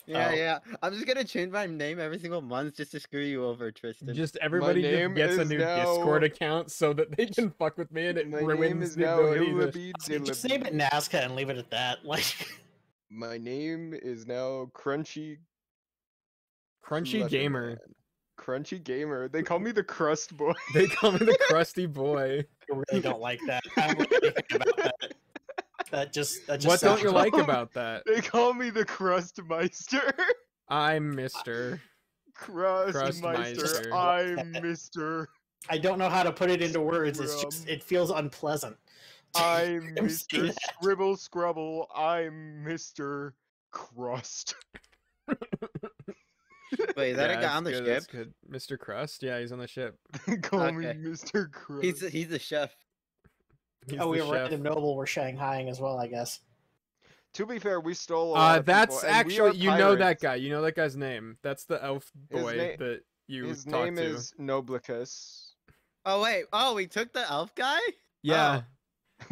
Yeah, Oh. yeah. I'm just gonna change my name every single month just to screw you over, Tristan. Just everybody just gets a new Discord account so that they can fuck with me, and it ruins the ability to... Just name it Nazca and leave it at that. Like, my name is now Crunchy Gamer. Man. Crunchy Gamer. They call me the Crust Boy. They call me the Crusty Boy. I really don't like that. I don't like anything about that. That just what don't you like about that? They call me the Crustmeister. I'm Mr. Crustmeister. I'm Mr. I don't know how to put it into words. It's just, it feels unpleasant. I'm Mr. Scribble Scrubble. I'm Mr. Crust. Wait, is that a guy on the good, ship? That's good. Mr. Crust? Yeah, he's on the ship. Call me Mr. Crust. He's the chef. He's we the have chef. Random Noble we're Shanghaiing as well, I guess. To be fair, we stole a lot of that's people, actually, you know that guy. You know that guy's name. That's the elf boy that you His talked name to. is Noblicus. Oh, wait. Oh, we took the elf guy? Yeah.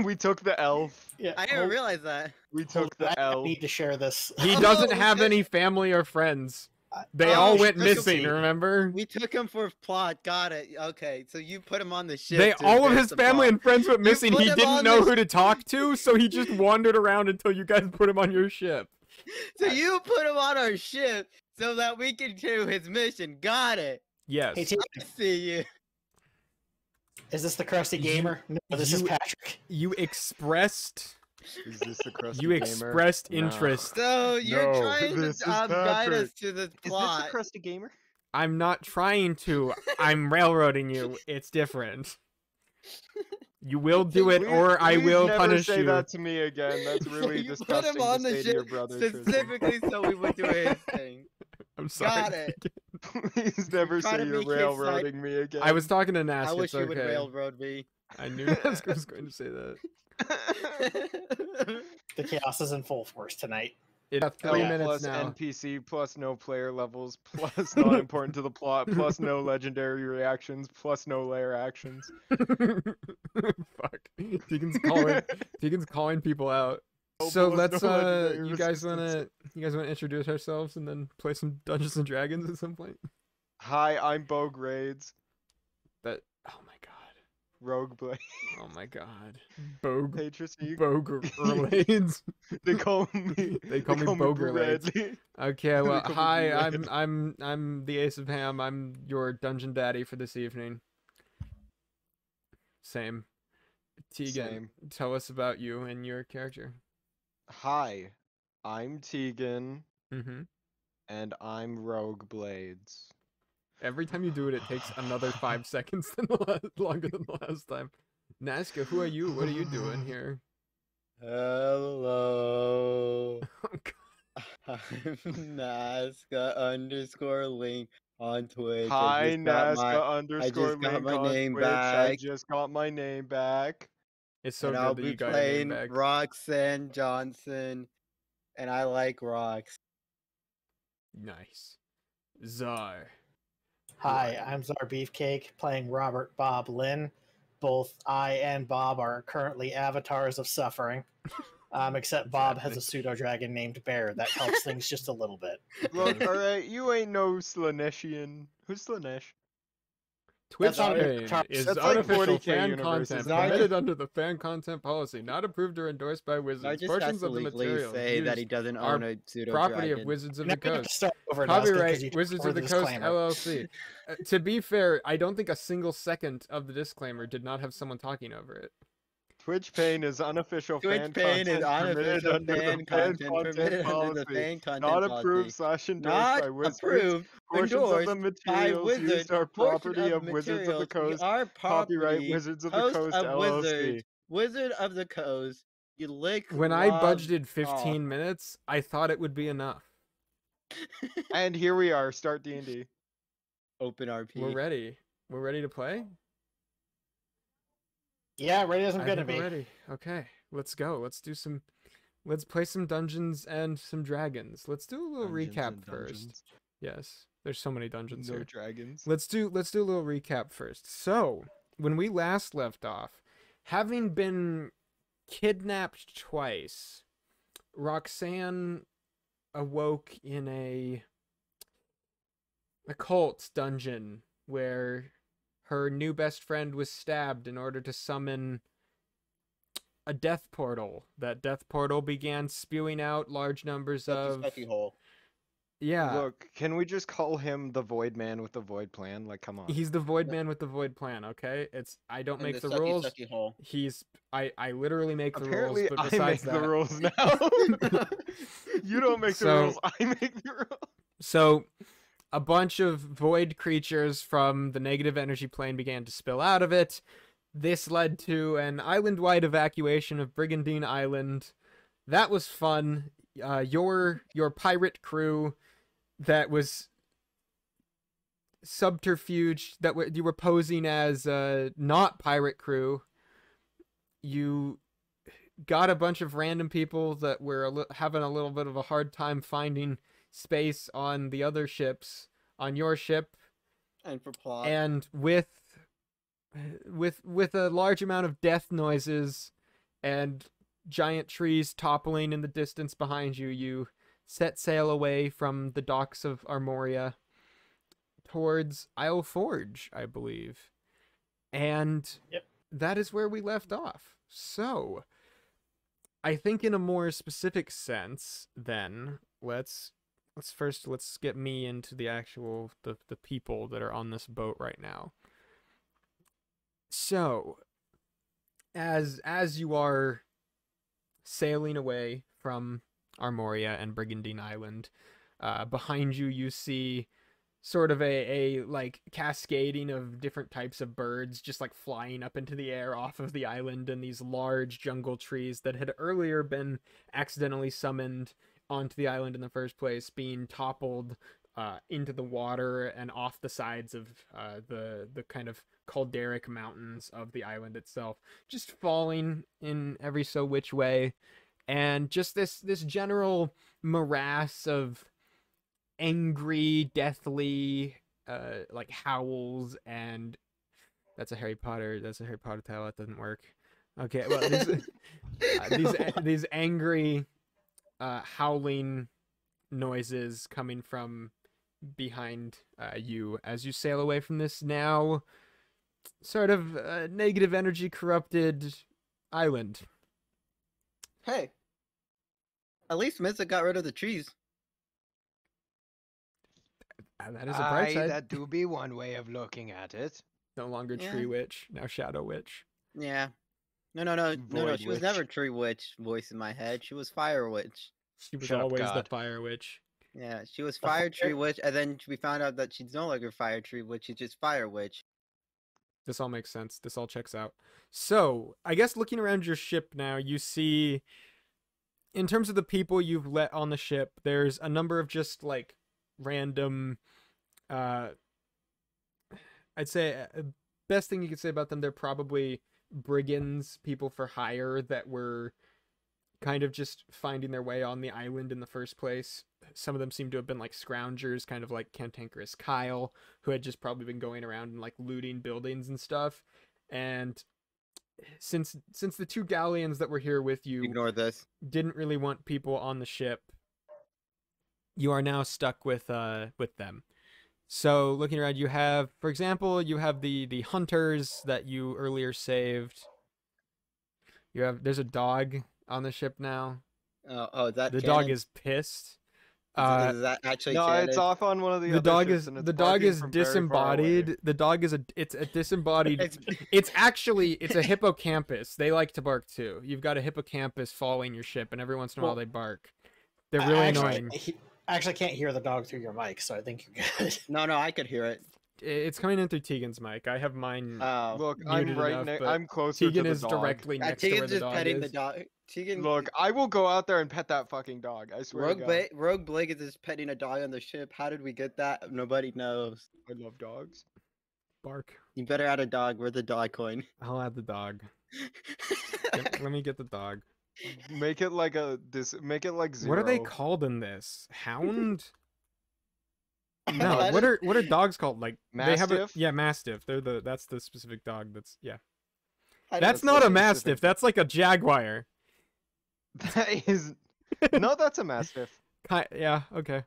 We took the elf. Yeah, I didn't realize that. We took the elf. I need to share this. He doesn't have any family or friends. They all went missing, remember? We took him for plot. Got it. Okay, so you put him on the ship. They all of his family and friends went missing. He didn't know who to talk to, so he just wandered around until you guys put him on your ship. So you put him on our ship so that we can do his mission. Got it. Yes. Hey, I see you. Is this the Crusty Gamer? No, this is Patrick. You expressed... Is this the Crusty You expressed Gamer? interest. So you're No, trying this to is guide us Patrick. to the Is this plot. the Crusty Gamer? I'm not trying to. I'm railroading you. It's different. You will do it, or I will punish say you. that to me again. That's really You put disgusting him on to the say to your ship brother, Tristan. specifically so we would do his thing. I'm sorry. Got it. Please never Try say to you're make his railroading me again. I was talking to Nask. I wish It's you would okay. railroad me. I knew Nask was going to say that. The chaos is in full force tonight. It's 3 minutes plus now. NPC plus no player levels plus not important to the plot plus no legendary reactions plus no layer actions. Fuck. Deacon's calling people out. Oh, So plus let's no legendary you guys resistance. wanna introduce ourselves and then play some Dungeons and Dragons at some point? Hi, I'm Bo Grades. Oh my god. Rogue Blade. Oh my god. Bogue. Hey Tristan, Bogrades. they call me Bogrades. Bradley. Okay, well, call me hi, Brad. I'm the Ace of Ham. I'm your dungeon daddy for this evening. Same. Tegan, Same. tell us about you and your character. Hi, I'm Tegan, Mm-hmm. and I'm Rogue Blades. Every time you do it, it takes another 5 seconds longer than the last time. Nazca, who are you? What are you doing here? Hello. Oh, God. I'm Nazca_link on Twitch. Hi, Nazca I underscore just got link my on name Twitch. I back. just got my name back. It's so And good I'll that be you got your name playing back. Roxanne Johnson, and I like rocks. Nice. Czar. Hi, I'm CzarBeefcake, playing Robert Bob Lynn. Both I and Bob are currently avatars of suffering. Except Bob has a pseudo-dragon named Bear. That helps things just a little bit. Look, alright, you ain't no Slaneshian. Who's Slanesh? Twitch not a page chart. is That's like unofficial 40K fan universe, content isn't it? permitted under the fan content policy, not approved or endorsed by I Wizards. just has Portions to of the legally material say that he used doesn't are own a pseudo property of dragon. Wizards of Now the we have to Coast. start over, Nazca, 'cause Copyright you Wizards took of the over Coast disclaimer. LLC. To be fair, I don't think a single second of the disclaimer did not have someone talking over it. Twitch Pain is unofficial Twitch fan Pain is content permitted unofficial under the fan content permitted under the policy. fan content Not policy. approved slash endorsed Not by Wizards. approved, Portions of endorsed the by materials Wizards. used are Portion property of Wizards of the materials Coast. are Copyright property. Wizards of the Coast Coast of LLC. Wizards. Wizard of the Coast. You lick. When I love budgeted 15 off. minutes, I thought it would be enough. And here we are. Start D&D. Open RP. We're ready. We're ready to play? Yeah, ready as I'm I gonna think be. we're ready. Okay, let's go. Let's play some Dungeons and some Dragons. Let's do a little recap first. Yes, there's so many dungeons No here. dragons. Let's do a little recap first. So, when we last left off, having been kidnapped twice, Roxanne awoke in a cult dungeon where her new best friend was stabbed in order to summon a death portal. That death portal began spewing out large numbers of... Sucky hole. Yeah. Look, can we just call him the Void Man with the Void Plan? Like, come on. He's the Void Man with the Void Plan, okay? I don't make the sucky, rules. Sucky hole. I literally make the Apparently, rules, but I besides make that... the rules now. You don't make the rules, I make the rules. So, a bunch of void creatures from the negative energy plane began to spill out of it. This led to an island-wide evacuation of Brigandine Island. That was fun. Your pirate crew that was subterfuge, that you were posing as not pirate crew. You got a bunch of random people that were having a little bit of a hard time finding space on the other ships, on your ship, And for plot. and with a large amount of death noises and giant trees toppling in the distance behind you, you set sail away from the docks of Armoria towards Isle Forge, I believe. And that is where we left off. So, I think in a more specific sense, then, let's get me into the actual, the people that are on this boat right now. So, as you are sailing away from Armoria and Brigandine Island, behind you, you see sort of a like cascading of different types of birds just like flying up into the air off of the island, and these large jungle trees that had earlier been accidentally summoned onto the island in the first place being toppled into the water and off the sides of the kind of calderic mountains of the island itself, just falling in every so which way. And just this general morass of angry, deathly, like howls, and that's a Harry Potter title. That doesn't work. Okay, well, these angry, howling noises coming from behind you as you sail away from this now sort of negative energy corrupted island. Hey, at least Misa got rid of the trees. That is a bright side. That do be one way of looking at it. No longer Tree Witch, now Shadow Witch. Yeah. No. Void She was Witch. never Tree Witch voice in my head. She was Fire Witch. She was Shut up, always the God. Fire Witch. Yeah, she was Fire Tree Witch, and then we found out that she's no longer Fire Tree Witch. She's just Fire Witch. This all makes sense. This all checks out. So, I guess looking around your ship now, you see, in terms of the people you've let on the ship, there's a number of just, like, random, I'd say, best thing you could say about them, they're probably brigands, people for hire that were kind of just finding their way on the island in the first place. Some of them seem to have been like scroungers, kind of like Cantankerous Kyle, who had just probably been going around and like looting buildings and stuff. And since the two galleons that were here with you Ignore this. didn't really want people on the ship, you are now stuck with them. So looking around, you have, for example, you have the hunters that you earlier saved. There's a dog on the ship now. Oh, is that The canon? dog is pissed. Is that actually No, canon? it's off on one of the The other dog ships, is and it's the dog barking is from very far away. disembodied. The dog is a disembodied. It's a hippocampus. They like to bark too. You've got a hippocampus following your ship, and every once in a while they bark. They're really annoying. I actually can't hear the dog through your mic, so I think you're good. No, I could hear it. It's coming in through Tegan's mic. I have mine. Look, muted I'm right enough, next. but I'm closer Tegan to the is dog. directly next to where Tegan's the just dog petting is. the dog. Tegan. Look, I will go out there and pet that fucking dog. I swear to God. Rogue Blake is just petting a dog on the ship. How did we get that? Nobody knows. I love dogs. Bark. You better add a dog. We're the dog coin. I'll add the dog. Let me get the dog. Make it like Make it like Zero. What are they called in this? Hound? No, That what are dogs called? Like they have Mastiff? Mastiff. That's the specific dog. That's I That's don't not know. a Mastiff. That's like a Jaguar. That is. No, that's a Mastiff. Yeah, okay.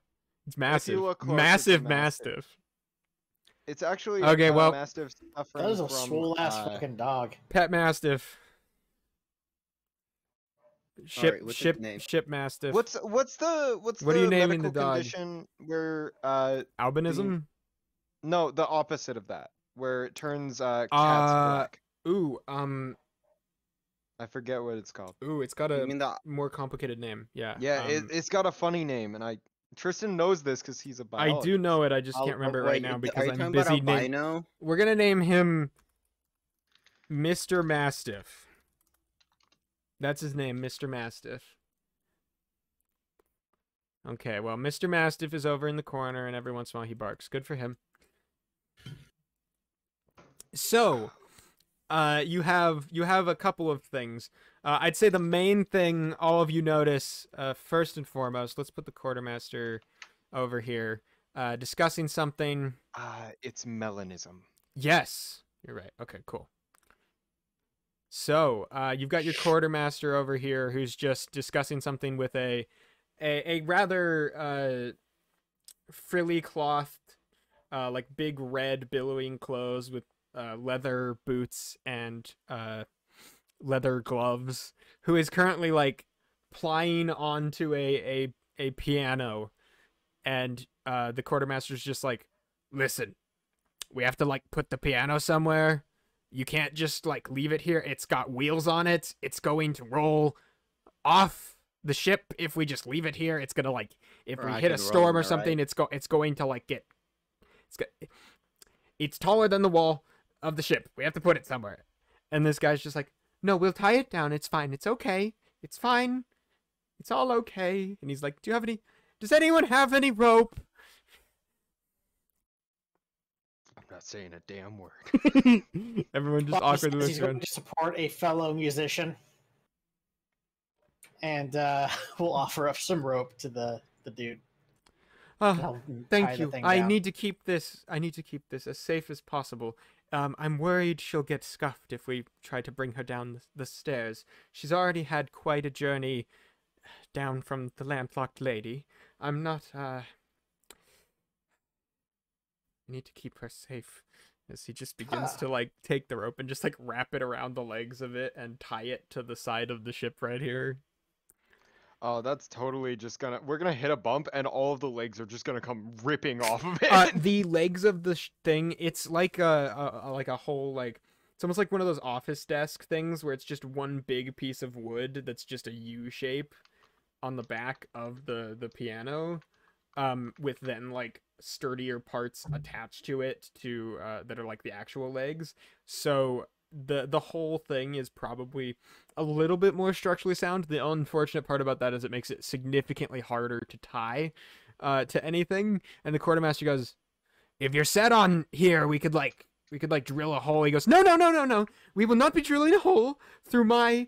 It's If you massive. look close, it's a Massive mastiff. mastiff. It's actually Okay, a well- mastiff suffering That is a from swole ass fucking dog. Pet mastiff. Alright, what's its name? Ship mastiff. What's the What are you naming medical the dog? condition where albinism? no, the opposite of that, where it turns cats Uh, black. Ooh, I forget what it's called. it's got You a mean the more complicated name. Yeah. Yeah, it's got a funny name, and Tristan knows this because he's a biologist. I do know it. I just oh, can't remember it wait, right now are because you I'm talking busy. about albino? We're gonna name him Mr. Mastiff. That's his name, Mr. Mastiff. Okay, well, Mr. Mastiff is over in the corner, and every once in a while he barks. Good for him. So, you have a couple of things. I'd say the main thing all of you notice, first and foremost, let's put the quartermaster over here, discussing something. It's melanism. Yes, you're right. Okay, cool. So, you've got your quartermaster over here who's just discussing something with a rather frilly clothed, like big red billowing clothes with leather boots and leather gloves, who is currently like plying onto a piano, and the quartermaster's just like, listen, we have to like put the piano somewhere. You can't just like leave it here. It's got wheels on it. It's going to roll off the ship if we just leave it here. It's gonna like, if we hit a storm or something, it's going to like it's taller than the wall of the ship. We have to put it somewhere. And this guy's just like, no, we'll tie it down. It's fine. It's okay. It's fine. It's all okay. And he's like, does anyone have any rope? I'm not saying a damn word. Everyone just Bob awkwardly says looks he's going around. to support a fellow musician, and we'll offer up some rope to the dude. Oh, Help tie thank the you. thing I down. need to keep this as safe as possible. I'm worried she'll get scuffed if we try to bring her down the stairs. She's already had quite a journey down from the landlocked lady. I'm not, I need to keep her safe. As he just begins to, like, take the rope and just, like, wrap it around the legs of it and tie it to the side of the ship right here. Oh, that's totally just we're gonna hit a bump and all of the legs are just gonna come ripping off of it. The legs of the thing, it's like a whole, like, it's almost like one of those office desk things where it's just one big piece of wood that's just a U shape on the back of the piano, with then like sturdier parts attached to it that are like the actual legs. So the whole thing is probably a little bit more structurally sound. The unfortunate part about that is it makes it significantly harder to tie to anything. And the quartermaster goes, if you're set on here, we could drill a hole. He goes, no. We will not be drilling a hole through my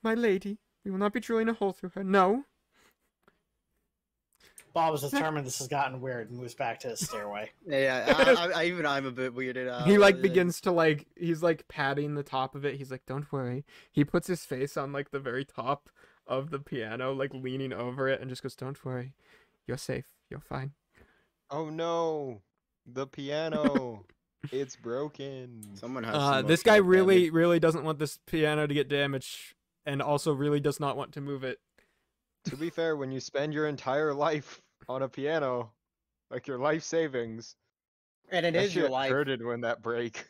lady. We will not be drilling a hole through her. No. Bob is determined this has gotten weird and moves back to his stairway. Yeah, I'm a bit weirded out. He like begins to like, he's like patting the top of it. He's like, don't worry. He puts his face on like the very top of the piano, like leaning over it, and just goes, don't worry. You're safe. You're fine. Oh no, the piano. It's broken. Someone has this guy really doesn't want this piano to get damaged, and also really does not want to move it. To be fair, when you spend your entire life on a piano, like your life savings, And it that is your shit life. hurted when that break.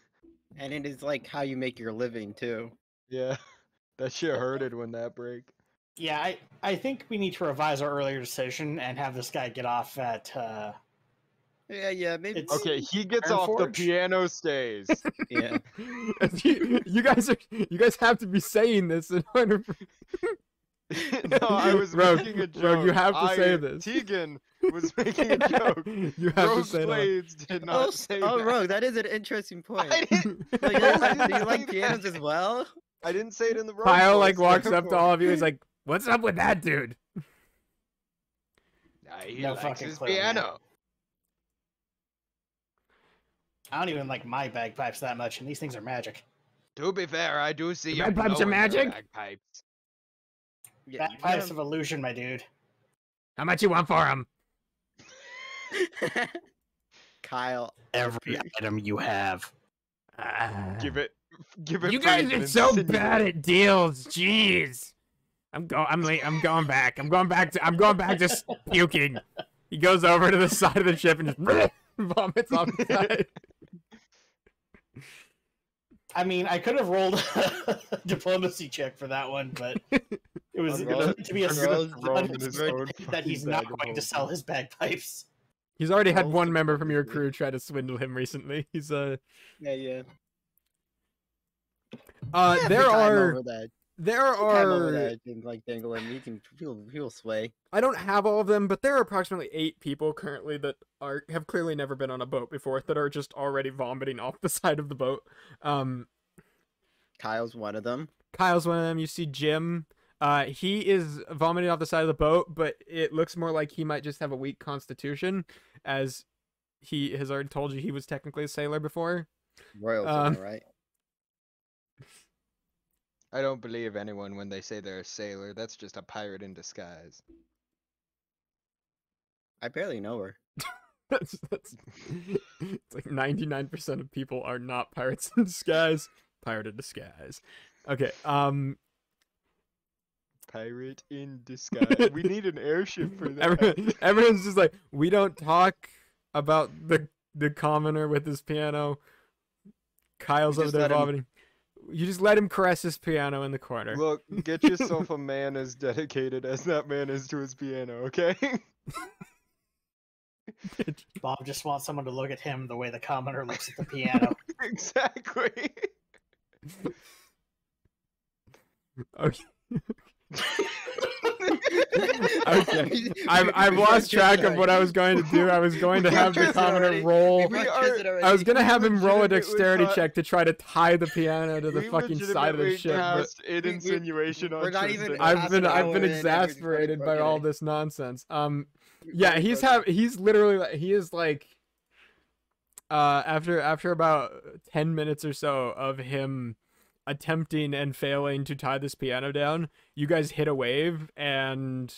And it is like how you make your living too. Yeah, that shit hurted when that break. Yeah, I think we need to revise our earlier decision and have this guy get off at. Yeah, maybe. It's- Okay, he gets off the Ironforge? piano stays. Yeah. you guys have to be saying this in order for... No, I was Rogue, making a joke. Rogue, you have to say this. Tegan was making a joke. You have Rogue to say that. Blades did not say that. Rogue, that is an interesting point. I didn't, Like, I do you like didn't say pianos that. as well? I didn't say it in the Rogue Kyle voice, like walks up to therefore. all of you. He's like, "What's up with that dude?" He No likes fucking his clue, man. piano. I don't even like my bagpipes that much, and these things are magic. To be fair, I do see you Bagpipes are blowing your magic? bagpipes. Yeah, Bagpipes of illusion, my dude. How much you want for him? Kyle. Every item you have. Give it. You guys 5 are minutes, so insinuate. bad at deals. Jeez. I'm late. I'm going back. I'm going back to puking. He goes over to the side of the ship and just vomits off the side. I mean, I could have rolled a diplomacy check for that one, but it was to be a throw him in his own that he's fucking not bag of going to holding. sell his bagpipes. He's already had Rolls one to member from your diplomacy. crew try to swindle him recently. He's Yeah. there Time are over that. there Time over are that and like dangle him. He'll sway. I don't have all of them, but there are approximately 8 people currently that have clearly never been on a boat before that are just already vomiting off the side of the boat. Kyle's one of them. Kyle's one of them. You see Jim. He is vomiting off the side of the boat, but it looks more like he might just have a weak constitution, as he has already told you he was technically a sailor before. Royalty, am I right? I don't believe anyone when they say they're a sailor. That's just a pirate in disguise. I barely know her. That's it's like 99% of people are not pirates in disguise. Pirate in disguise. Okay. Pirate in disguise. We need an airship for that. Everyone's just like, we don't talk about the commoner with his piano. Kyle's We over just there let him- vomiting. You just let him caress his piano in the corner. Look, get yourself a man as dedicated as that man is to his piano, okay? Bob just wants someone to look at him the way the commoner looks at the piano. Exactly. Okay. Okay. I've lost track of what I was going to do. I was going to have the commoner roll. I was gonna have him roll a dexterity check to try to tie the piano to the fucking side of the ship. But An insinuation on we're not even Tristan. half an I've hour been in, and you're exasperated by all okay. this nonsense. He's literally he is like after about 10 minutes or so of him attempting and failing to tie this piano down, you guys hit a wave and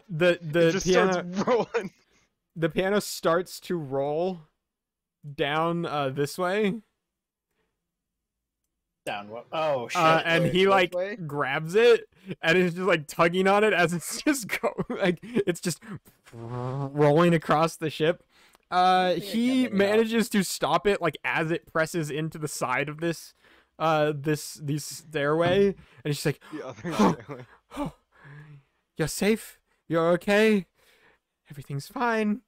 the It just piano starts rolling. the piano starts to roll down this way. Down what? Oh shit! And Wait, he which like way? grabs it and is just like tugging on it as it's just it's just rolling across the ship. think I He can let it out. manages to stop it like as it presses into the side of this stairway, and he's just like, The other Oh. stairway. "Oh, you're safe. You're okay. Everything's fine."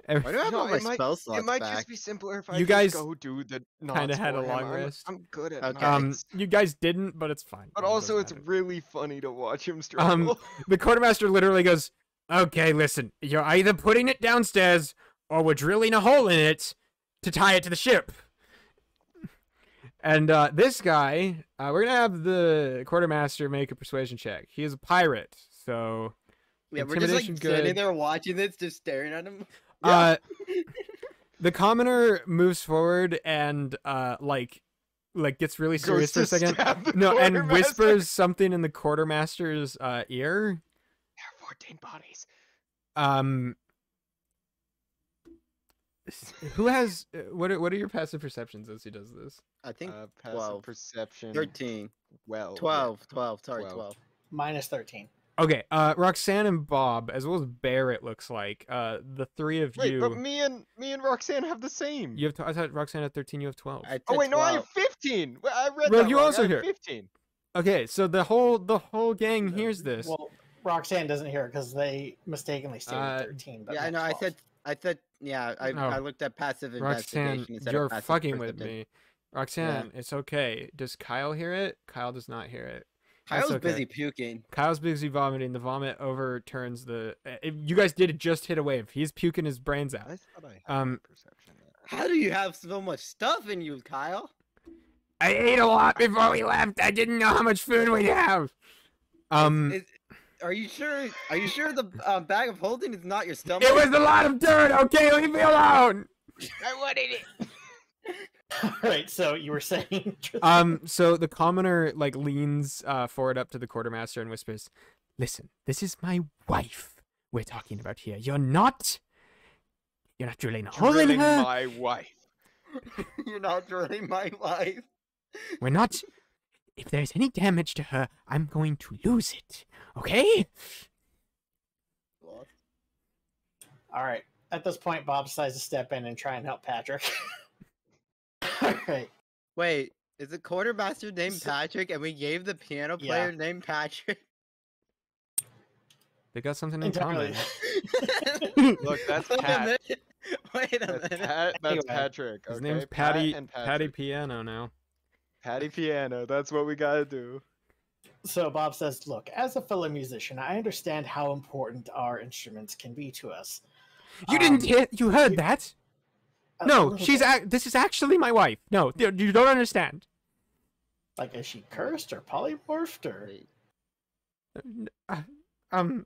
Why do I have No, all my it might- spell It slots might back? just be simpler if I You just guys go do the kinda had a for him. long I'm- rest. I'm good at Okay. knots. You guys didn't, but it's fine. But It also, doesn't it's matter. really funny to watch him struggle. The quartermaster literally goes, "Okay, listen, you're either putting it downstairs or we're drilling a hole in it to tie it to the ship." And this guy, we're gonna have the quartermaster make a persuasion check. He is a pirate, so Yeah, we're just like intimidation sitting good. there watching this, just staring at him. The commoner moves forward and like gets really serious for a Goes to second. stab the No, and quartermaster. whispers something in the quartermaster's ear. There are 14 bodies. Who has what are your passive perceptions as he does this? I think Passive 12. perception. 13. Well, 12. 12. Sorry, 12. 12. Minus 13. Okay, Roxanne and Bob, as well as Bear, it looks like. The three of Wait, you. but me and Roxanne have the same. You have. I thought Roxanne had 13. You have 12. I Oh said wait, no, I 12. have 15. Well, I read Well, that you wrong. also I have hear- 15. Okay, so the whole gang hears this. Well, Roxanne doesn't hear it because they mistakenly stated Uh, 13. But Yeah, I meant know. I 12. said. Yeah, I Oh. looked at passive Roxanne, investigation instead you're of passive fucking with perception. me. Roxanne, it's okay. Does Kyle hear it? Kyle does not hear it. That's Kyle's okay. busy puking. Kyle's busy vomiting. The vomit overturns the. You guys did just hit a wave. He's puking his brains out. I thought I had perception. How do you have so much stuff in you, Kyle? I ate a lot before we left. I didn't know how much food we'd have. Are you sure? Are you sure the bag of holding is not your stomach? It was a lot of dirt. Okay, leave me alone. I wanted it. All right, so you were saying. Tristan? So the commoner like leans forward up to the quartermaster and whispers, Listen, this is my wife we're talking about here. You're not drilling a hole in Drilling her. my wife. You're not drilling my wife. We're not. If there's any damage to her, I'm going to lose it. Okay? All right. At this point, Bob decides to step in and try and help Patrick. All right. Wait, is the quartermaster named Patrick and we gave the piano player named Patrick? They got something in Entirely. common. Look, that's Wait a Pat. minute. Wait a That's, minute. Pat, that's Anyway. Patrick. His Okay? name's Pat Patty. and Patty Patrick. Piano now. Patty Piano. That's what we gotta do. So Bob says, look, as a fellow musician, I understand how important our instruments can be to us. You didn't hear? You heard that? A No, little she's bit. this is actually my wife. No, you don't understand. Like, is she cursed or polymorphed or? Um,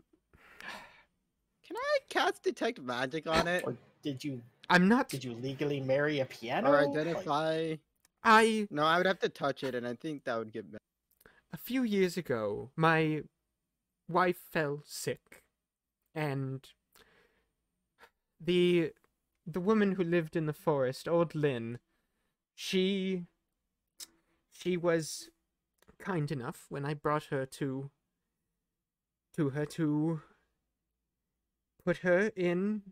Can I cast detect magic on it? Or did you I'm not. legally marry a piano? Or Like, identify? I No, I would have to touch it, and I think that would get better. a few years ago, my wife fell sick, and the woman who lived in the forest, old Lynn, she was kind enough when I brought her to her to put her in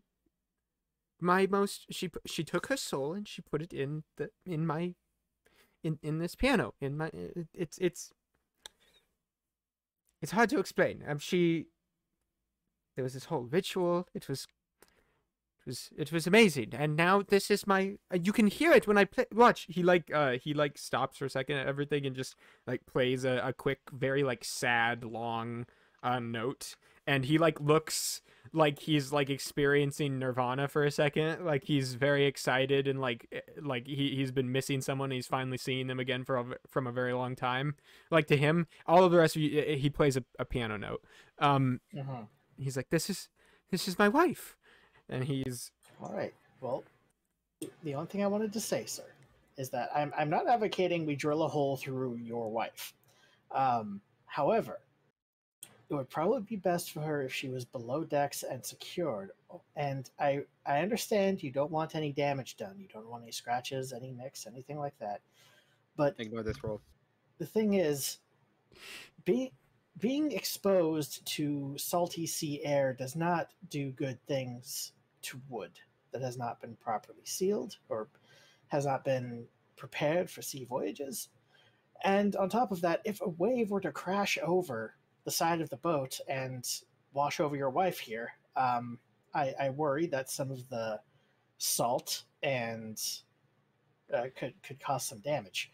my most she took her soul and she put it in this piano in my it's hard to explain. There was this whole ritual. It was amazing, and now this is my. You can hear it when I play. Watch. He stops for a second at everything and just like plays a quick, very like sad, long note, and he like looks like he's like experiencing Nirvana for a second. Like he's very excited and like he's been missing someone. And he's finally seeing them again from a very long time. Like to him, all of the rest of you, he plays a piano note. He's like, this is my wife. And he's all right. Well, the only thing I wanted to say, sir, is that I'm not advocating we drill a hole through your wife. However, it would probably be best for her if she was below decks and secured. And I understand you don't want any damage done. You don't want any scratches, any nicks, anything like that. But Ignore this roll. the thing is, being exposed to salty sea air does not do good things to wood that has not been properly sealed or has not been prepared for sea voyages. And on top of that, if a wave were to crash over the side of the boat and wash over your wife here, I worry that some of the salt and could cause some damage.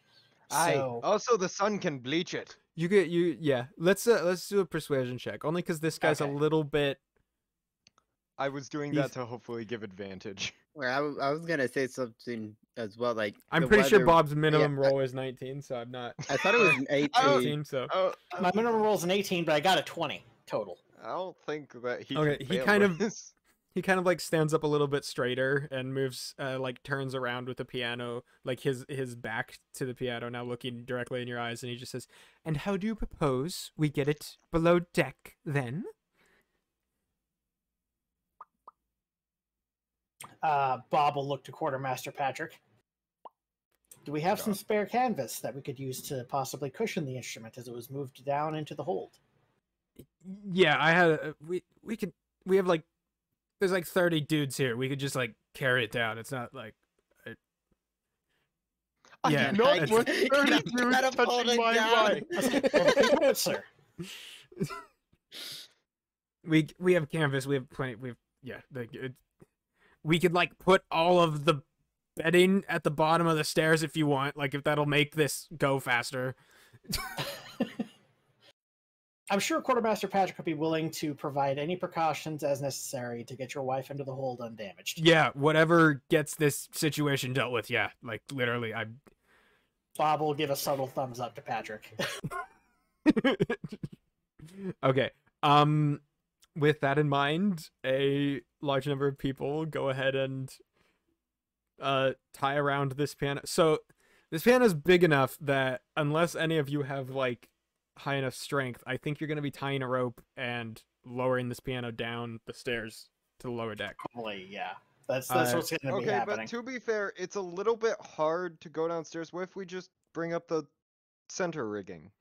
So, Also, the sun can bleach it. yeah. Let's do a persuasion check. Only because this guy's Okay. a little bit. I was doing that to hopefully give advantage. Where I was gonna say something as well. Like I'm the pretty sure weather- Bob's minimum yeah, roll is 19, so I'm not I thought it was an 18. 18. So Oh, my minimum roll is an 18, but I got a 20 total. I don't think that he. Okay, can he fail kind of- this. he kind of like stands up a little bit straighter and moves, like turns around with the piano, like his back to the piano, now looking directly in your eyes, and he just says, "And how do you propose we get it below deck then?" Bob will look to Quartermaster Patrick. Do we have some spare canvas that we could use to possibly cushion the instrument as it was moved down into the hold? Yeah, I had we have like there's like 30 dudes here. We could just like carry it down. It's not like I Yeah, do not it's- want Can 30 I dudes catapult touching it my down? wife. Take notes, sir. we have canvas. We have plenty. We could like put all of the bedding at the bottom of the stairs if you want. Like if that'll make this go faster. I'm sure Quartermaster Patrick would be willing to provide any precautions as necessary to get your wife into the hold undamaged. Yeah, whatever gets this situation dealt with. Yeah, like literally, Bob will give a subtle thumbs up to Patrick. Okay. With that in mind, a large number of people go ahead and tie around this piano. So this piano is big enough that unless any of you have like high enough strength, I think you're going to be tying a rope and lowering this piano down the stairs to the lower deck. Probably, yeah. That's what's going to be Okay, happening. but to be fair, it's a little bit hard to go downstairs. What if we just bring up the center rigging?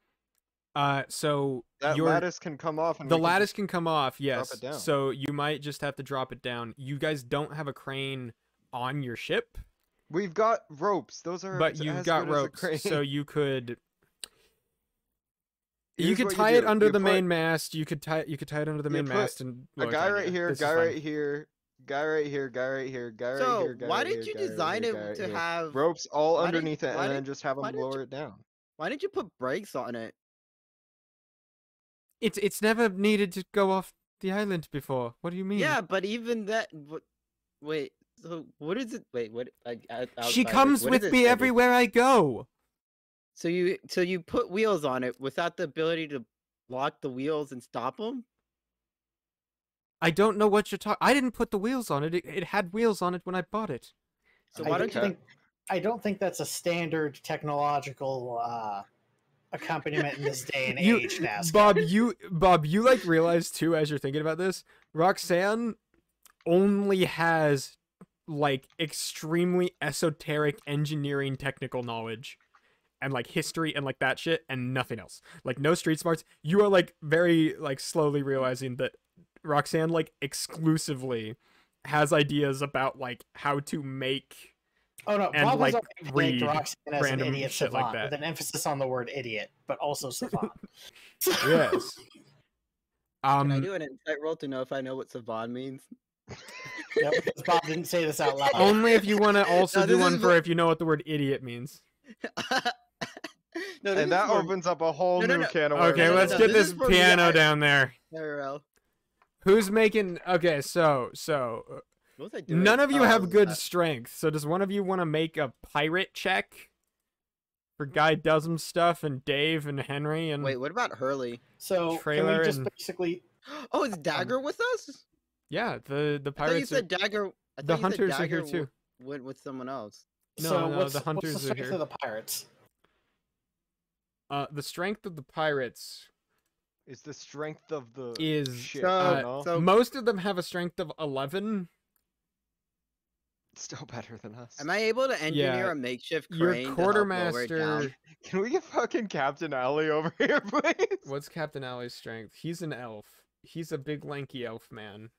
So That lattice can come off. And the we lattice just can come off, yes. it down. So you might just have to drop it down. You guys don't have a crane on your ship, We've got ropes. Those are. but you've as got good as a ropes, crane. so you could. You Here's could what tie it do. under You the put main mast. You could tie it under the you main put mast and a lower guy it. right here, This is guy fine. right here, guy right here, guy right here, guy right So here, guy why right didn't here, you guy right design here, it guy right to here. have? Ropes all why underneath it, why and then just have why them didn't lower you- it down. Why didn't you put brakes on it? It's never needed to go off the island before. What do you mean? Yeah, but even that. Wait. So what is it? Wait, what? She comes with me everywhere I go. So you put wheels on it without the ability to lock the wheels and stop them? I don't know what you're talking. I didn't put the wheels on it. It had wheels on it when I bought it. So why don't you think? I don't think that's a standard technological accompaniment in this day and age, NASCAR. Bob, you like realize too as you're thinking about this, Roxanne only has like extremely esoteric engineering technical knowledge and like history and like that shit and nothing else. Like no street smarts. You are like very like slowly realizing that Roxanne like exclusively has ideas about like how to make Oh no, and, Bob like, has already read ranked Roxanne as an random idiot shit like savant, that. with an emphasis on the word idiot, but also savant. yes. Can I do an insight roll to know if I know what savant means? Yep, because Bob didn't say this out loud. Only if you want to also No, do this one is for what- if you know what the word idiot means. No, this And that is more opens up a whole No, no, new no. can of Okay, no, worms. let's no, get this this is for me, piano I- down there. IRL. Who's making? Okay, so What was I doing? none of you Oh, have good that. strength. So does one of you want to make a pirate check for Guy Dusm stuff and Dave and Henry and Wait, what about Hurley? So can Trailer we just and- basically? Oh, is Dagger with us? yeah, the I thought you pirates. said Dagger. I The thought you said hunters are here Dagger too. Went with someone else. No, so no, what's the hunters what's are the strength here. of the pirates? The strength of the pirates Is the strength of the is shit. So- most of them have a strength of 11. Still better than us. Am I able to engineer Yeah, a makeshift Your crane to help lower it down? quartermaster. Can we get fucking Captain Alley over here, please? What's Captain Alley's strength? He's an elf. He's a big lanky elf man.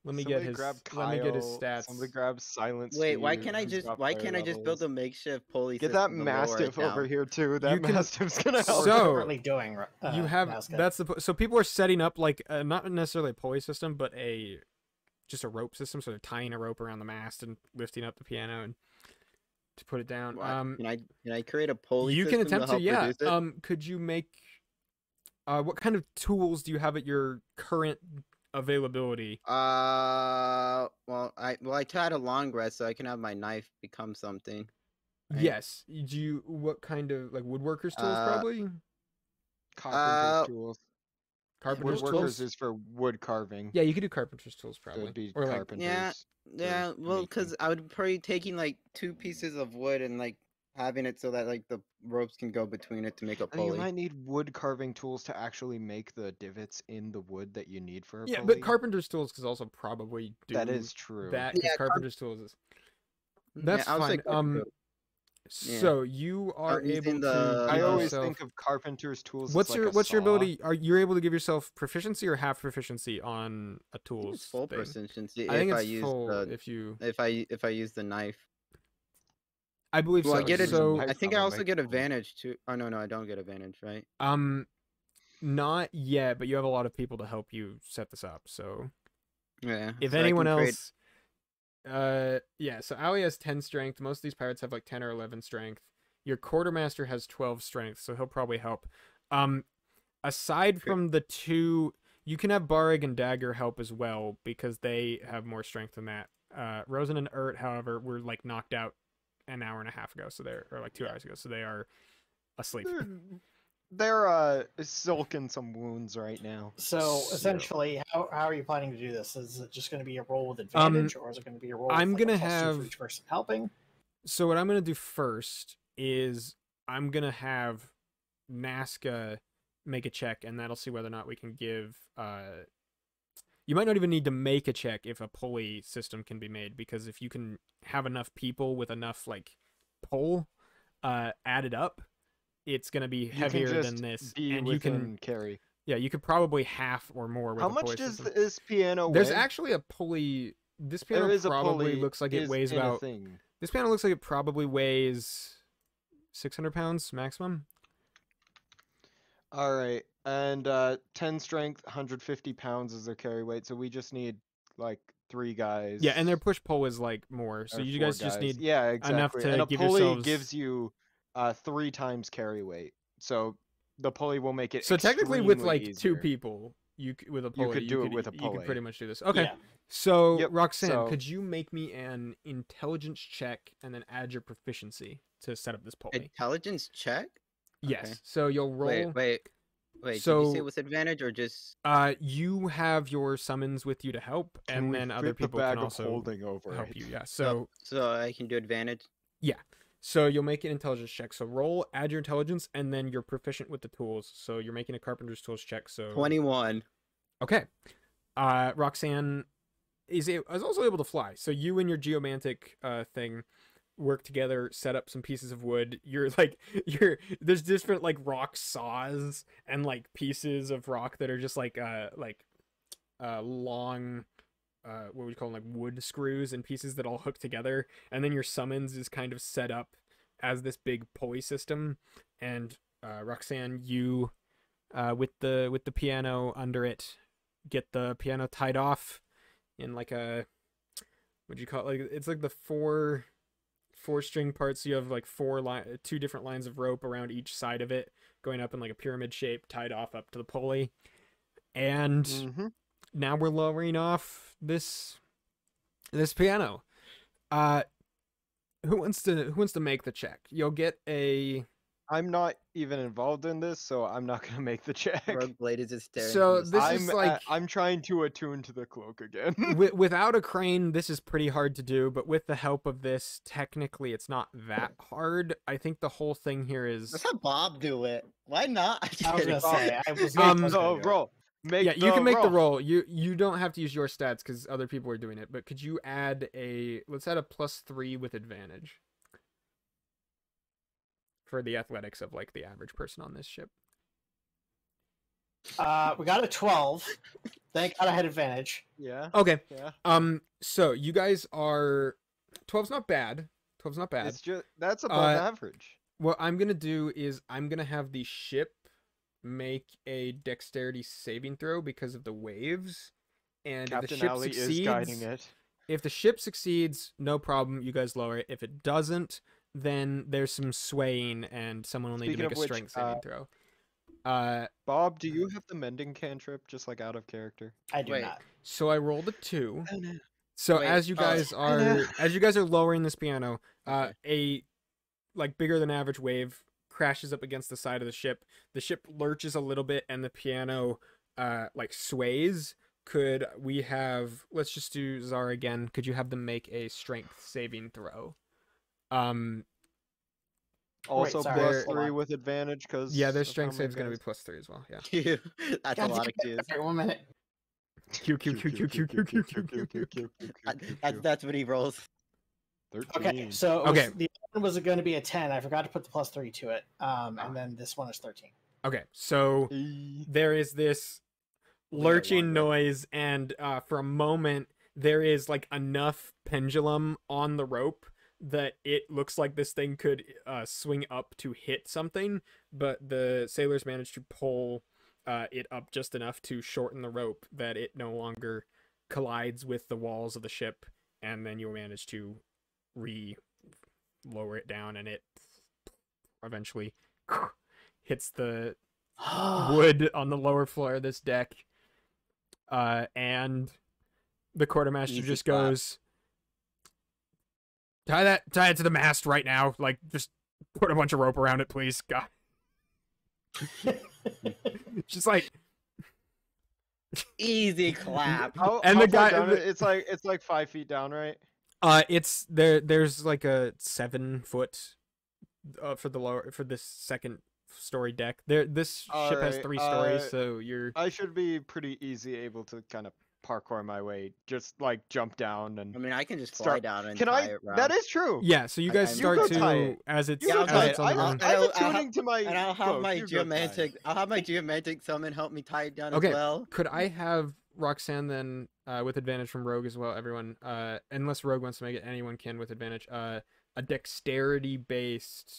Let me get his. Grab Let me get his Kyle, stats. Somebody grab Silence. Wait, why Steve, can't I who's just got why player can't I just build levels. a makeshift pulley Get that system to lower it Mastiff over down? here too? That You can- Mastiff's gonna That's help. what So- we're currently doing. You have NASCAR. that's the so people are setting up like not necessarily a pulley system, but just a rope system. So they're tying a rope around the mast and lifting up the piano and to put it down. What? Can I create a pulley You system can attempt to, help yeah. reduce it? Could you make? What kind of tools do you have at your current availability? Well, I tied a long rest so I can have my knife become something. Right. Yes. Do you? What kind of like woodworkers tools? Probably. Carpenter's tools. Carpenter's Woodworkers tools. is for wood carving. Yeah, you could do carpenter's tools So it'd probably. be Or like carpenters. Yeah, well, making. because I would probably taking like 2 pieces of wood and like having it so that like the ropes can go between it to make a I mean, you pulley. might need wood carving tools to actually make the divots in the wood that you need for a yeah, pulley. but carpenter's tools could also probably do That is true. that 'cause Yeah, carpenter's tools is. Yeah, That's I would say fine. carpenter. Yeah. So you are using able the- to. I give always yourself- think of carpenter's tools. as What's like your a what's your saw. ability? Are you able to give yourself proficiency or half proficiency on a I think tools? it's full thing? proficiency I think if it's I use full the if you. if I use the knife. I believe Well, so. I get it. So I think I I'll also make get it full. advantage too. Oh no, I don't get advantage, right? not yet, but you have a lot of people to help you set this up. So Yeah. if so I anyone can create- else, yeah. So Ali has 10 strength. Most of these pirates have like 10 or 11 strength. Your quartermaster has 12 strength, so he'll probably help. Aside from the two, you can have Barig and Dagger help as well because they have more strength than that. Rosen and Urt, however, were like knocked out an hour and a half ago, so they're or like 2 hours ago, so they are asleep. They're silking some wounds right now. So So- essentially, how are you planning to do this? Is it just going to be a roll with advantage, or is it going to be a roll? I'm with, like, gonna a +2 have- for each person helping. So what I'm gonna do first is I'm gonna have Nazca make a check, and that'll see whether or not we can give. You might not even need to make a check if a pulley system can be made, because if you can have enough people with enough like pull added up, it's gonna be heavier than this, and you can carry. Yeah, you could probably half or more with How a much pulley does system. this piano weigh? There's actually a pulley. This piano There is a probably pulley looks like it weighs in a about. thing. This piano looks like it probably weighs 600 pounds maximum. All right, and 10 strength, 150 pounds is their carry weight. So we just need like 3 guys. Yeah, and their push pull is like more. So or you 4 guys just need yeah, exactly. enough to and a give pulley yourselves. gives you 3 times carry weight. So the pulley will make it. So technically, with like easier. 2 people, with a pulley, You could do it with a You could pulley. pretty much do this. Okay. Yeah. So Yep, Roxanne, so- could you make me an intelligence check and then add your proficiency to set up this pulley? Intelligence check? Yes. okay. So you'll roll. Wait. Did you So- say it was advantage or just? You have your summons with you to help, Can and we then other flip the people bag can of also holding over help it? you. Yeah. So So I can do advantage. so you'll make an intelligence check. So roll, add your intelligence, and then you're proficient with the tools. So you're making a carpenter's tools check. So 21. Okay. Roxanne is also able to fly. So you and your geomantic thing work together, set up some pieces of wood. There's different like rock saws and like pieces of rock that are just like long what would you call them, like wood screws and pieces that all hook together, and then your summons is kind of set up as this big pulley system. And Roxanne, you with the piano under it, get the piano tied off in like a, what'd you call it? Like it's like the four string parts. You have like 2 different lines of rope around each side of it, going up in like a pyramid shape, tied off up to the pulley. And Mm-hmm. now we're lowering off this piano. Who wants to make the check? You'll get a. I'm not even involved in this, so I'm not gonna make the check. Rogue Blade is just staring. So from the this side. is like- I'm trying to attune to the cloak again. Without a crane, this is pretty hard to do, but with the help of this, technically it's not that hard. I think the whole thing here is. Let's have Bob do it. Why not? I was gonna say I was. So roll. Make Yeah, you can make the roll. roll. You don't have to use your stats because other people are doing it. But could you add let's add a +3 with advantage for the athletics of like the average person on this ship. We got a 12. Thank God I had advantage. Yeah. Okay. Yeah. So you guys are 12's not bad. 12's not bad. It's just that's above average. What I'm gonna do is I'm gonna have the ship make a dexterity saving throw because of the waves, and if the Captain ship Ali succeeds, is guiding it. if the ship succeeds, no problem, you guys lower it. If it doesn't, then there's some swaying, and someone will need Speaking to make of a which, strength saving throw. Bob, do you have the mending cantrip just like out of character? I do Wait. not. So I rolled a 2. Oh, no. So Wait, as you guys are lowering this piano, Okay. a like bigger than average wave crashes up against the side of the ship. The ship lurches a little bit, and the piano like sways. Could we have? Let's just do Czar again. Could you have them make a strength saving throw? Also sorry, plus hold 3 on. with advantage because Yeah, their strength save is gonna be +3 as well. Yeah. That's a God lot of damn it. Qs. Sorry, 1 minute. Q Q Q Q Q Q Q Q Q Q. That's what he rolls. 13. Okay, so it Okay. was, the other one was going to be a 10. I forgot to put the +3 to it. And then this one is 13. Okay, so there is this lurching noise, and for a moment there is like enough pendulum on the rope that it looks like this thing could swing up to hit something, but the sailors managed to pull it up just enough to shorten the rope that it no longer collides with the walls of the ship, and then you manage to lower it down, and it eventually hits the wood on the lower floor of this deck, and the quartermaster Easy just clap. goes, tie it to the mast right now, like just put a bunch of rope around it, please. God. Just like, Easy clap. And How the far guy- down it's like 5 feet down, right? it's there's like a 7 foot for the lower, for this second story deck. This ship has Alright, 3 stories, so you're I should be pretty easy able to kind of parkour my way, just like jump down and I mean, I can just fly start. down and Can tie I? it round. That is true. yeah. So you guys You start go to tie it. as it's You Yeah, go I'll tie as it. it's on the ground. I'm I'll attuning to my And I'll have cloak. my You go tie it. geomantic summon help me tie it down Okay. as well. Could I have Roxanne then with advantage from Rogue as well? Everyone, unless Rogue wants to make it, anyone can with advantage. A dexterity based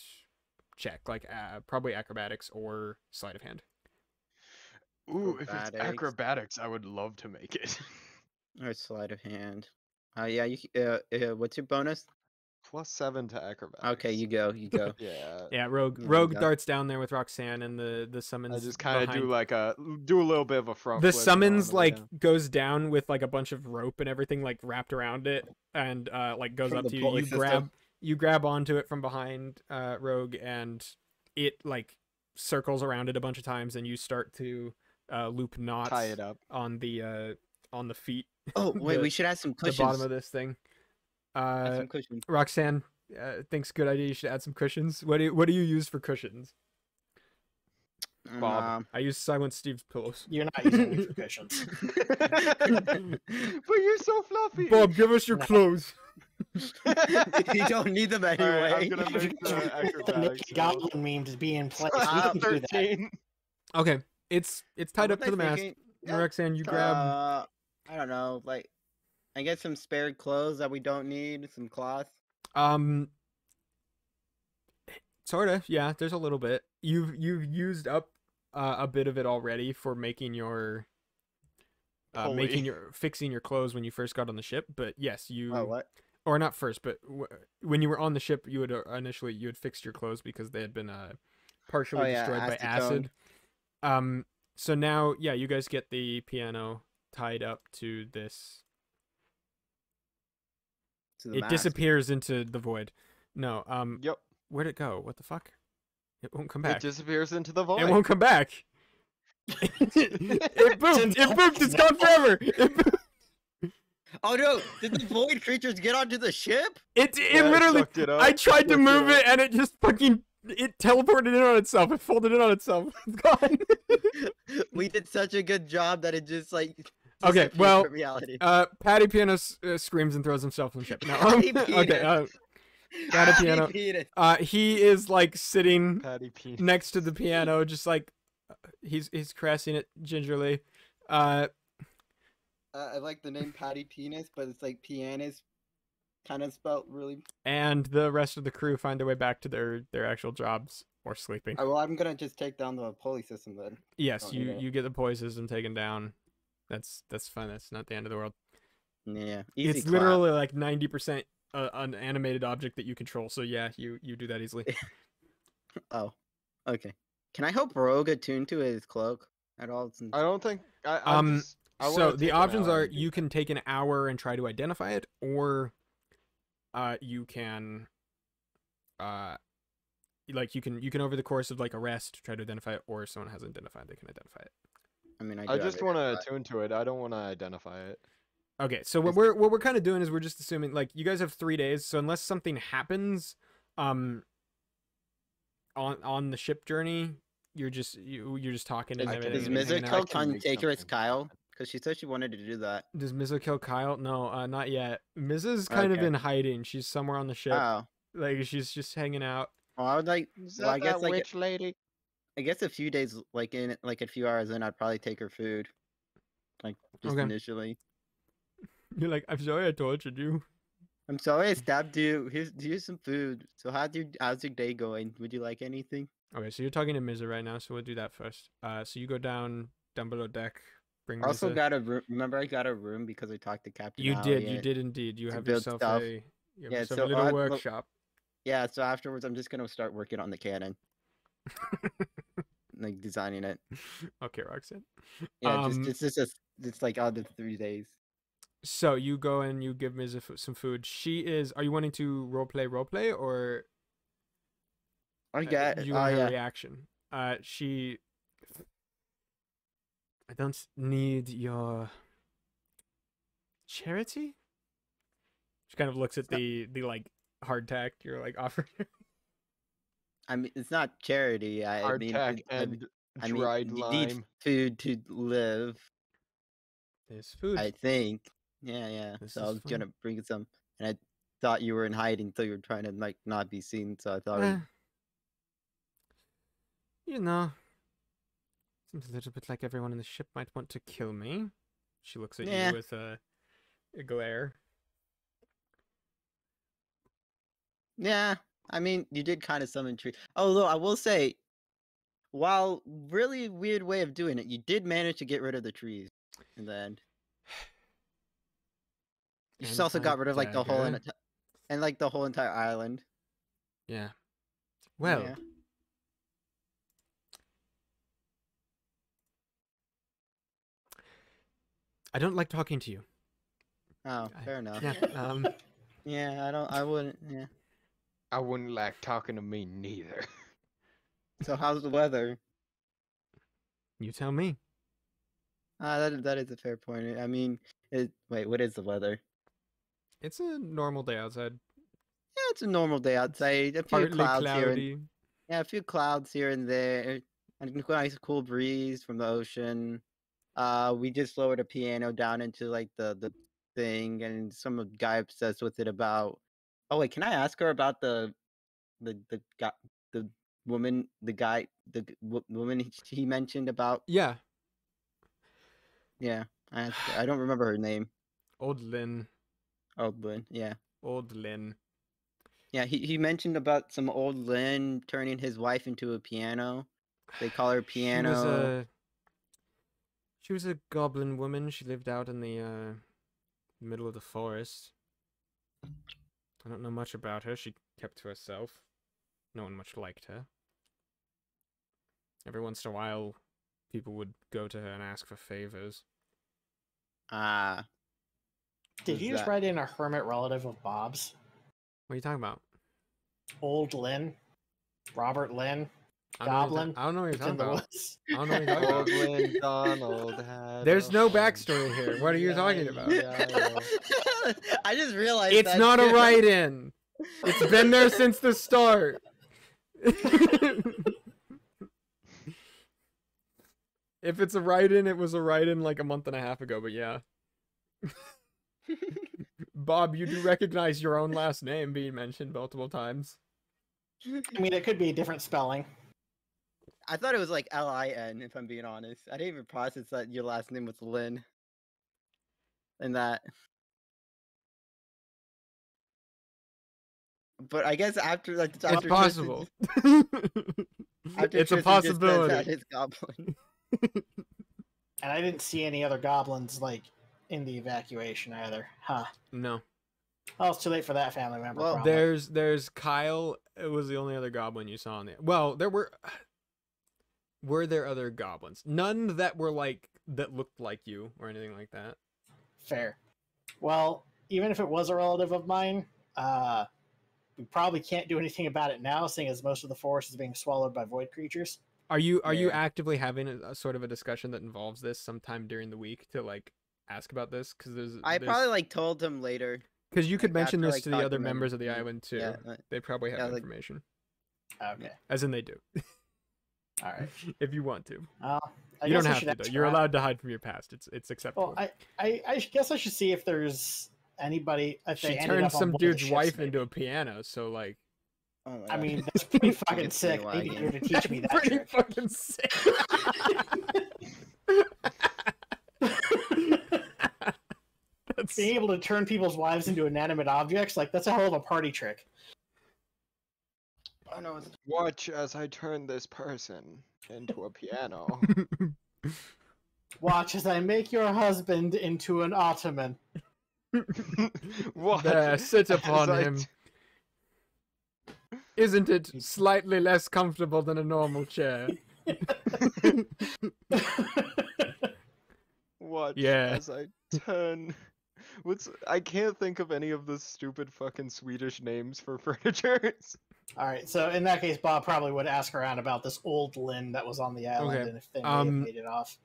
check, like probably acrobatics or sleight of hand. Ooh, if it's Acrobatics. acrobatics, I would love to make it. Or sleight of hand. Yeah, what's your bonus? +7 to acrobatics. Okay, you go. Yeah. Yeah, Rogue Yeah, Rogue you got- darts down there with Roxanne, and the summons. I just kind of do behind. like a little bit of a front. The flip summons on the way like down. goes down with like a bunch of rope and everything like wrapped around it, and like goes From up the to you. pulley You system. grab onto it from behind, Rogue, and it like circles around it a bunch of times, and you start to loop knots tie it up. on the feet. Oh wait, the- we should add some The cushions. bottom of this thing. Add some cushions. Roxanne thinks good idea. You should add some cushions. What do you use for cushions? Bob. I use Silent Steve's pillows. You're not using me for cushions. But you're so fluffy. Bob, give us your clothes. You don't need them All anyway. right, I'm gonna make the The acrobatics. Nick Goblin meme to be in place. Ah, We can do that. 13. Okay, it's tied up to the mast. Yeah, Roxanne, you grab. I don't know, like I get some spare clothes that we don't need, some cloth. Sorta, yeah. There's a little bit. You've used up a bit of it already for making your Pulley. fixing your clothes when you first got on the ship. But yes, you Oh, what? or not first, but when you were on the ship, you had initially you had fixed your clothes because they had been partially yeah, destroyed by acetone. acid. So now, yeah, you guys get the piano tied up to this. To the It mast. disappears into the void. No, Yep. where'd it go? What the fuck? It won't come It back. disappears into the void. It won't come back. It moved. It moved. It's gone forever. Oh no! Did the void creatures get onto the ship? It Yeah, it literally. sucked it up, I tried to sucked move up. it, and it just fucking. It teleported in on itself. It folded in on itself. It's gone. We did such a good job that it just like. Okay, disappeared well, from reality. Patty Piano screams and throws himself on the ship. No, Patty okay. Patty Piano. Penis. He is like sitting Patty Penis. next to the piano, just like he's caressing it gingerly. I like the name Patty Penis, but it's like pianist, kind of spelt really. And the rest of the crew find their way back to their actual jobs or sleeping. Well, I'm gonna just take down the pulley system then. Yes, don't you need it. you get the pulley system taken down. That's fine. That's not the end of the world. Yeah, easy. It's clap. literally like 90% an animated object that you control. So yeah, you do that easily. Oh, okay. Can I help Rogue attune to his cloak at all? Since... I don't think. I So wanna the take an options hour are and do you that. can take an hour and try to identify it, or you can like you can over the course of like a rest try to identify it, or if someone hasn't identified, they can identify it. I mean, I just want to attune to it. I don't want to identify it. Okay, so what we're kind of doing is we're just assuming like you guys have 3 days, so unless something happens on the ship journey, you're just talking and I can- everything. Does and hanging Mizuko out. can come make take her as something Kyle? Because she said she wanted to do that. Does Mizuko kill Kyle? No, not yet. Mrs. kind of Okay. in hiding. She's somewhere on the ship. Oh, Like she's just hanging out. well, I would like. Is Well, I guess like witch lady? I guess a few days, like in like a few hours in, I'd probably take her food. Like just Okay. initially. You're like, I'm sorry I tortured you. I'm sorry I stabbed you. Here's some food. So how's your day going? Would you like anything? Okay, so you're talking to Miza right now, so we'll do that first. So you go down below deck. Bring I also Miza. got a room. Remember, I got a room because I talked to Captain. You did Elliot. indeed. You to have build yourself stuff. a Yeah, yourself so a little look- workshop. Yeah. So afterwards, I'm just gonna start working on the cannon, like designing it. Okay, Roxanne. Yeah, it's like all the 3 days. So you go and you give Miza some food. She is. Are you wanting to roleplay, or I get. do Oh you want her yeah. reaction? She. I don't need your charity. She kind of looks at the like hardtack you're like offering her. I mean, it's not charity. I mean, Hardtack it, I, mean- and I mean, dried you need lime. food to live. There's food. I think. Yeah, yeah. This So I is was fun. gonna bring some, and I thought you were in hiding, so you were trying to like not be seen. So I thought, Eh, you know, seems a little bit like everyone in the ship might want to kill me. She looks at Yeah. you with a glare. yeah. I mean, you did kind of summon tree. Although I will say, while really weird way of doing it, you did manage to get rid of the trees in the end. You just And also my got rid of like the whole dagger. and like the whole entire island. Yeah. Well, Yeah. I don't like talking to you. Oh, fair enough. Yeah. Yeah, I wouldn't. Yeah. I wouldn't like talking to me neither. So how's the weather? You tell me. That is a fair point. I mean, wait, what is the weather? It's a normal day outside. Yeah, it's a normal day outside. A few Partly clouds here and cloudy. yeah, a few clouds here and there. And a nice cool breeze from the ocean. We just lowered a piano down into like the thing, and some guy obsessed with it about. Oh wait, can I ask her about the guy, the woman, the guy, woman he mentioned about? Yeah. Yeah, I asked her. I don't remember her name. Old Lynn. Oh, but yeah. Old Lynn. Yeah, he mentioned about some old Lynn turning his wife into a piano. They call her piano. She was a goblin woman. She lived out in the middle of the forest. I don't know much about her. She kept to herself. No one much liked her. Every once in a while, people would go to her and ask for favors. Ah. Did Who's you just that? write in a hermit relative of Bob's? What are you talking about? Old Lynn? Robert Lynn? I don't know what you're Goblin? I don't know what you're It's talking in the about. woods. I don't know what you're talking Old about. Lynn Donald had There's a no home. backstory here. What are you talking about? I just realized It's that not a too. write-in. It's been there since the start. If it's a write-in, it was a write-in like a month and a half ago, but yeah. Bob, you do recognize your own last name being mentioned multiple times. I mean, it could be a different spelling. I thought it was like Lin, if I'm being honest. I didn't even process that your last name was Lynn. And that. But I guess after like It's after possible. after It's a Tristan just said possibility. that it's Goblin. And I didn't see any other goblins, like, in the evacuation either. Huh. No. Oh, it's too late for that family member. Well, probably. There's Kyle. It was the only other goblin you saw in there. Well, there were there other goblins? None that were like that looked like you or anything like that. Fair. Well, even if it was a relative of mine, we probably can't do anything about it now, seeing as most of the forest is being swallowed by void creatures. Are you Yeah. actively having a sort of a discussion that involves this sometime during the week to like ask about this? Because I probably like told him later. because you could like, mention after, this like, to the talking other to him, members of the yeah, island too. yeah, They probably have yeah, like- information, Okay. as in they do. All right. If you want to, I you don't guess I have should to though. ask You're around. allowed to hide from your past. It's acceptable. Well, I guess I should see if there's anybody. If they She ended turned up on some one of the dude's ships, wife maybe. into a piano, so like Oh my I God. mean, that's pretty fucking Gets sick. me Maybe wagging. you're to teach me that pretty trick. fucking sick. That's Being able to turn people's wives into inanimate objects, like, that's a hell of a party trick. Oh no, it's Watch as I turn this person into a piano. Watch as I make your husband into an ottoman. Watch There, sit as upon I him. Isn't it slightly less comfortable than a normal chair? Watch Yeah. as I turn. I can't think of any of the stupid fucking Swedish names for furniture. Alright, so in that case, Bob probably would ask around about this old Lynn that was on the island Okay, and if they may have made it off.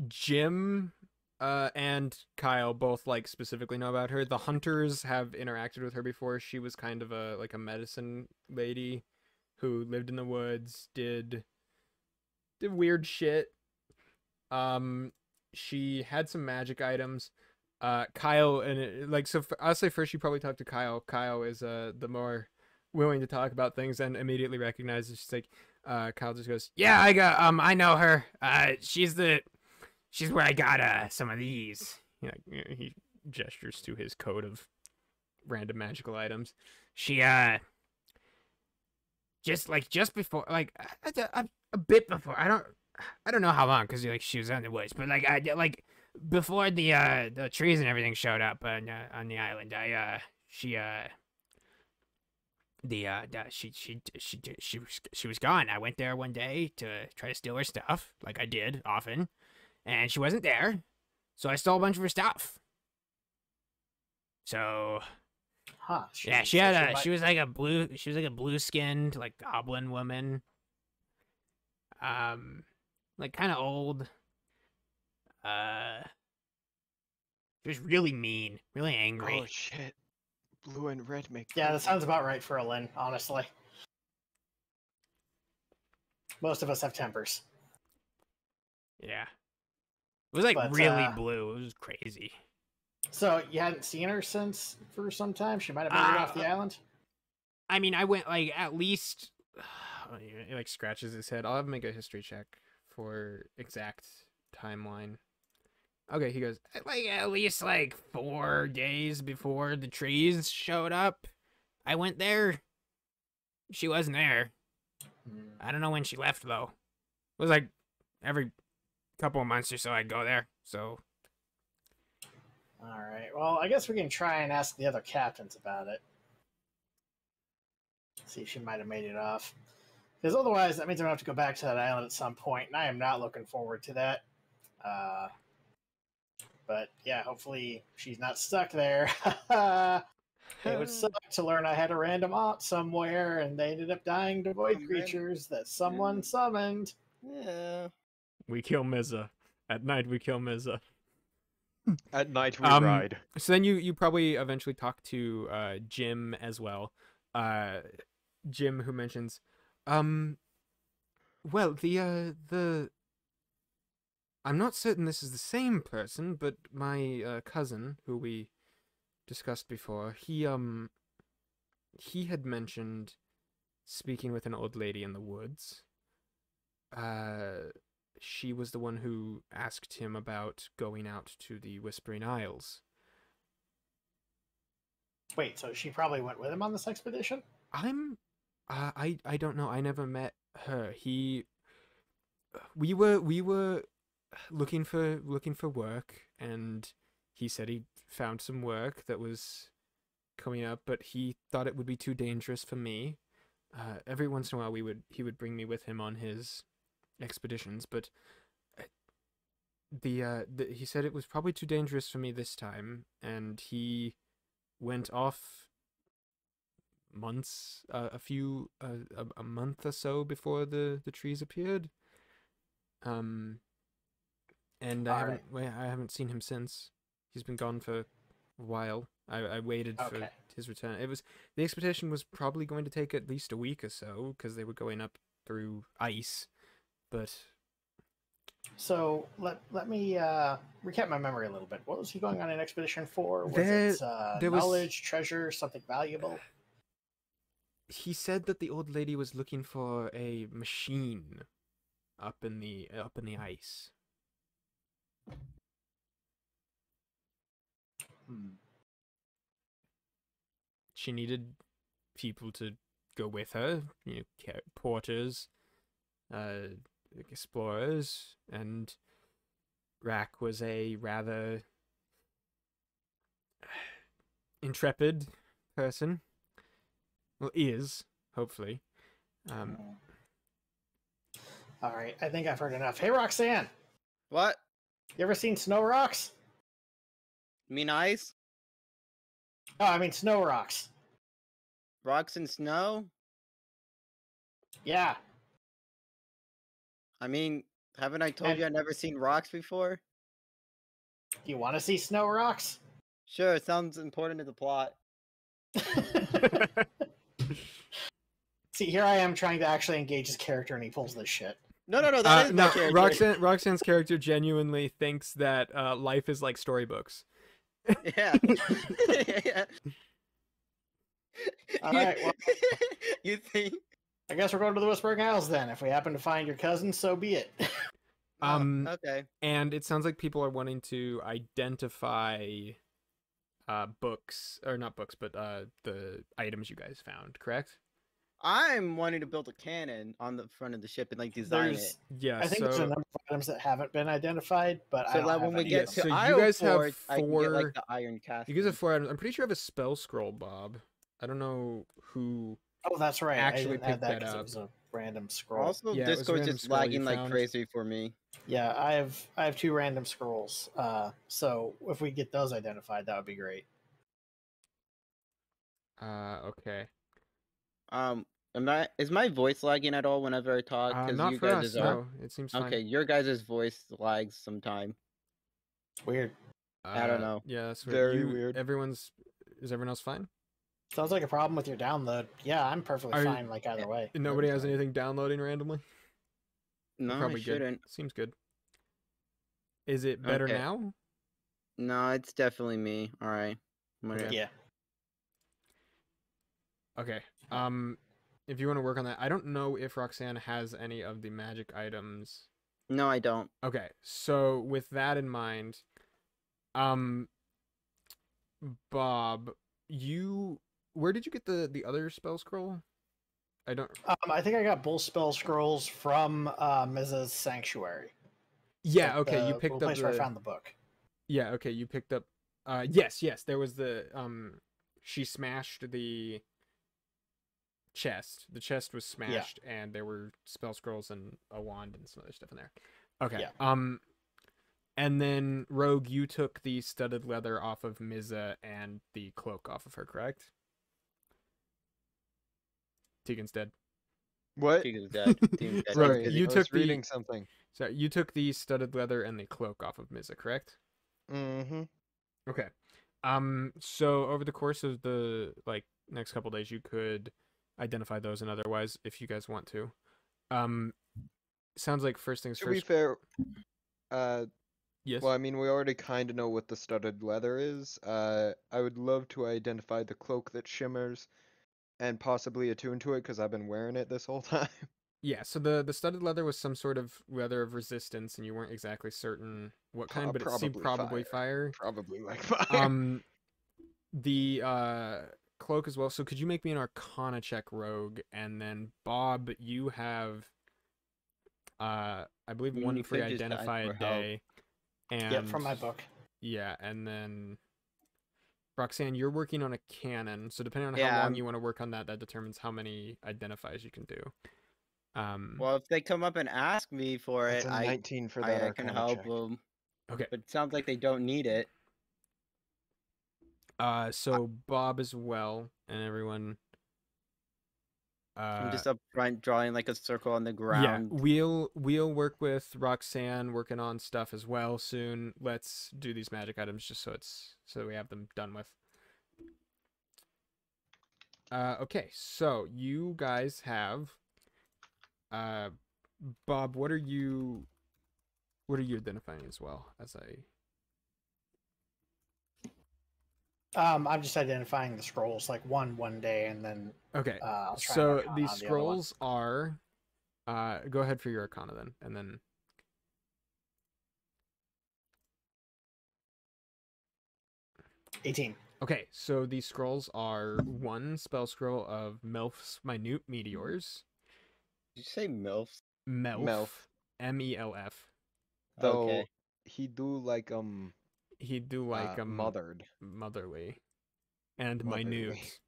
Jim and Kyle both like specifically know about her. The hunters have interacted with her before. She was kind of a medicine lady who lived in the woods, did weird shit. She had some magic items. Kyle, I'll say first you probably talk to Kyle. Kyle is the more willing to talk about things and immediately recognizes. She's like, Kyle just goes, yeah, I know her. She's where I got some of these. He gestures to his coat of random magical items. She just before, like a bit before, I don't know how long, because she was on the woods, but before the trees and everything showed up on the island, she was gone. I went there one day to try to steal her stuff, like I did often, and she wasn't there, so I stole a bunch of her stuff. So, yeah, she was like a blue-skinned, like, goblin woman, like kind of old. She was really mean, really angry. Oh shit. Blue and red make. Yeah, that sounds about right for a Lynn, honestly. Most of us have tempers. Yeah. It was really blue. It was crazy. So you hadn't seen her for some time? She might have made it off the island? I mean, I went at least he scratches his head. I'll have him make a history check for exact timeline. Okay, he goes, at least 4 days before the trees showed up, I went there. She wasn't there. I don't know when she left, though. It was every couple of months or so I'd go there, so. Alright, well, I guess we can try and ask the other captains about it. See if she might have made it off. Because otherwise, that means I'm going to have to go back to that island at some point, and I am not looking forward to that. But yeah, hopefully she's not stuck there. It would suck to learn I had a random aunt somewhere, and they ended up dying to void creatures that someone summoned. Yeah. We kill Mizza. At night, we kill Mizza. At night, we ride. So then you probably eventually talk to Jim as well. Jim, who mentions, well, the I'm not certain this is the same person, but my cousin, who we discussed before, he had mentioned speaking with an old lady in the woods. She was the one who asked him about going out to the Whispering Isles. Wait, so she probably went with him on this expedition? I don't know. I never met her. We were looking for work, and he said he found some work that was coming up, but he thought it would be too dangerous for me. Every once in a while he would bring me with him on his expeditions, but he said it was probably too dangerous for me this time, and he went off months, a month or so before the trees appeared. And I haven't seen him since. He's been gone for a while. I waited for his return. The expedition was probably going to take at least a week or so, because they were going up through ice. But so let me recap my memory a little bit. What was he going on an expedition for? Was it knowledge, treasure, something valuable? He said that the old lady was looking for a machine up in the ice. She needed people to go with her, porters, explorers, and Rack was a rather intrepid person. Well, is, hopefully. Alright, I think I've heard enough. Hey, Roxanne! What? You ever seen snow rocks? You mean ice? Oh, I mean snow rocks. Rocks and snow? Yeah. I mean, haven't I told you I've never seen rocks before? You want to see snow rocks? Sure, it sounds important to the plot. See, here I am trying to actually engage his character, and he pulls this shit. No, that is my no, character. Roxanne's character genuinely thinks that life is like storybooks. Yeah. Yeah. All right, well, You think? I guess we're going to the Whispering Isles then. If we happen to find your cousin, so be it. Okay. And it sounds like people are wanting to identify books, or not books, but the items you guys found, correct? I'm wanting to build a cannon on the front of the ship and like design it. Yeah, I think there's a number of items that haven't been identified, but I So don't that have when we any get of to them. so you Isle guys have Fort, I can get like four- the iron cast. you guys have 4 items. I'm pretty sure I have a spell scroll, Bob. I don't know who. Oh, that's right. actually I didn't add picked that 'cause up. it was a random scroll. Also, Yeah, it was a Discord's random just scroll you lagging like found. crazy for me. Yeah, I have 2 random scrolls. So if we get those identified, that would be great. Okay. Is my voice lagging at all whenever I talk? Not you for guys us. No, it seems fine. Okay, your guys' voice lags sometime. It's weird. I don't know. Yeah, that's weird. Very weird. Is everyone else fine? Sounds like a problem with your download. Yeah, I'm perfectly Are you- fine. Like either way. Nobody has anything downloading randomly? No, Probably I shouldn't. Good. Seems good. Is it better Okay. now? No, it's definitely me. All right. Okay. Yeah. Okay. If you want to work on that, I don't know if Roxanne has any of the magic items. No, I don't. Okay, so with that in mind, Bob, where did you get the other spell scroll? I don't. I think I got both spell scrolls from Mrs. Sanctuary. Yeah. Like Okay, you the picked up place where I the. found the book. Yeah. Okay, you picked up. Yes. There was the. She smashed the chest. The chest was smashed, and there were spell scrolls and a wand and some other stuff in there. Okay. Yeah. And then Rogue, you took the studded leather off of Mizza and the cloak off of her, correct? Tegan's dead. What? Tegan's dead. Tegan's dead. Right, Tegan's you dead. I was took the- reading something. So you took the studded leather and the cloak off of Mizza, correct? Mm-hmm. Okay. So over the course of the next couple days, you could identify those, and otherwise, if you guys want to. Sounds like first things To be first. fair, Yes. well, I mean, we already kind of know what the studded leather is. I would love to identify the cloak that shimmers and possibly attune to it because I've been wearing it this whole time. Yeah, so the studded leather was some sort of leather of resistance, and you weren't exactly certain what kind, but it seemed probably fire. Probably like fire. The cloak as well. So could you make me an Arcana check, Rogue? And then Bob, you have I believe You one free could just ask identify a for help. day. And Yep, from my book. Yeah, and then Roxanne, you're working on a cannon, so depending on how Yeah, long you want to work on that, that determines how many identifies you can do. Well, if they come up and ask me for It's it, a 19 for that I can Arcana help check. them. Okay. But it sounds like they don't need it. So Bob as well, and everyone. I'm just up front drawing like a circle on the Yeah, ground. we'll work with Roxanne working on stuff as well soon. Let's do these magic items just so we have them done with. Okay, so you guys have Bob, what are you identifying as well as I'm just identifying the scrolls, like one day, and then Okay. I'll try and So work on the the other one. scrolls are go ahead for your Arcana then, and then 18. okay, so these scrolls are one spell scroll of Melf's Minute Meteors. Did you say MILF? Melf. MELF. Though Okay. he do like He'd do like mothered motherly and Motherly. minute.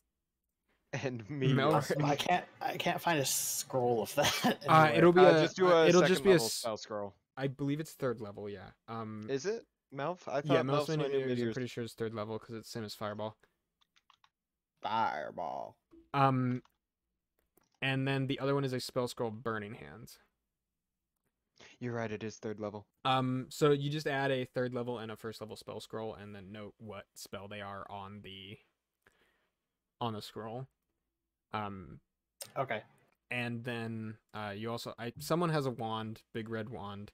and me. Mel- I can't find a scroll of that. anywhere. It'll be a just do a it'll second just be a level s- spell scroll. I believe it's 3rd level, yeah. Is it Melf? I thought Yeah, Melf's Melf's Minute Minute Meteors, I'm Meteors. pretty sure it's 3rd level because it's same as Fireball. Fireball. And then the other one is a spell scroll, Burning Hands. You're right, it is 3rd level. So you just add a 3rd level and a 1st level spell scroll, and then note what spell they are on the scroll. Okay. And then you also someone has a wand, big red wand,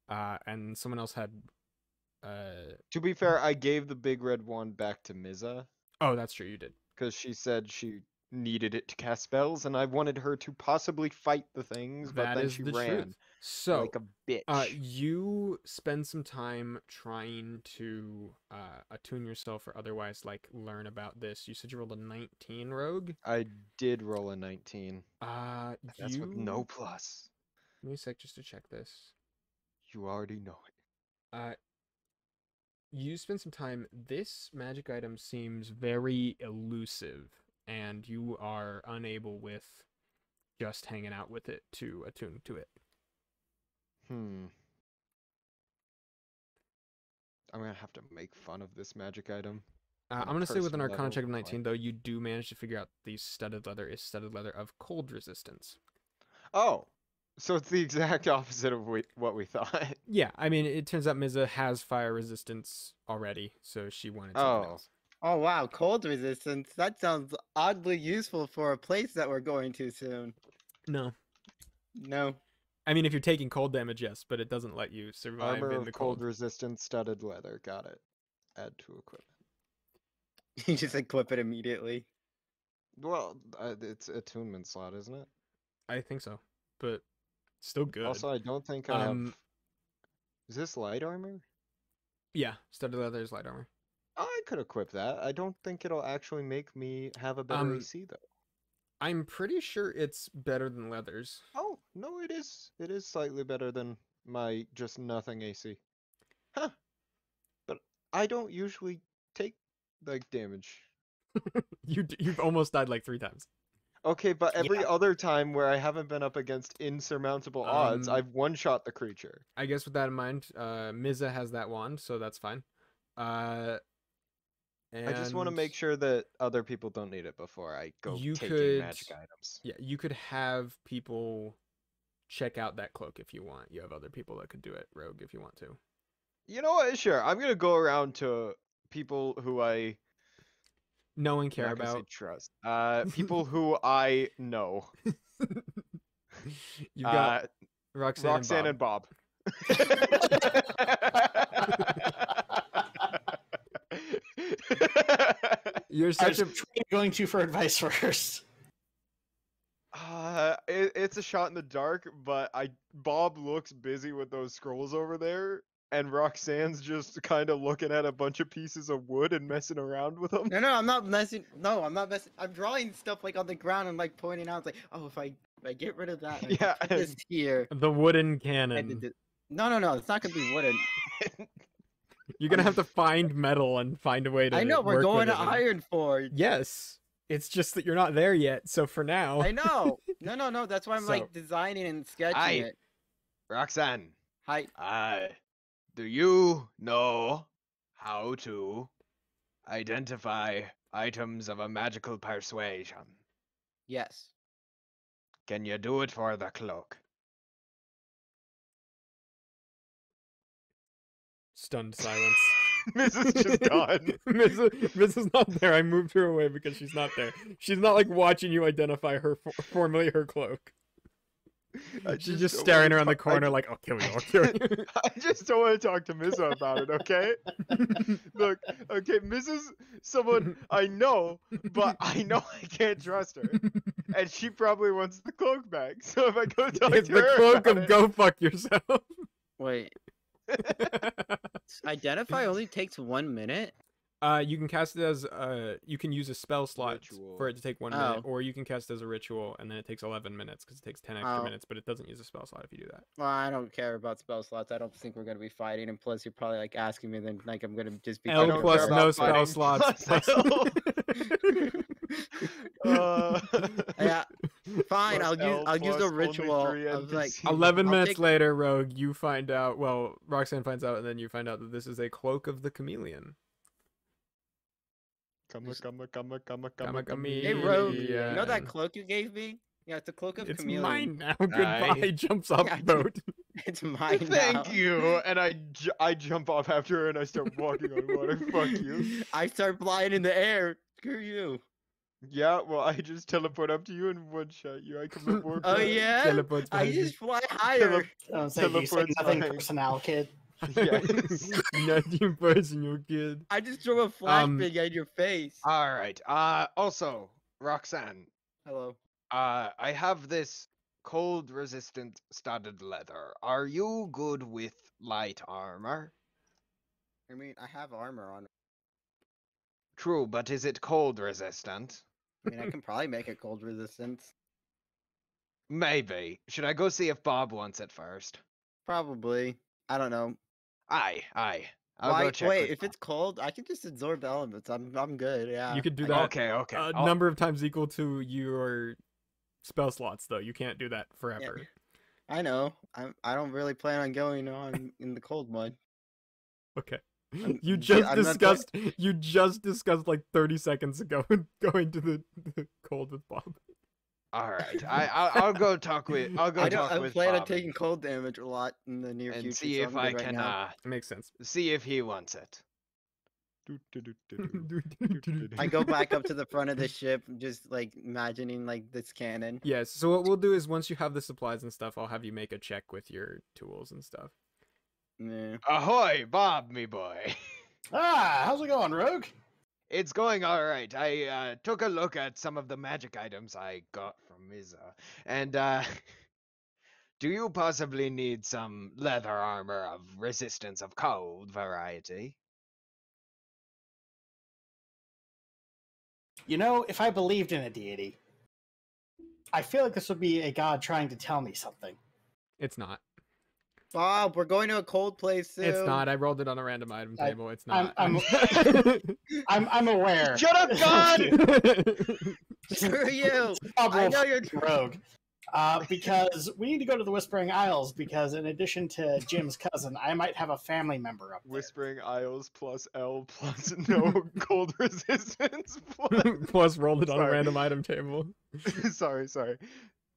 and someone else had. To be fair, I gave the big red wand back to Miza Oh, that's true. You did. because she said she needed it to cast spells, and I wanted her to possibly fight the things, but That then is she the ran truth. So, like a bitch. you spend some time trying to attune yourself or otherwise like learn about this. You said you rolled a 19, Rogue. I did roll a 19. That's You with no plus. Give me a sec just to check this. You already know it. You spend some time. This magic item seems very elusive, and you are unable with just hanging out with it to attune to it. I'm gonna have to make fun of this magic item. I'm gonna say with an personal Arcana level, check of like- 19, though, you do manage to figure out the studded leather is studded leather of cold resistance. Oh, so it's the exact opposite of what we thought. Yeah, I mean, it turns out Miza has fire resistance already, so she wanted something Oh. else. Oh wow, cold resistance. That sounds oddly useful for a place that we're going to soon. No. No. I mean, if you're taking cold damage, yes, but it doesn't let you survive Armor in of the cold cold. resistant studded leather. Got it. Add to equipment. You just equip it immediately. Well, it's attunement slot, isn't it? I think so, but still good. Also, I don't think I have. Is this light armor? Yeah, studded leather is light armor. I could equip that. I don't think it'll actually make me have a better AC though. I'm pretty sure it's better than leathers. Oh, no, it is. It is slightly better than my just nothing AC. Huh. But I don't usually take like damage. You've almost died like 3 times. Okay, but every other time where I haven't been up against insurmountable odds, I've one-shot the creature. I guess with that in mind, Miza has that wand, so that's fine. I just want to make sure that other people don't need it before I go taking magic items. Yeah, you could have people check out that cloak if you want. You have other people that could do it, Rogue, if you want to. You know what? Sure. I'm gonna go around to people who I know and care not gonna say about. trust. People who I know. You've got Roxanne and Bob. You're such a going to for advice first. It's a shot in the dark, but Bob looks busy with those scrolls over there, and Roxanne's just kind of looking at a bunch of pieces of wood and messing around with them. No, I'm not messing. No, I'm not messing. I'm drawing stuff like on the ground and like pointing out. It's like, oh, if I get rid of that, and Yeah, put this here. the wooden and cannon. No, it's not gonna be wooden. You're gonna have to find metal and find a way to. I know we're work going with to it and- Iron Forge. Yes, it's just that you're not there yet. So for now, I know. No. That's why I'm So- like designing and sketching Aye. it. Roxanne, Hi. do you know how to identify items of a magical persuasion? Yes. Can you do it for the cloak? stunned silence. Mrs. just gone. Mrs. not there. I moved her away because she's not there. She's not like watching you identify her formally her cloak. She's just don't staring wanna around the talk- corner like, I'll kill you, I'll kill you. I just don't want to talk to Misa about it, okay? Look, okay, Mrs. someone I know, but I know I can't trust her. And she probably wants the cloak back. So if I go talk It's to the her cloak about of it- go fuck yourself. Wait. Identify only takes 1 minute. You can cast it as you can use a spell slot Ritual. for it to take 1 Oh. minute, or you can cast it as a ritual and then it takes 11 minutes because it takes 10 extra Oh. minutes, but it doesn't use a spell slot if you do that. Well, I don't care about spell slots. I don't think we're gonna be fighting, and plus, you're probably like asking me, then like I'm gonna just be. L don't plus care no about spell fighting. slots. Plus L. Yeah, fine. Plus L I'll use plus a only ritual 3 of like. NPCs. 11 I'll minutes take- later, Rogue, you find out. Well, Roxanne finds out, and then you find out that this is a cloak of the chameleon. Come. Hey, Rogue. You know Yeah. that cloak you gave me? Yeah, it's a cloak of It's chameleon. mine now. Goodbye. Jumps off Yeah, the boat. It's mine now. Thank you. And I jump off after her and I start walking on water. Fuck you. I start flying in the air. Screw you. Yeah, well, I just teleport up to you and one-shot you. I come up more Oh quick. yeah, Teleport's I behind you. just fly higher. I'm saying you say Teleport's nothing fine. personnel, kid. Yes. Nothing personal, kid. I just throw a flashbang at your face. All right. Also, Roxanne, Hello. I have this cold-resistant studded leather. Are you good with light armor? I mean, I have armor on. True, but is it cold resistant? I mean, I can probably make it cold resistance. Maybe. Should I go see if Bob wants it first? Probably. I don't know. Aye. I'll Why? go check. Wait, with if Bob. it's cold, I can just absorb elements. I'm good. Yeah. You could do I that can- Okay. a I'll- number of times equal to your spell slots, though. You can't do that forever. I know. I don't really plan on going on in the cold mud. Okay. I'm- You yeah, just I'm not discussed. You just discussed like 30 seconds ago going to the cold with Bob. All right. I'll go talk with. I'll go I don't. talk I with plan on Bob taking cold damage a lot in the near and future. see so if I'm I good right can now. Makes sense. see if he wants it. I go back up to the front of the ship, just like imagining like this cannon. Yes. So what we'll do is once you have the supplies and stuff, I'll have you make a check with your tools and stuff. Yeah. Ahoy, Bob, me boy. Ah, how's it going, Rogue? It's going all right. I took a look at some of the magic items I got from Miza, and do you possibly need some leather armor of resistance of cold variety? You know, if I believed in a deity, I feel like this would be a god trying to tell me something. It's not. Bob, we're going to a cold place soon. It's not. I rolled it on a random item table. It's not. I'm aware. Shut up, God! Screw you. Bob I Wolf, know you're. Rogue. Because we need to go to the Whispering Isles because in addition to Jim's cousin, I might have a family member up there. Whispering Isles plus L plus no cold resistance plus. Plus rolled it on a Sorry. random item table. sorry.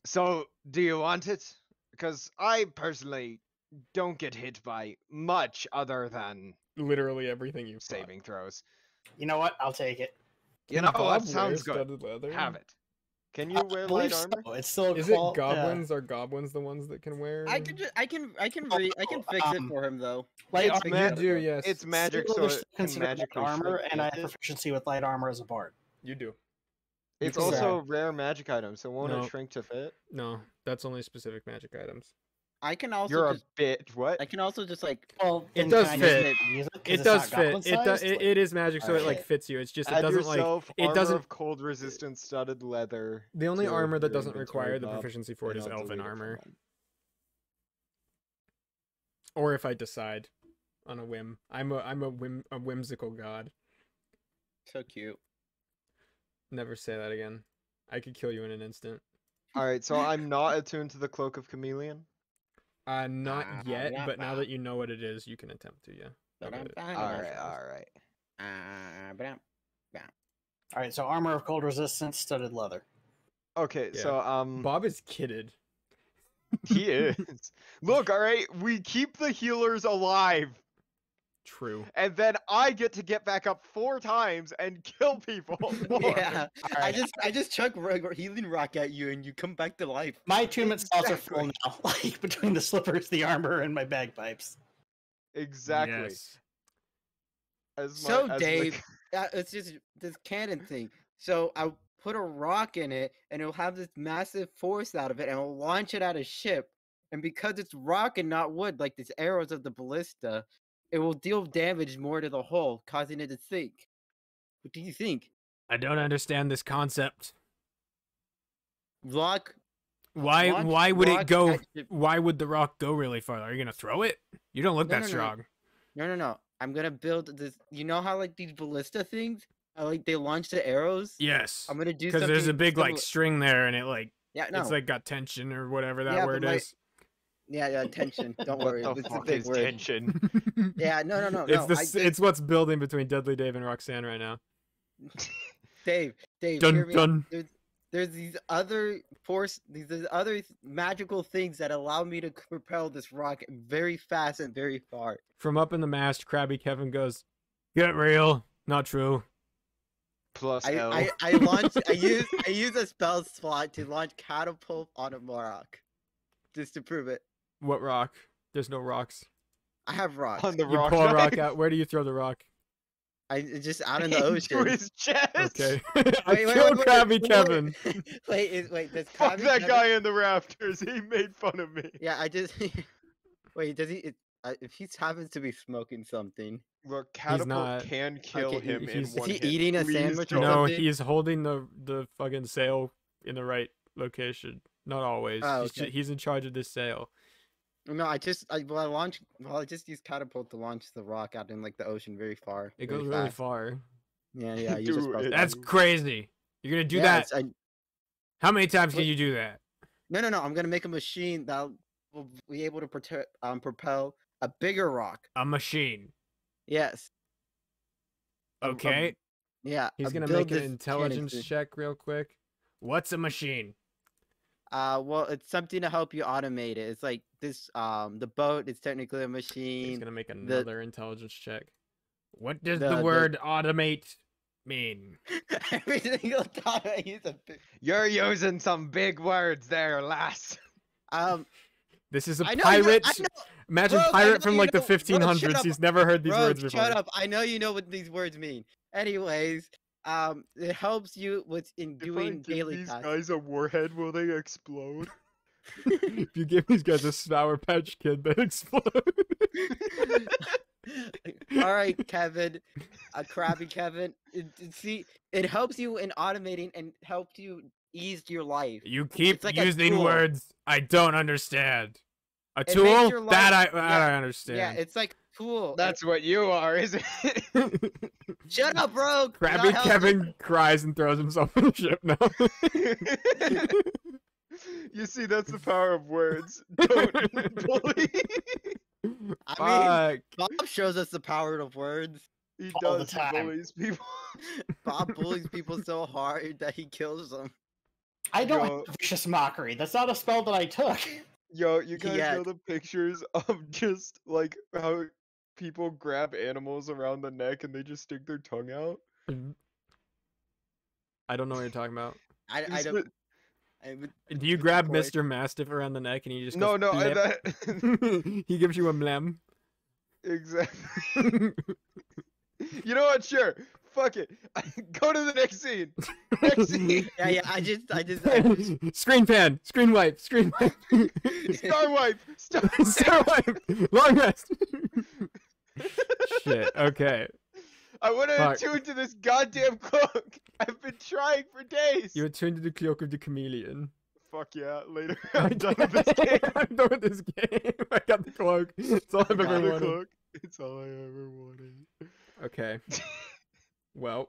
So, do you want it? Because I personally don't get hit by much other than Literally everything you've fought. saving throws. You know what? I'll take it. You know Bob what? Sounds wears good. studded leather? Have it. Can you I wear believe light armor? so. It's still Is it goblins? Are goblins the ones that can wear? I can fix it for him though. light It's armor. You ma- do, yes. It's magic, Steel so leather it can considered light magically armor, shrink, and I have can't it? proficiency with light armor as a bard. You do. It's can also a rare magic item, so won't No. it shrink to fit? No, that's only specific magic items. I can also You're just. a bitch. What? I can also just like. Well, It then does can I just fit. use it 'cause It it's does not fit. goblin-sized? It is magic, so it like Alright. fits you. It's just it Add doesn't like yourself it armor doesn't. of cold resistant studded leather. The only to armor that your doesn't inventory, require the Bob, proficiency for it and is I'll elven delete it from armor. mine. Or if I decide on a whim. I'm a whimsical god. So cute. Never say that again. I could kill you in an instant. All right, so I'm not attuned to the cloak of chameleon. Not yet, yeah, but now that you know what it is, you can attempt to, yeah. All right. All right, so armor of cold resistance, studded leather. Okay, Yeah. so Bob is kidded. he is. Look, all right, we keep the healers alive, True. and then I get to get back up 4 times and kill people. more. Yeah. All right. I just chuck healing rock at you and you come back to life. My attunement slots are full Exactly. now, like between the slippers, the armor, and my bagpipes. Exactly. Yes. So Dave, it's just this cannon thing. So I put a rock in it, and it'll have this massive force out of it, and it'll launch it at a ship. And because it's rock and not wood, like these arrows of the ballista, it will deal damage more to the hull, causing it to sink. What do you think? I don't understand this concept. Rock? Why launch would it rock go at ship- why would the rock go really far? Are you gonna throw it? You don't look No, that no, no. strong. No. I'm gonna build this. You know how like these ballista things, like they launch the arrows. Yes. I'm gonna do Because there's a something big like similar- string there and it like Yeah, no. it's like got tension or whatever that Yeah, word but, like, is. Yeah, tension. Don't What worry. the It's a fuck big is word. tension? Yeah, no. It's what's building between Deadly Dave and Roxanne right now. Dave, Dun, hear me out. dun. There's these other magical things that allow me to propel this rock very fast and very far. From up in the mast, Krabby Kevin goes, "Get real. Not true." plus L. I use a spell slot to launch catapult on a rock, just to prove it. What rock? There's no rocks. I have rocks. On the You rock. pull a rock knife. out. Where do you throw the rock? I just out in the Into ocean. his chest. Okay. I killed Krabby Kevin. Wait, does Fuck Krabby that Kevin... guy in the rafters. He made fun of me. Yeah, I just wait. Does he? If he happens to be smoking something, Look, catapult not. can kill Okay, him in he's- one is he hit. eating a Please sandwich or don't. No, something? he's holding the fucking sail in the right location. Not always. Oh, He's okay. he's in charge of this sail. no, I just use catapult to launch the rock out in like the ocean very far. It very goes really fast. far. Yeah, I use a Dude, spell slot. That's crazy. You're gonna do Yeah, that? it's- How many times can Wait. you do that? No. I'm gonna make a machine that will be able to propel a bigger rock. A machine. Yes. Okay. Yeah. He's gonna build make an this intelligence cannon. check real quick. What's a machine? Well, it's something to help you automate it. It's like this. The boat is technically a machine. He's gonna make another intelligence check. What does the- the word automate mean? Every single time I use a big. You're using some big words there, lass. This is a I know, pirate. I know, Imagine Rogue, I pirate know from you like the know- Rogue, shut 1500s. up. He's never heard these Bro, words before. shut up. I know you know what these words mean. Anyways, it helps you with If I doing give daily these tasks. guys a warhead, will they explode? If you give these guys a Sour Patch Kid, they explode. All right, Kevin, Krabby Kevin. See, it helps you in automating and helps you ease your life. You keep It's like a using tool. words I don't understand. A It makes tool? your That life- I Yeah, understand. it's like cool. That's what you are, isn't it? Shut up, bro. Krabby Not Kevin cries and throws himself in the ship now. You see, that's the power of words. Don't bully. I mean, Fuck. Bob shows us the power of words. He All the does. He time. bullies people. Bob bullies people so hard that he kills them. I don't Yo. have vicious mockery. That's not a spell that I took. Yo, you guys Yeah. know the pictures of just like how people grab animals around the neck and they just stick their tongue out? I don't know what you're talking about. I It's don't. the- Do you grab Mr. Mastiff around the neck and he just No, goes no, blip? He gives you a mlem. exactly. You know what? Sure. Fuck it. Go to the next scene. Next scene. Yeah. I just. Screen pan, screen wipe, screen wipe. Star wipe. Star Star wipe. Long rest. Shit. Okay. I want to Fuck. attune to this goddamn cloak. I've been trying for days. You're attuned to the cloak of the chameleon. Fuck yeah. Later. I'm done with this game. I'm done with this game. I got the cloak. It's all I've Got ever the wanted. cloak. It's all I ever wanted. Okay. Well,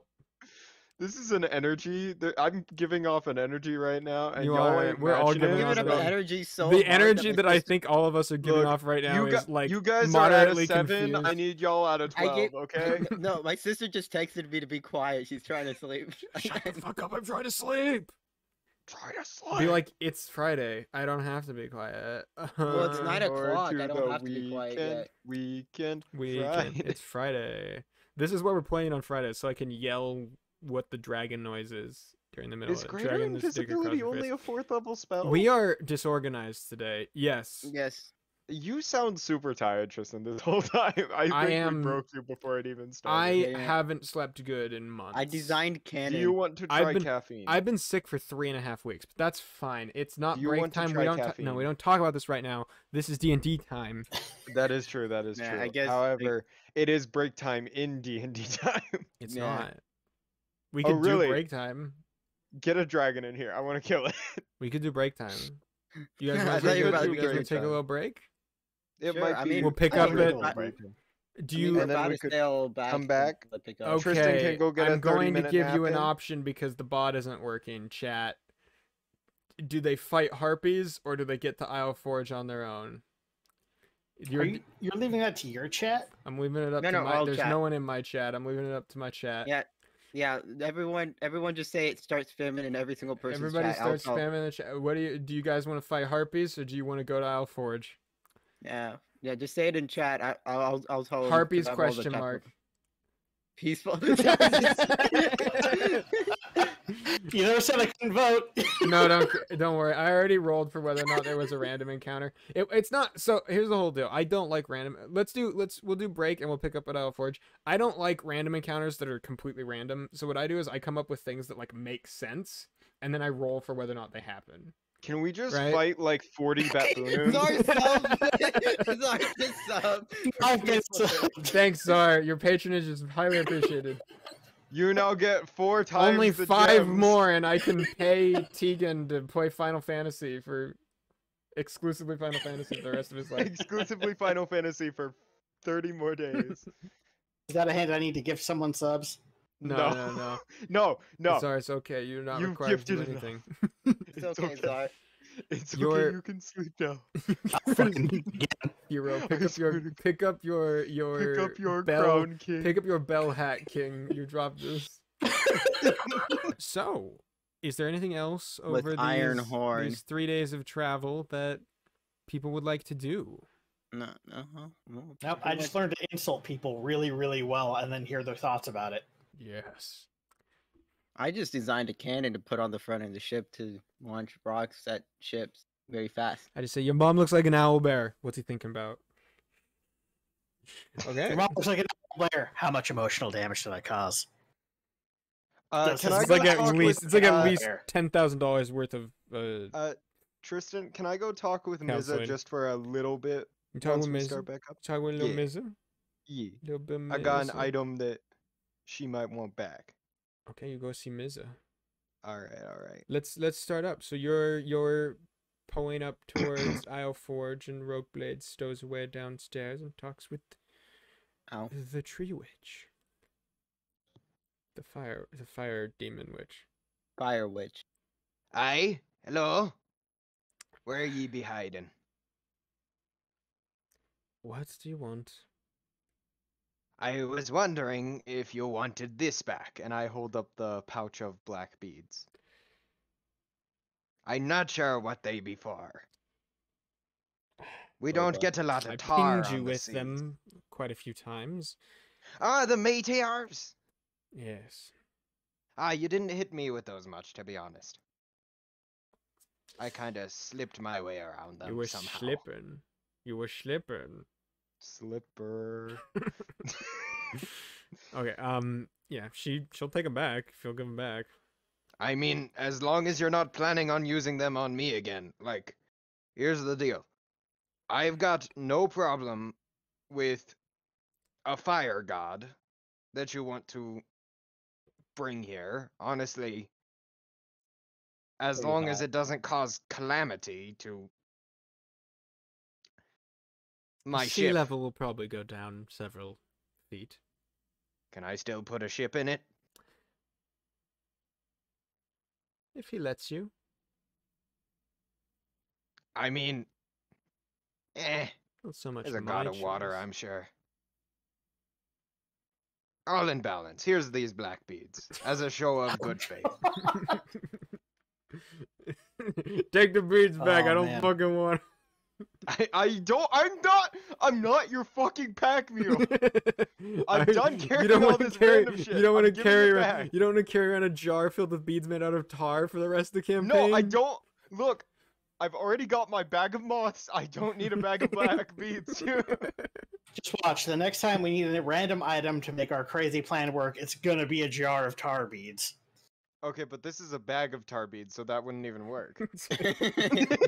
This is an energy. I'm giving off an energy right now, and You y'all are. ain't We're all matching giving it, Giving off up an the so- energy so the hard energy my that I sister- think all of us are giving Look, off right now is like you guys are at moderately a 7. confused. I need y'all out of 12. gave- Okay. No, my sister just texted me to be quiet. She's trying to sleep. Shut the fuck up! I'm trying to sleep. Try to slide. Be like, it's Friday. I don't have to be quiet. Well, it's 9 Or o'clock. to I don't the have to be quiet yet. Weekend. Weekend. It's Friday. This is what we're playing on Friday, so I can yell what the dragon noise is during the middle. Is of it. greater Dragon the sticker invisibility across your only face. a 4th level spell? We are disorganized today. Yes. Yes. You sound super tired, Tristan, this whole time. I think am- we broke you before it even I started. Yeah. haven't slept good in months. I designed Do cannon. you want to I've try been- caffeine? I've been sick for 3.5 weeks, but that's fine. It's not Do you break want to time. try We don't. No, caffeine? we don't talk about this right now. This is D&D time. That is true. That is Yeah, true. I guess, like- However, it is break time in D&D time. It's Yeah. not. We Oh, could really? do break time. Get a dragon in here. I want to kill it. We could do break time. You guys I want thought to you were about to take be a break time. little break? It Sure, might I be. mean, We'll pick I up mean, at. I- Do I mean, you? we're And then about we to could sail back come from back. the pickup. Okay, Tristan can go get a I'm going to 30-minute give you nap an in. option because the bot isn't working. Chat. Do they fight harpies or do they get to Isle Forge on their own? You're leaving that to your chat? I'm leaving it up No, to no, my. I'll There's chat. no one in my chat. I'm leaving it up to my chat. Yeah, Yeah, everyone just say it starts spamming in every single person's Everybody chat. I'll starts tell- spamming the chat. What do you guys want to fight harpies or do you want to go to Isle Forge? Yeah, just say it in chat. I'll tell them, 'cause Harpies I have all the question chat mark. people. Peaceful. You never said I couldn't vote. No, don't worry. I already rolled for whether or not there was a random encounter. It's not. So here's the whole deal. I don't like random. We'll do break and we'll pick up at Forge. I don't like random encounters that are completely random. So what I do is I come up with things that like make sense, and then I roll for whether or not they happen. Can we just Right? fight like 40 baboons? Czar sub. Czar just sub. I've been Thanks, Czar. Your patronage is highly appreciated. You now get 4 times Only the 5 gems. more, and I can pay Tegan to play Final Fantasy for exclusively Final Fantasy for the rest of his life. Exclusively Final Fantasy for 30 more days. Is that a hand I need to give someone subs? No. No. Sorry, it's okay. You're not You've required to do gifted enough. anything. It's okay, Czar. It's Your- okay, you can sleep now. Hero, I pick up your Pick up your bell, crown, king. pick up your bell hat, King. You dropped this. So, is there anything else With over iron horn. these 3 days of travel that people would like to do? No. Nope, I just learned to insult people really, really well and then hear their thoughts about it. Yes. I just designed a cannon to put on the front of the ship to launch rocks at ships very fast. I just say your mom looks like an owl bear. What's he thinking about? Okay. Your mom looks like an player. How much emotional damage did I cause? Can I It's go like at talk least with, $10,000 worth of Tristan, can I go talk with Counseling. Miza just for a little bit you talking once with we Miz? start back up? Talking with little Yeah. Mizza? Yeah. Little bit I got an Mizza. item that she might want back. Okay, you go see Mizza. Alright. Let's start up. So you're pulling up towards Isle Forge, and Rogueblade stows away downstairs and talks with Ow. the tree witch. The fire demon witch. Fire witch. Aye? Hello? Where ye be hiding? What do you want? I was wondering if you wanted this back, and I hold up the pouch of black beads. I'm not sure what they be for. We don't get a lot of I tar pinged you on the with seas. them quite a few times. Ah, the meteors! Yes. Ah, you didn't hit me with those much, to be honest. I kinda slipped my way around them You were somehow. slipping. You were slipping. Slipper. Okay, yeah, she'll take them back if you'll give them back. I mean, as long as you're not planning on using them on me again. Like, here's the deal. I've got no problem with a fire god that you want to bring here. Honestly, as Pretty long as bad. it doesn't cause calamity to my Sea ship. level will probably go down several feet. Can I still put a ship in it? If he lets you. I mean, Not so much there's a my god of water, choice. I'm sure. All in balance. Here's these black beads as a show of good faith. Take the beads back. Oh, I don't man. fucking want. I'm not your fucking pack mule. I'm done carrying you don't all wanna this carry, random shit. You don't want to I'm giving carry it around. back. You don't want to carry around a jar filled with beads made out of tar for the rest of the campaign. No, I don't. Look, I've already got my bag of moths. I don't need a bag of black beads. Just watch. The next time we need a random item to make our crazy plan work, it's gonna be a jar of tar beads. Okay, but this is a bag of tar beads, so that wouldn't even work.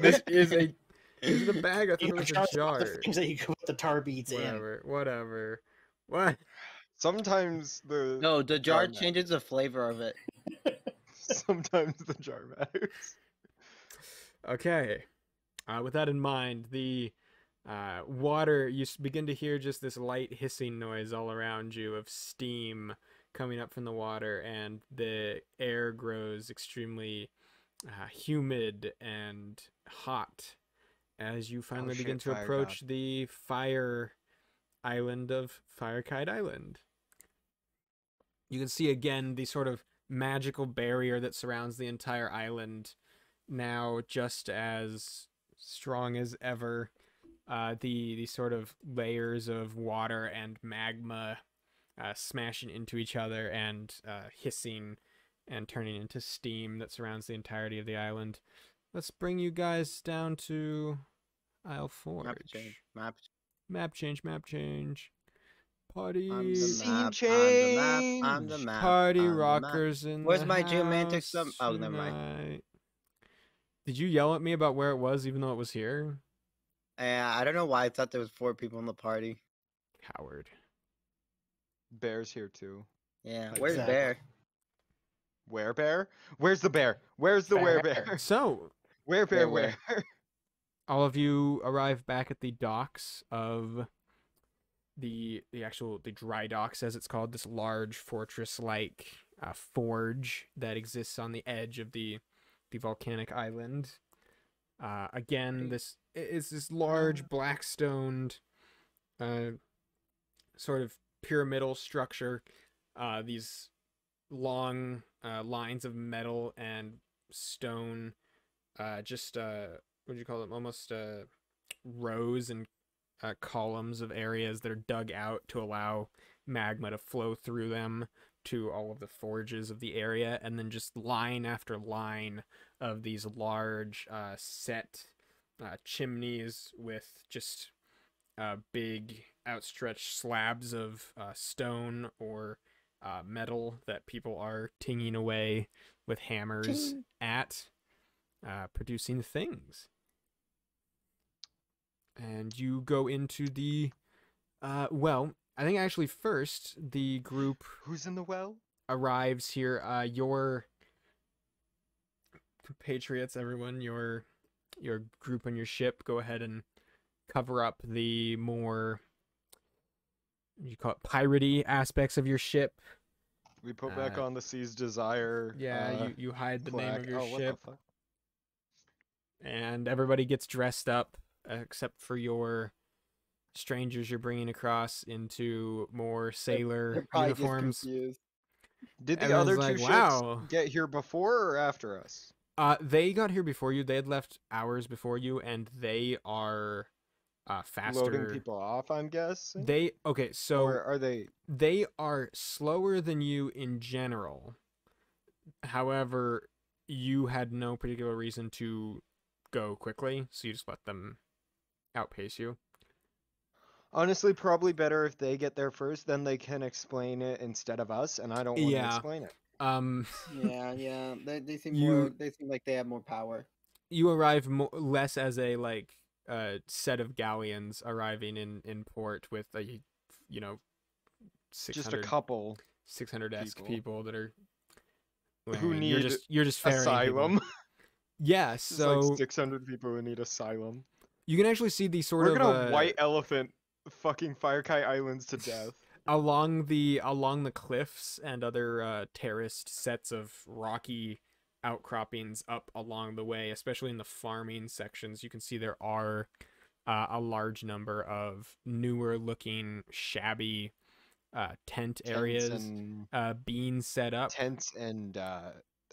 This is a. Is it a bag? I thought You it know, was a jars are jar. the things that you can put the tar beads in. Whatever. What? Sometimes the No, the jar matters. changes the flavor of it. Sometimes the jar matters. Okay. With that in mind, the water, you begin to hear just this light hissing noise all around you of steam coming up from the water, and the air grows extremely humid and hot as you finally begin shit, to fire approach the fire island of Firekyte Island. You can see again the sort of magical barrier that surrounds the entire island, now just as strong as ever. The sort of layers of water and magma smashing into each other and hissing and turning into steam that surrounds the entirety of the island. Let's bring you guys down to Isle Forge. Map change. Map change. Party. I'm the Scene map. I'm the map. I'm the change. map. Party I'm the map. rockers in Where's the my geomantic house sum? Oh, never mind. tonight. Did you yell at me about where it was, even though it was here? I don't know why I thought there was 4 people in the party. Coward. Bear's here too. Yeah, where's Exactly. Bear? Where bear? Where's the bear? Where's the Bear. bear? So, Where bear? Where? Where? all of you arrive back at the docks of the dry docks, as it's called, this large fortress-like forge that exists on the edge of the volcanic island. Again, this is this large black-stoned sort of pyramidal structure. These long lines of metal and stone, what do you call them? Almost rows and columns of areas that are dug out to allow magma to flow through them to all of the forges of the area, and then just line after line of these large set chimneys with just big outstretched slabs of stone or metal that people are tinging away with hammers at, producing things. And you go into the well, I think actually first the group Who's in the well? arrives here. Your compatriots, everyone, your group on your ship, go ahead and cover up the more, you call it, piratey aspects of your ship. We put back on the Sea's Desire. Yeah, you hide the name flag. of your Oh, what the ship, fuck? and everybody gets dressed up except for your strangers you're bringing across into more sailor They're probably just uniforms. confused. Did the Everyone's other like, two "Wow." ships get here before or after us? They got here before you. They had left hours before you, and they are faster. Loading people off, I'm guessing. So or are they? they are slower than you in general. However, you had no particular reason to go quickly, so you just let them outpace you. Honestly, probably better if they get there first, then they can explain it instead of us, and I don't want to Yeah. explain it. Yeah. They seem You- more. They seem like they have more power. You arrive less as a set of galleons arriving in port with a 600, Just a couple 600-esque people. people that are who need you're just ferrying asylum. people. Yeah, It's so like 600 people who need asylum. you can actually see the sort We're of gonna white elephant fucking Firekyte Islands to death. along the cliffs and other terraced sets of rocky outcroppings up along the way, especially in the farming sections. You can see there are a large number of newer looking shabby tent areas and being set up. tents and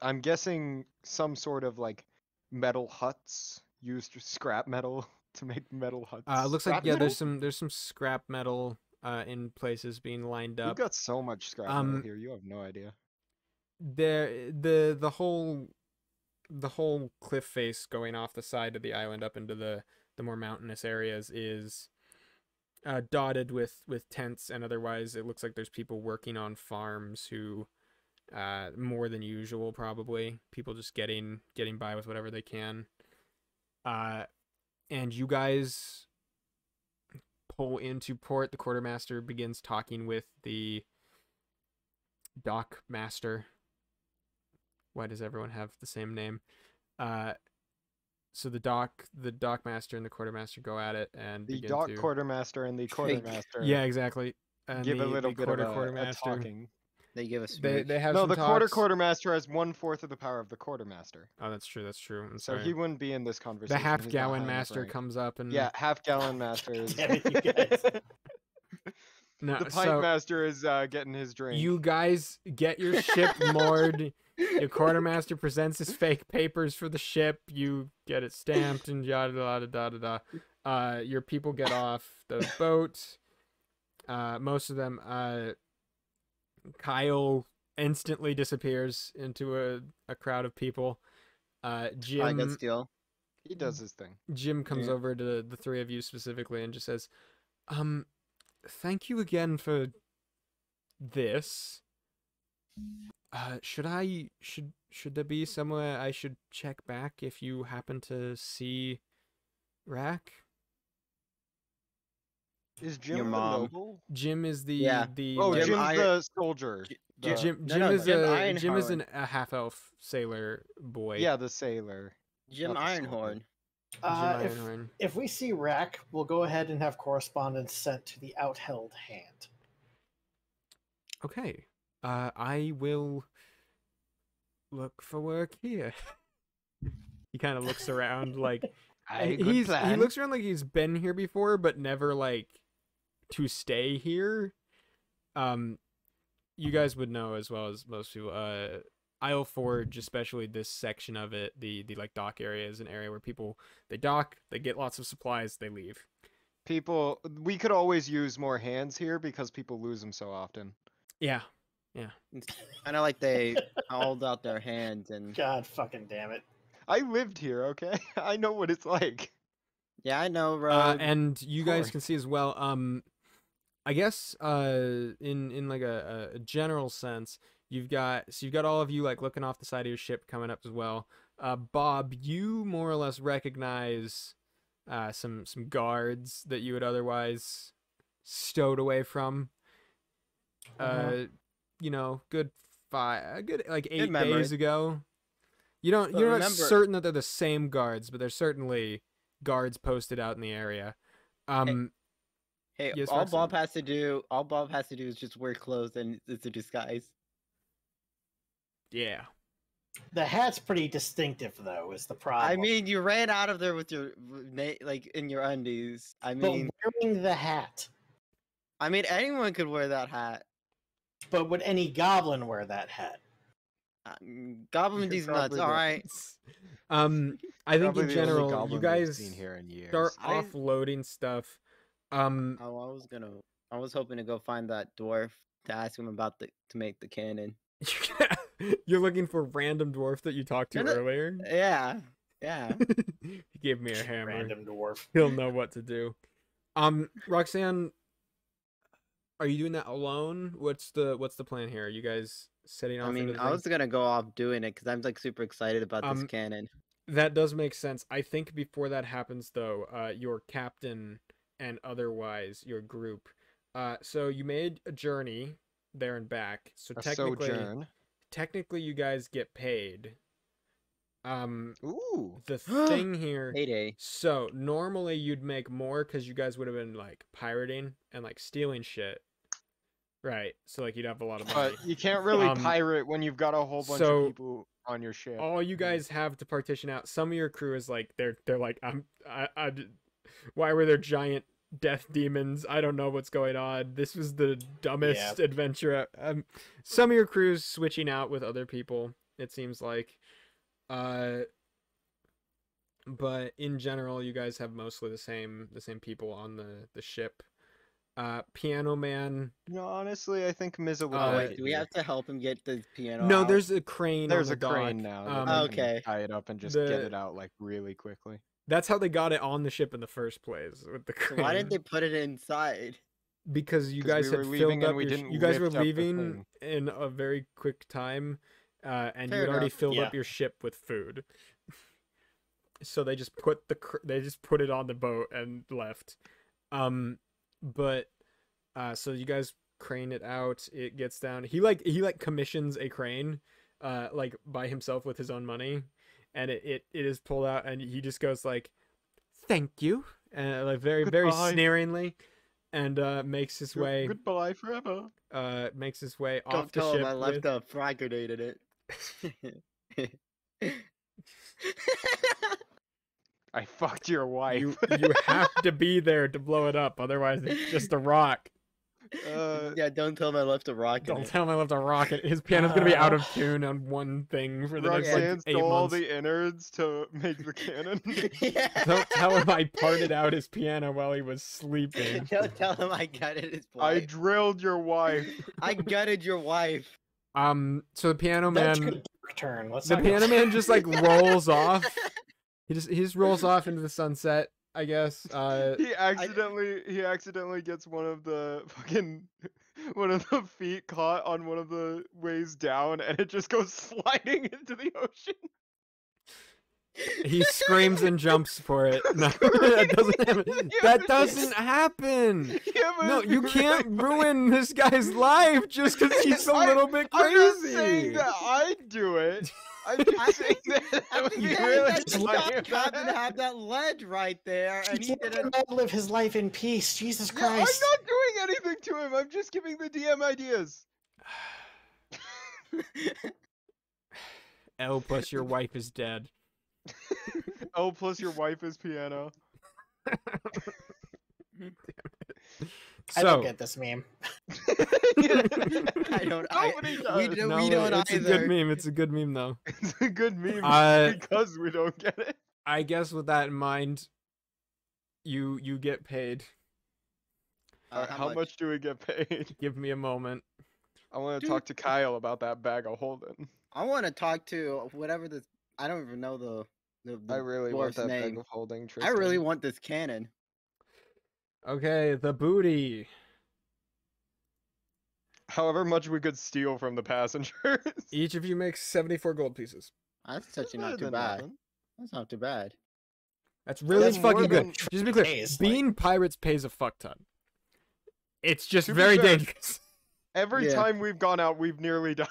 I'm guessing some sort of like metal huts, used scrap metal to make metal huts. It looks like Scrap there's metal? some scrap metal in places being lined We've up. got so much scrap metal here, you have no idea. The whole cliff face going off the side of the island up into the more mountainous areas is dotted with tents, and otherwise it looks like there's people working on farms who more than usual, probably people just getting by with whatever they can. And you guys pull into port. The quartermaster begins talking with the dock master. Why does everyone have the same name? So the dock master and the quartermaster go at it and The begin dock to... quartermaster and the quartermaster Yeah, exactly. And give a little bit of a quartermaster. talking. They give us. They have No, some the talks. quartermaster has 1/4 of the power of the quartermaster. Oh, that's true. I'm So sorry. he wouldn't be in this The conversation. half he's not gallon high enough master rank. comes up and Yeah, half gallon master is. Damn it, you guys. no, The pipe so master is getting his drink. you guys get your ship moored. Your quartermaster presents his fake papers for the ship. You get it stamped and yada yada yada yada. Your people get off the boat. Most of them. Kyle instantly disappears into a crowd of people. I got Jim steal. He does his thing. Jim comes Yeah. over to the three of you specifically and just says, thank you again for this. Should there be somewhere I should check back if you happen to see Rack? Is Jim Your the mom. noble? Jim is the Yeah. Oh, like, Jim Jim's the soldier. The- Jim No, is Jim a half elf sailor boy. Yeah, the sailor. Jim Not the soldier. Ironhorn. Jim Ironhorn. If we see Rack, we'll go ahead and have correspondence sent to the outheld hand. Okay. I will look for work here. He kind of looks around like he looks around like he's been here before, but never like to stay here. You guys would know as well as most people. Isle Forge, especially this section of it, the like dock area, is an area where people they dock, they get lots of supplies, they leave. People, we could always use more hands here because people lose them so often. Yeah. It's kind of like they hold out their hands and God fucking damn it. I lived here, okay? I know what it's like. yeah, I know, Rogue. And you guys course. can see as well. I guess in like a general sense, you've got all of you like looking off the side of your ship coming up as well. Bob, you more or less recognize some guards that you would otherwise stowed away from. You know, good like 8 memory. days ago. You're not remember- certain that they're the same guards, but they're certainly guards posted out in the area. Hey, yes, all Roxanne. Bob has to do is just wear clothes and it's a disguise. Yeah. The hat's pretty distinctive, though, is the problem. I mean, you ran out of there with your like in your undies. I but mean, wearing the hat. anyone could wear that hat. But would any goblin wear that hat? Goblin You're these nuts. probably All the- right. I think Probably in the only general, you goblin we've guys seen here in years. start I- offloading stuff. Oh, I was hoping to go find that dwarf to ask him about to make the cannon. You're looking for a random dwarf that you talked to No, no. earlier. Yeah. He gave me a hammer. Random dwarf. He'll know what to do. Roxanne, are you doing that alone? What's the plan here? Are you guys setting off? I mean, into the I thing? was gonna go off doing it because I'm like super excited about this Um, cannon. That does make sense. I think before that happens, though, your captain and otherwise your group. So you made a journey there and back. So A sojourn. technically, you guys get paid. Ooh. The thing here. Heyday. So normally you'd make more because you guys would have been like pirating and like stealing shit, right? So like you'd have a lot of money. But you can't really Um, pirate when you've got a whole bunch so of people on your ship. All you guys have to partition out. Some of your crew is like they're like why were there giant death demons? I don't know what's going on. This was the dumbest adventure. Some of your crew's switching out with other people. It seems like, but in general, you guys have mostly the same people on the ship. Piano Man. No, honestly, I think Mizza would. Oh, like Wait, do we it. have to help him get the piano? No, out? there's a crane. There's on a the dock. crane now. that Um, they can Okay. Tie it up and just The- get it out like really quickly. That's how they got it on the ship in the first place with the So crane. why didn't they put it inside? Because you 'Cause guys we had were filled leaving up and we your didn't you guys were lift up the leaving thing. in a very quick time, and Fair you had already enough. filled Yeah. up your ship with food. So they just put they just put it on the boat and left. But so you guys crane it out. It gets down. He commissions a crane, like by himself with his own money, and it is pulled out, and he just goes like, "Thank you," and like very Goodbye. sneeringly, and makes his way. Goodbye forever. Makes his way Don't off the tell ship. him I left with- a frag grenade in it. I fucked your wife. you have to be there to blow it up, otherwise it's just a rock. Yeah, don't tell him I left a rock in Don't it. tell him I left a rocket. His piano's gonna be out of tune on one thing for the next Roxanne like 8 stole all months. the innards to make the cannon. Yeah. Don't tell him I parted out his piano while he was sleeping. Don't tell him I gutted his I wife. drilled your wife. I gutted your wife. So the piano That took a man, dark turn. Let's the not go piano there. man just like rolls off. He just rolls off into the sunset, I guess. He accidentally gets one of the feet caught on one of the ways down, and it just goes sliding into the ocean. He screams and jumps for it. No, that doesn't happen. That doesn't happen. Yeah, but No, it's you really can't funny. ruin this guy's life just because he's a little bit crazy. I'm not saying that I'd do it. I'm just saying that it would be really funny. Captain had that ledge right there, and he Let the didn't. man live his life in peace. Jesus Yeah, I'm Christ. not doing anything to him. I'm just giving the DM ideas. L plus your wife is dead. Oh, plus your wife is piano. I don't So get this meme. I don't. Nobody We does. don't. no, We don't it's a either. good meme. It's a good meme though. It's a good meme because we don't get it. I guess with that in mind, you get paid. How much do we get paid? Give me a moment. I want to Dude. talk to Kyle about that bag of holding. I want to talk to whatever this. I don't even know the I really want dwarf's that bag name. of holding. I Tristan. really want this cannon. Okay, the booty. However much we could steal from the passengers. Each of you makes 74 gold pieces. That's actually better not too than bad. nothing. That's not too bad. That's really That's fucking more good. than Just to be clear, pays, like- being pirates pays a fuck ton. It's just To be very fair, dangerous. Every Yeah. time we've gone out, we've nearly died.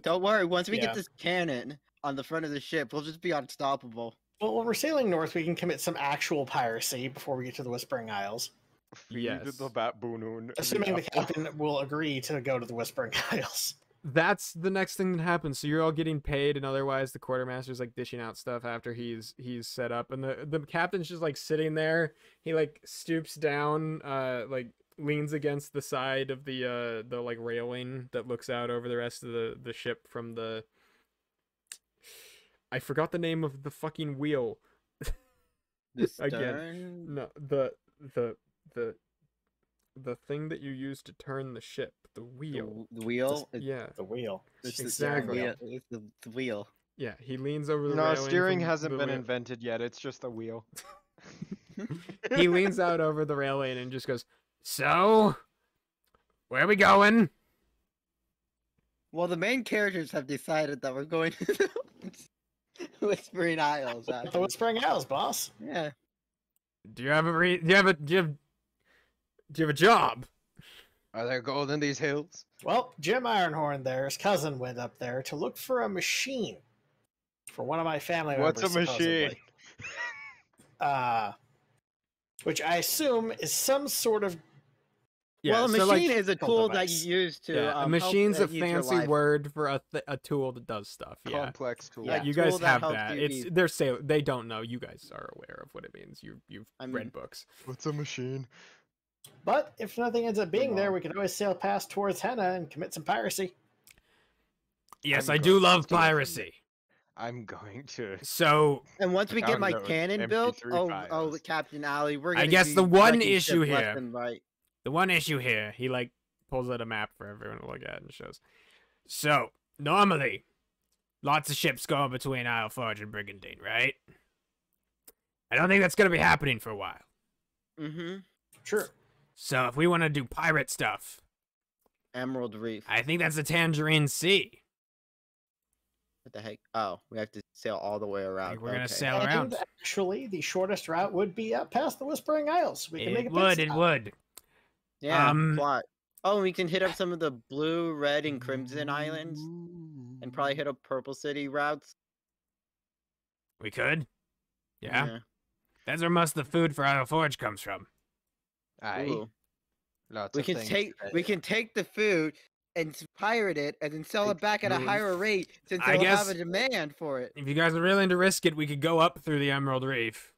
Don't worry. Once we Yeah. get this cannon on the front of the ship, we'll just be unstoppable. Well, when we're sailing north, we can commit some actual piracy before we get to the Whispering Isles. Feed Yes. the bat boon. Assuming the captain will agree to go to the Whispering Isles. That's the next thing that happens. So you're all getting paid, and otherwise the quartermaster's like dishing out stuff after he's set up, and the captain's just like sitting there. He like stoops down, like leans against the side of the like railing that looks out over the rest of the ship from the. I forgot the name of the fucking wheel. The Again. stern. No, the thing that you use to turn the ship, the wheel. The wheel. Yeah, The wheel. It's exactly. the wheel. yeah. He leans over the No, railing steering from hasn't the been wheel. invented yet. It's just a wheel. He leans out over the railing and just goes, "So, where are we going?" Well, the main characters have decided that we're going to the Whispering Isles. The Actually. Whispering Isles, boss. Yeah. Do you have a job? Are there gold in these hills? Well, Jim Ironhorn there, his cousin, went up there to look for a machine for one of my family What's members. a machine? Supposedly. Which I assume is some sort of Well, a so, like, machine is a tool that device. you use to. yeah, a help machine's a ease your fancy life. word for a tool that does stuff. Yeah. Complex tool. Yeah. You tool guys that have helps that. you It's ease- they don't know. You guys are aware of what it means. You've I read mean- books. What's a machine? But if nothing ends up being there, on. we can always sail past towards Henna and commit some piracy. Yes, I'm I do going love to- piracy. I'm going to. So And once we get my Download cannon built, MP3 oh, files. Captain Alley, we're I gonna guess be the one wrecking issue ships left here- and right. the one issue here, he like pulls out a map for everyone to look at and shows. So normally, lots of ships go between Isle Forge and Brigandine, right? I don't think that's gonna be happening for a while. Mm-hmm. Sure. So if we want to do pirate stuff, Emerald Reef. I think that's the Tangerine Sea. What the heck? Oh, we have to sail all the way around. Like, we're gonna okay. sail around. And actually, the shortest route would be up past the Whispering Isles. We can make It a pit would, it stop. would. Yeah, Um, plot. Oh, and we can hit up some of the blue, red, and crimson islands, and probably hit up Purple City routes. We could. Yeah. That's where most of the food for Isle Forge comes from. Aye. Ooh. Lots We of can things. take the food and pirate it, and then sell it Take back at a food. higher rate since I they'll guess- have a demand for it. If you guys are willing to risk it, we could go up through the Emerald Reef.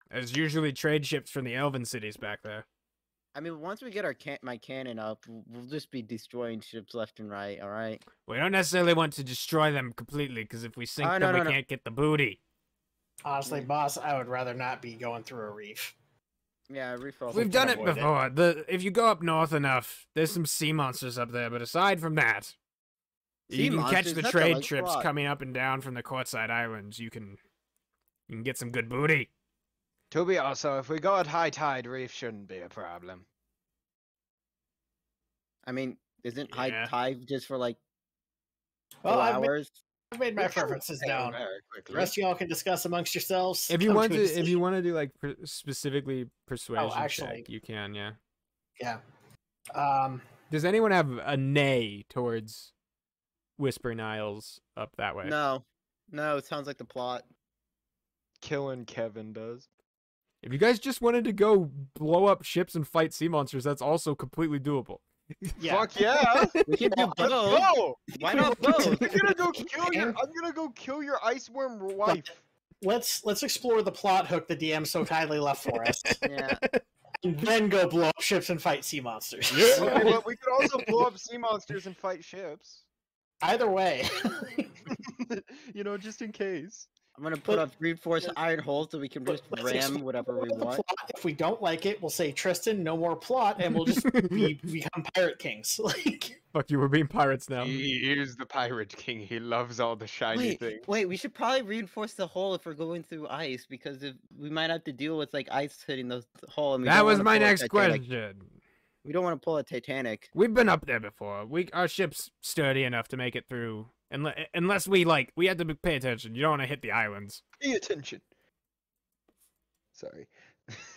There's usually trade ships from the Elven cities back there. I mean, once we get our my cannon up, we'll just be destroying ships left and right. All right. We don't necessarily want to destroy them completely, because if we sink Oh, them, no, we no, no. can't get the booty. Honestly, boss, I would rather not be going through a reef. Yeah, refill. We've done it avoid it. before. If you go up north enough, there's some sea monsters up there, but aside from that, You can catch monsters, the that's trade like trips plot. coming up and down from the Courtside Islands. You can get some good booty. Toby, also, if we go at high tide, reef shouldn't be a problem. I mean, isn't Yeah. high tide just for like Well, 4 I've hours? made my We can preferences sail down. very The quickly. rest of y'all can discuss amongst yourselves. If you come want a to, if decision. you want to do like specifically persuasion actually. check, you can. Yeah. Yeah. Does anyone have a nay towards Whispering Isles up that way? No. It sounds like the plot. Killing Kevin does. If you guys just wanted to go blow up ships and fight sea monsters, that's also completely doable. Yeah. Fuck yeah! We can do Let's both. go! Why not both? I'm gonna go kill your ice worm wife. Let's explore the plot hook the DM so kindly left for us, Yeah. and then go blow up ships and fight sea monsters. Okay, well, we could also blow up sea monsters and fight ships. Either way. You know, just in case. I'm gonna put up reinforced iron holes so we can just Let's ram explore whatever we the want. plot. If we don't like it, we'll say Tristan, no more plot, and we'll just become pirate kings. Like, Fuck you, we're being pirates now. He is the pirate king. He loves all the shiny things. Wait, we should probably reinforce the hole if we're going through ice because if we might have to deal with like ice hitting the hole. And we That don't was wanna my pull a next Titanic. question. We don't want to pull a Titanic. We've been up there before. Our ship's sturdy enough to make it through. Unless we have to pay attention. You don't want to hit the islands. Pay attention. Sorry.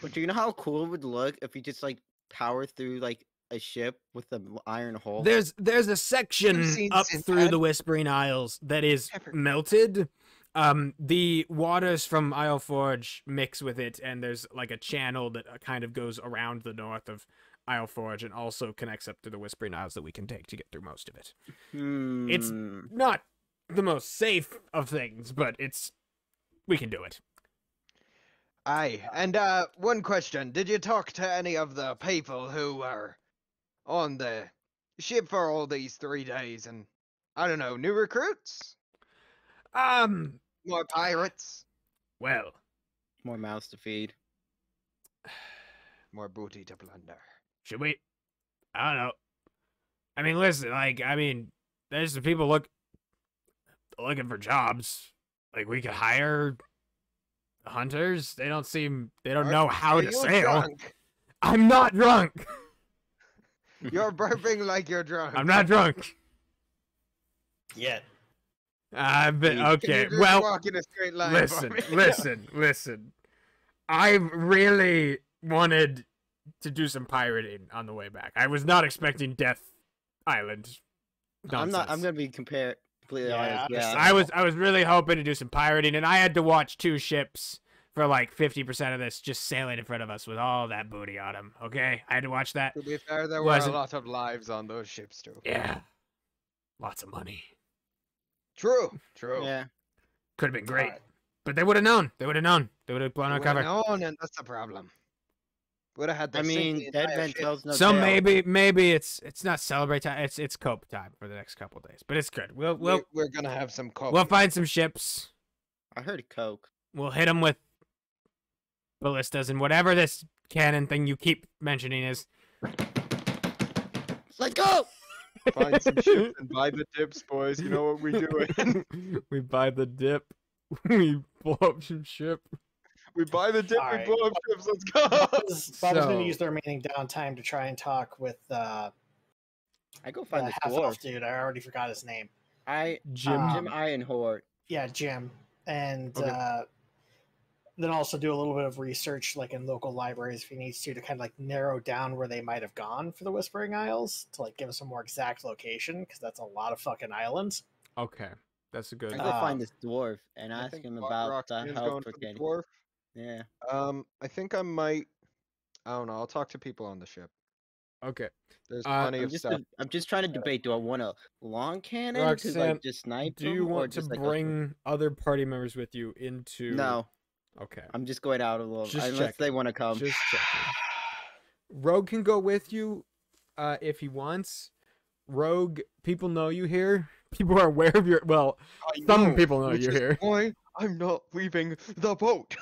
But do you know how cool it would look if we just like power through like a ship with the iron hole? There's a section seen up Sinbad? through the Whispering Isles that is Never. melted. The waters from Isle Forge mix with it, and there's like a channel that kind of goes around the north of Isle Forge and also connects up to the Whispering Isles that we can take to get through most of it. It's not the most safe of things, but we can do it. Aye, and one question. Did you talk to any of the people who were on the ship for all these 3 days and, I don't know, new recruits? More pirates? Well, More mouths to feed. More booty to plunder. should we? I don't know. I mean, listen, there's some people looking for jobs. Like, we could hire hunters. They don't know how Are to you sail. drunk? I'm not drunk. You're burping like you're drunk. I'm not drunk. yet. I've been Can you okay. just Well, walk in a straight line for listen, me? listen. I really wanted to do some pirating on the way back. I was not expecting Death Island. I'm nonsense. gonna be completely Yeah, honest. Yeah. I was really hoping to do some pirating, and I had to watch 2 ships for like 50% of this just sailing in front of us with all that booty on them. Okay, I had to watch that. To be fair, there were Wasn't- a lot of lives on those ships too. Yeah, lots of money. True. Yeah. Could have been great, Alright. but they would have known. They would have known. They would have blown our Would've cover. known, and that's the problem. Would have had to I sink mean, the dead entire man ship. tells no So tale. maybe it's not celebrate time. It's cope time for the next couple of days, but it's good. We're gonna have some coffee. We'll find some ships. I heard Coke. We'll hit them with ballistas and whatever this cannon thing you keep mentioning is. Let's go. Find some ships and buy the dips, boys. You know what we doing? We buy the dip. We blow up some ship. We buy the dip, Alright. we blow up ships. Let's go. Bob's going So- to use the remaining downtime to try and talk with I go the find this half dwarf. elf dude. I already forgot his name. Jim. Jim Ironhort. Yeah, Jim. And Okay. then also do a little bit of research, like in local libraries, if he needs to kind of like narrow down where they might have gone for the Whispering Isles to like give us a more exact location, because that's a lot of fucking islands. Okay, that's a good. I go find this dwarf and I ask think him Rock about the is help going for for the getting. dwarf. Yeah. I think I might. I don't know. I'll talk to people on the ship. Okay, There's Uh, plenty of stuff. I'm just trying to debate. Do I want a long cannon to Roxanne, like just snipe do you them, or want to just, like, a- bring other party members with you into? No, Okay, I'm just going out a little. Just Unless they checking. want to just checking. Rogue can go with you, if he wants. Rogue, people know you here. People are aware of your. Well, I some know, people know which you're is here. Why I'm not leaving the boat.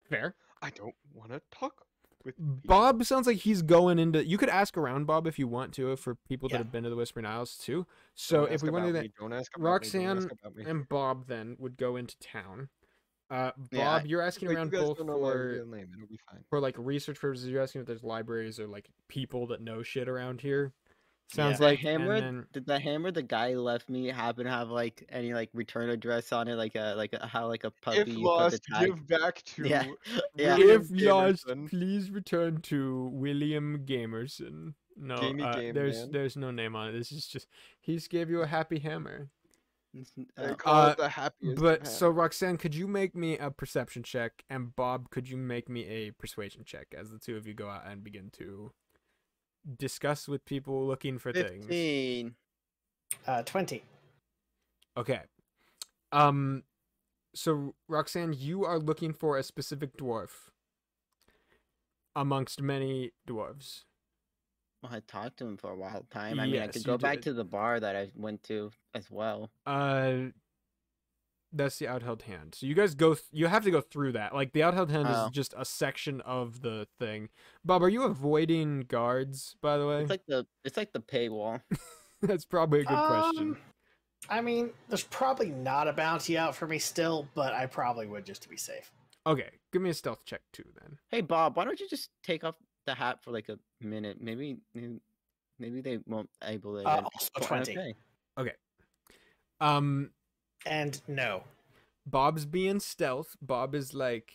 Fair. I don't want to talk with Bob sounds like he's going into. You could ask around, Bob, if you want to, for people that Yeah. have been to the Whispering Isles too. So Don't if ask we want to do about that, me, don't ask about me, don't Roxanne ask about me. and Bob then would go into town. Yeah, Bob, you're asking Wait, around you guys both don't know my real name. It'll be fine. for like research purposes. You're asking if there's libraries or like people that know shit around here. Sounds Yeah. like, hammer. and then Did the hammer the guy left me happen to have like any like return address on it, like how like a puppy If you put the lost, tag? give back to Yeah, yeah. William if lost, Gamerson. please return to William Gamerson. No, Gamey game, man. there's no name on it. This is just he just gave you a happy hammer. They call Uh, it the happiest. But of so happy. Roxanne, could you make me a perception check, and Bob, could you make me a persuasion check as the two of you go out and begin to discuss with people looking for things? 15. 20. Okay. So Roxanne, you are looking for a specific dwarf amongst many dwarves. Well, I talked to him for a while time. I mean, I Yes, could you go back did. to the bar that I went to as well. That's the outheld hand. So you guys go. You have to go through that. Like the outheld hand Oh. is just a section of the thing. Bob, are you avoiding guards? By the way, It's like the paywall. that's probably a good question. I mean, there's probably not a bounty out for me still, but I probably would just to be safe. Okay, give me a stealth check too then. Hey Bob, why don't you just take off the hat for like a minute? Maybe they won't able to. Also 20. Okay. And no. Bob's being stealth. Bob is like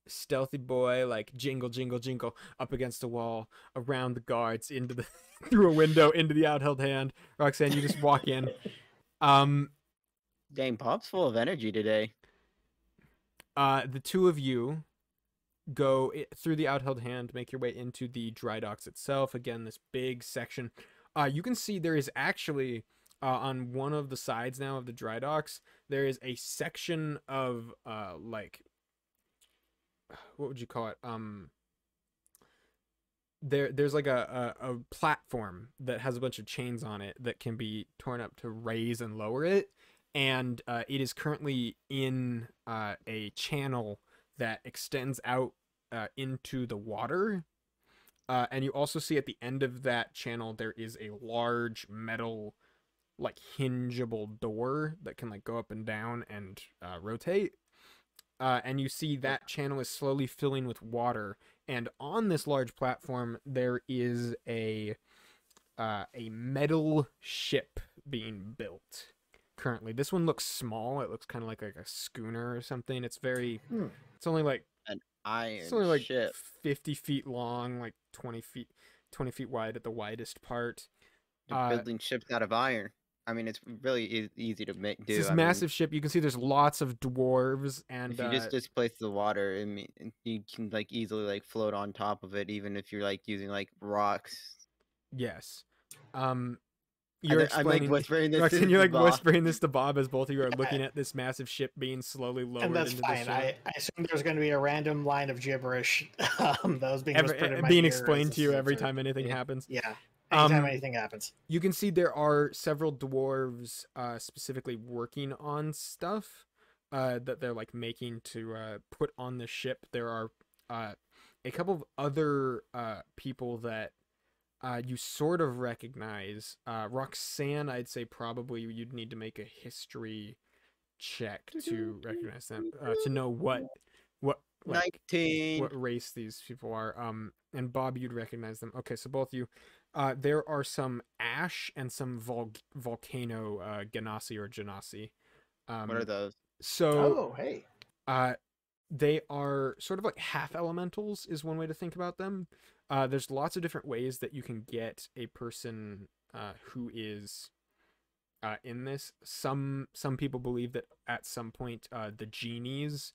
stealthy boy, like jingle, jingle, jingle, up against the wall, around the guards, into the through a window, into the outheld hand. Roxanne, you just walk in. Dang, Bob's full of energy today. The two of you go through the outheld hand, make your way into the dry docks itself. Again, this big section. You can see there is actually on one of the sides now of the dry docks, there is a section of like, what would you call it? There's like a platform that has a bunch of chains on it that can be torn up to raise and lower it, and it is currently in a channel that extends out into the water. And you also see at the end of that channel there is a large metal, like, hingeable door that can like go up and down and rotate. And you see that channel is slowly filling with water. And on this large platform, there is a metal ship being built currently. This one looks small. It looks kind of like a schooner or something. It's very, it's only like, Iron it's only like ship. 50 feet long, like 20 feet wide at the widest part. They're building ships out of iron. I mean, it's really easy to do. It's this massive ship. You can see there's lots of dwarves, and if you just displace the water, you can like easily like float on top of it, even if you're like using like rocks. yes. You're explaining. I'm like whispering this. Roxanne, to you're like Bob. whispering this to Bob as both of you are looking at this massive ship being slowly lowered And that's into the fine. ship. I assume there's going to be a random line of gibberish that was being whispered in my being ear explained as to you this every is- time anything happens. Yeah. Anytime Um, anything happens. You can see there are several dwarves specifically working on stuff that they're like making to put on the ship. There are a couple of other people that you sort of recognize. Roxanne, I'd say probably you'd need to make a history check to recognize them, to know what like 19. what race these people are. And Bob, you'd recognize them. Okay, so both of you. There are some ash and some volcano ganassi or genasi. What are those? So Oh, hey. they are sort of like half elementals is one way to think about them. There's lots of different ways that you can get a person who is in this. Some people believe that at some point the genies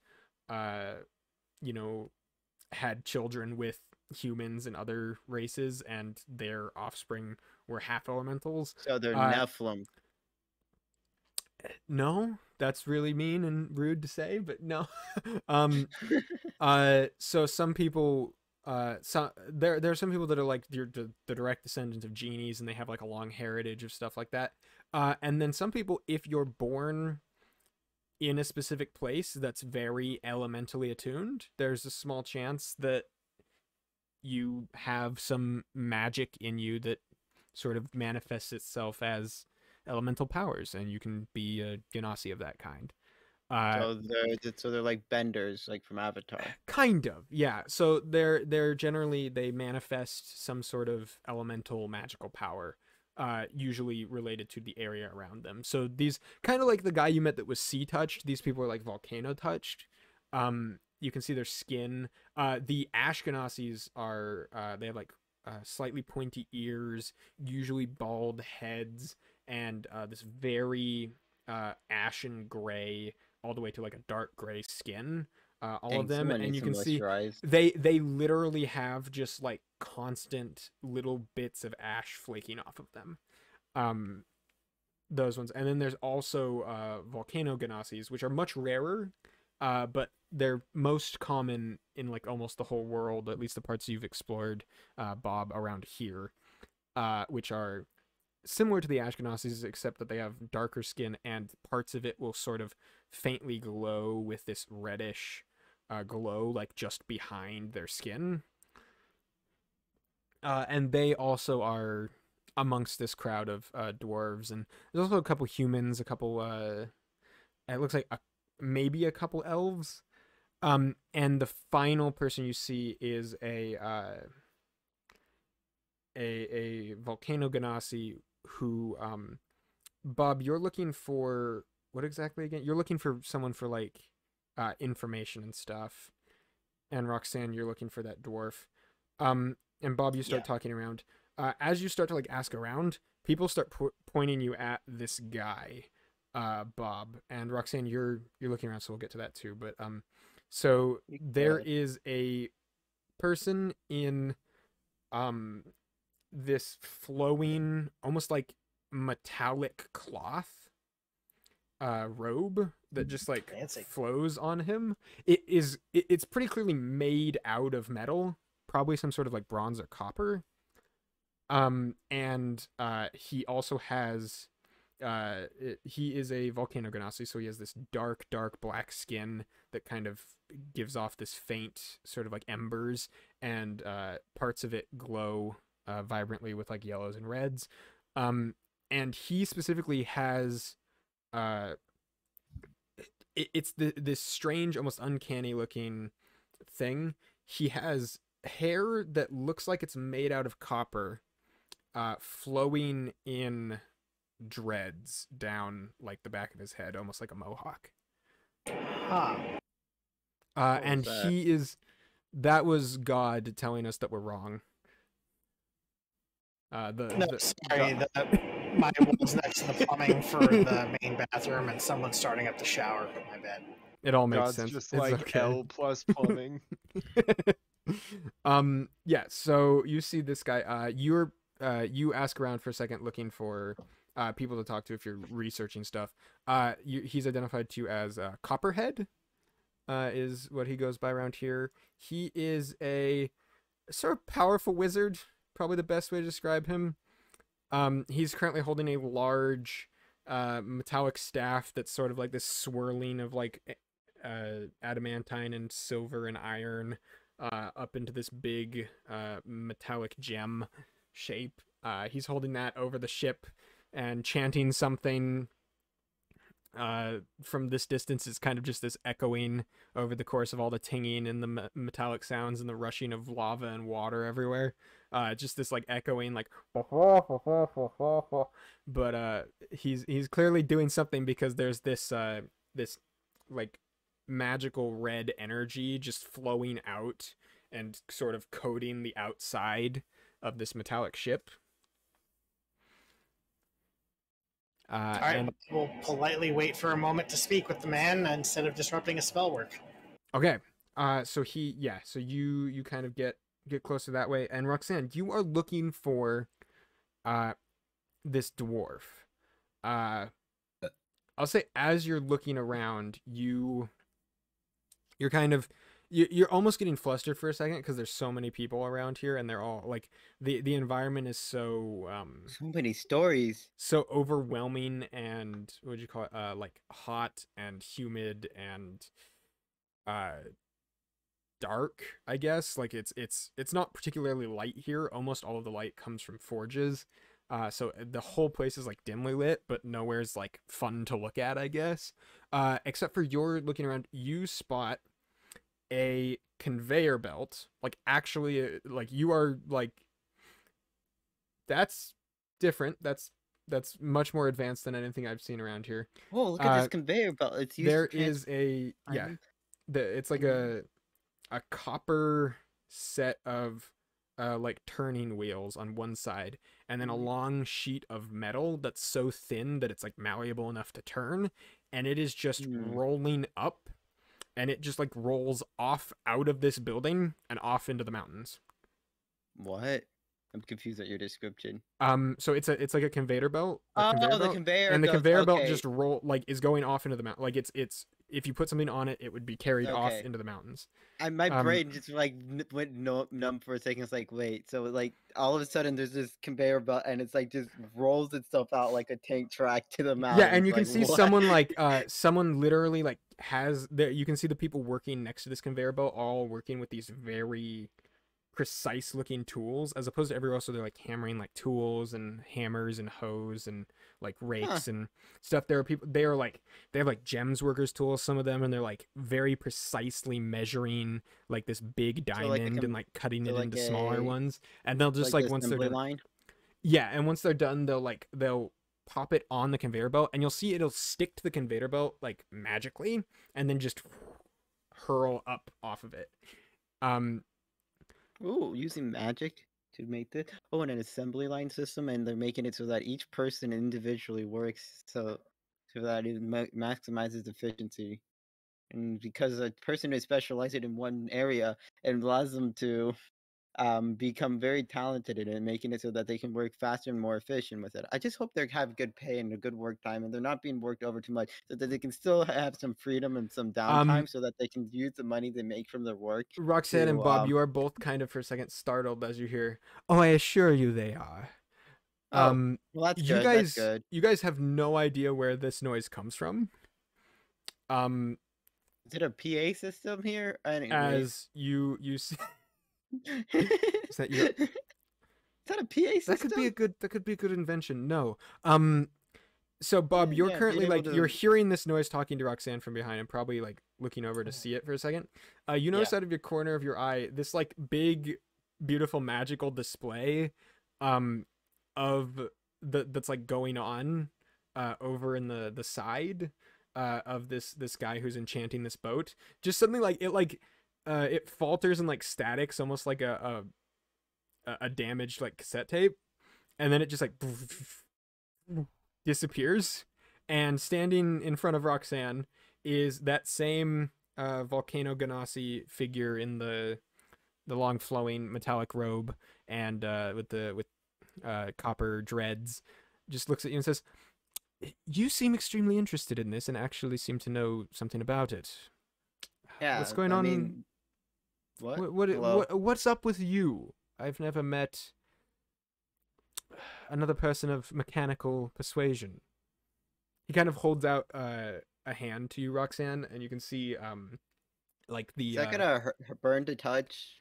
had children with humans and other races, and their offspring were half elementals. So they're Nephilim. No, that's really mean and rude to say, but no. So some people, there are some people that are like the direct descendants of genies, and they have like a long heritage of stuff like that. And then some people, if you're born in a specific place that's very elementally attuned, there's a small chance that you have some magic in you that sort of manifests itself as elemental powers, and you can be a Genasi of that kind. So they're like benders, like from Avatar. Kind of, yeah. So they're generally, they manifest some sort of elemental magical power, usually related to the area around them. So these, kind of like the guy you met that was sea touched, these people are like volcano touched. You can see their skin. The Ashkenasis are they have like slightly pointy ears, usually bald heads, and this very ashen gray, all the way to like a dark gray skin. All of them, and you can see they literally have just like constant little bits of ash flaking off of them. Those ones. And then there's also volcano Genasis, which are much rarer, but they're most common in like almost the whole world, at least the parts you've explored, Bob, around here, which are similar to the Ashkenasis, except that they have darker skin, and parts of it will sort of faintly glow with this reddish glow, like just behind their skin. And they also are amongst this crowd of dwarves, and there's also a couple humans, a couple it looks like maybe a couple elves, and the final person you see is a volcano Genasi who, Bob, you're looking for what exactly again? You're looking for someone for like information and stuff, and Roxanne, you're looking for that dwarf. And Bob, you start talking around. As you start to like ask around, people start pointing you at this guy, Bob, and Roxanne, you're looking around, so we'll get to that too. But so there is a person in this flowing, almost like metallic cloth robe that just like flows on him. It's pretty clearly made out of metal, probably some sort of like bronze or copper. And he also has he is a volcano Genasi, so he has this dark black skin that kind of gives off this faint sort of like embers, and parts of it glow vibrantly with like yellows and reds. And he specifically has it's this strange, almost uncanny looking thing. He has hair that looks like it's made out of copper, flowing in dreads down like the back of his head, almost like a mohawk. And that was God telling us that we're wrong. My wall's next to the plumbing for the main bathroom, and someone's starting up the shower. My bad. It all makes God's sense. Just it's like okay. L plus plumbing. Yeah. So you see this guy. You ask around for a second, looking for people to talk to if you're researching stuff. He's identified to you as Copperhead. Is what he goes by around here. He is a sort of powerful wizard. Probably the best way to describe him. He's currently holding a large metallic staff that's sort of like this swirling of like adamantine and silver and iron up into this big metallic gem shape. He's holding that over the ship and chanting something. From this distance, it's kind of just this echoing over the course of all the tinging and the metallic sounds and the rushing of lava and water everywhere. Just this like echoing, like, but he's clearly doing something, because there's this this like magical red energy just flowing out and sort of coating the outside of this metallic ship. All right, and we'll politely wait for a moment to speak with the man instead of disrupting his spell work. Okay. So you kind of get closer that way, and Roxanne, you are looking for this dwarf. I'll say as you're looking around, you're kind of you're almost getting flustered for a second, because there's so many people around here, and they're all like the environment is so many stories, so overwhelming, and what would you call it, like hot and humid and dark, I guess. Like it's not particularly light here. Almost all of the light comes from forges. So the whole place is like dimly lit, but nowhere's like fun to look at, I guess. Except for you're looking around, you spot a conveyor belt. Like actually, like you are like, that's different. That's much more advanced than anything I've seen around here. Oh, look at this conveyor belt. It's used There to is a it's like a copper set of like turning wheels on one side, and then a long sheet of metal that's so thin that it's like malleable enough to turn, and it is just rolling up, and it just like rolls off out of this building and off into the mountains. What? I'm confused at your description. So it's like a conveyor belt. The conveyor. And the conveyor belt just is going off into the mountain. Like it's if you put something on it, it would be carried off into the mountains. My brain just like went numb for a second. It's like, wait, so like all of a sudden there's this conveyor belt and it's like just rolls itself out like a tank track to the mountain. Yeah, and you can see someone like someone literally like you can see the people working next to this conveyor belt all working with these very precise looking tools, as opposed to everywhere else where they're like hammering like tools and hammers and hoes and like rakes and stuff. There are people, they have like gems workers tools, some of them, and they're like very precisely measuring like this big diamond and like cutting it into smaller ones, and they'll just like once they're done, and once they're done they'll pop it on the conveyor belt, and you'll see it'll stick to the conveyor belt like magically and then just hurl up off of it. Ooh, using magic to make this. Oh, and an assembly line system, and they're making it so that each person individually works so that it maximizes efficiency. And because a person is specialized in one area, it allows them to become very talented in it, making it so that they can work faster and more efficient with it. I just hope they have good pay and a good work time, and they're not being worked over too much, so that they can still have some freedom and some downtime, so that they can use the money they make from their work. Roxanne and Bob, you are both kind of for a second startled as you hear, "Oh, I assure you they are." Well, that's good. That's good. You guys have no idea where this noise comes from. Is it a PA system here? As you see. Is that a PA system? That could be a good invention. No. So Bob, you're currently like you're hearing this noise talking to Roxanne from behind and probably like looking over to see it for a second. You notice out of your corner of your eye this like big, beautiful, magical display of that's like going on over in the side of this guy who's enchanting this boat. Just something like it falters and like statics, almost like a damaged like cassette tape, and then it just like disappears. And standing in front of Roxanne is that same Volcano Ganassi figure in the long flowing metallic robe and with copper dreads. Just looks at you and says, "You seem extremely interested in this and actually seem to know something about it. Yeah, what's going on? What's up with you? I've never met another person of mechanical persuasion." He kind of holds out a hand to you, Roxanne, and you can see like the. Is that gonna burn to touch?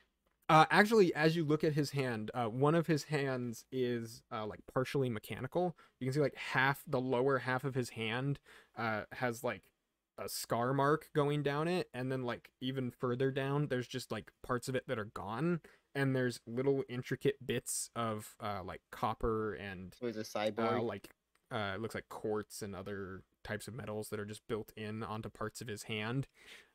Actually, as you look at his hand, one of his hands is like partially mechanical. You can see like the lower half of his hand has like a scar mark going down it, and then like even further down there's just like parts of it that are gone, and there's little intricate bits of like copper and it was a cyborg. It looks like quartz and other types of metals that are just built in onto parts of his hand.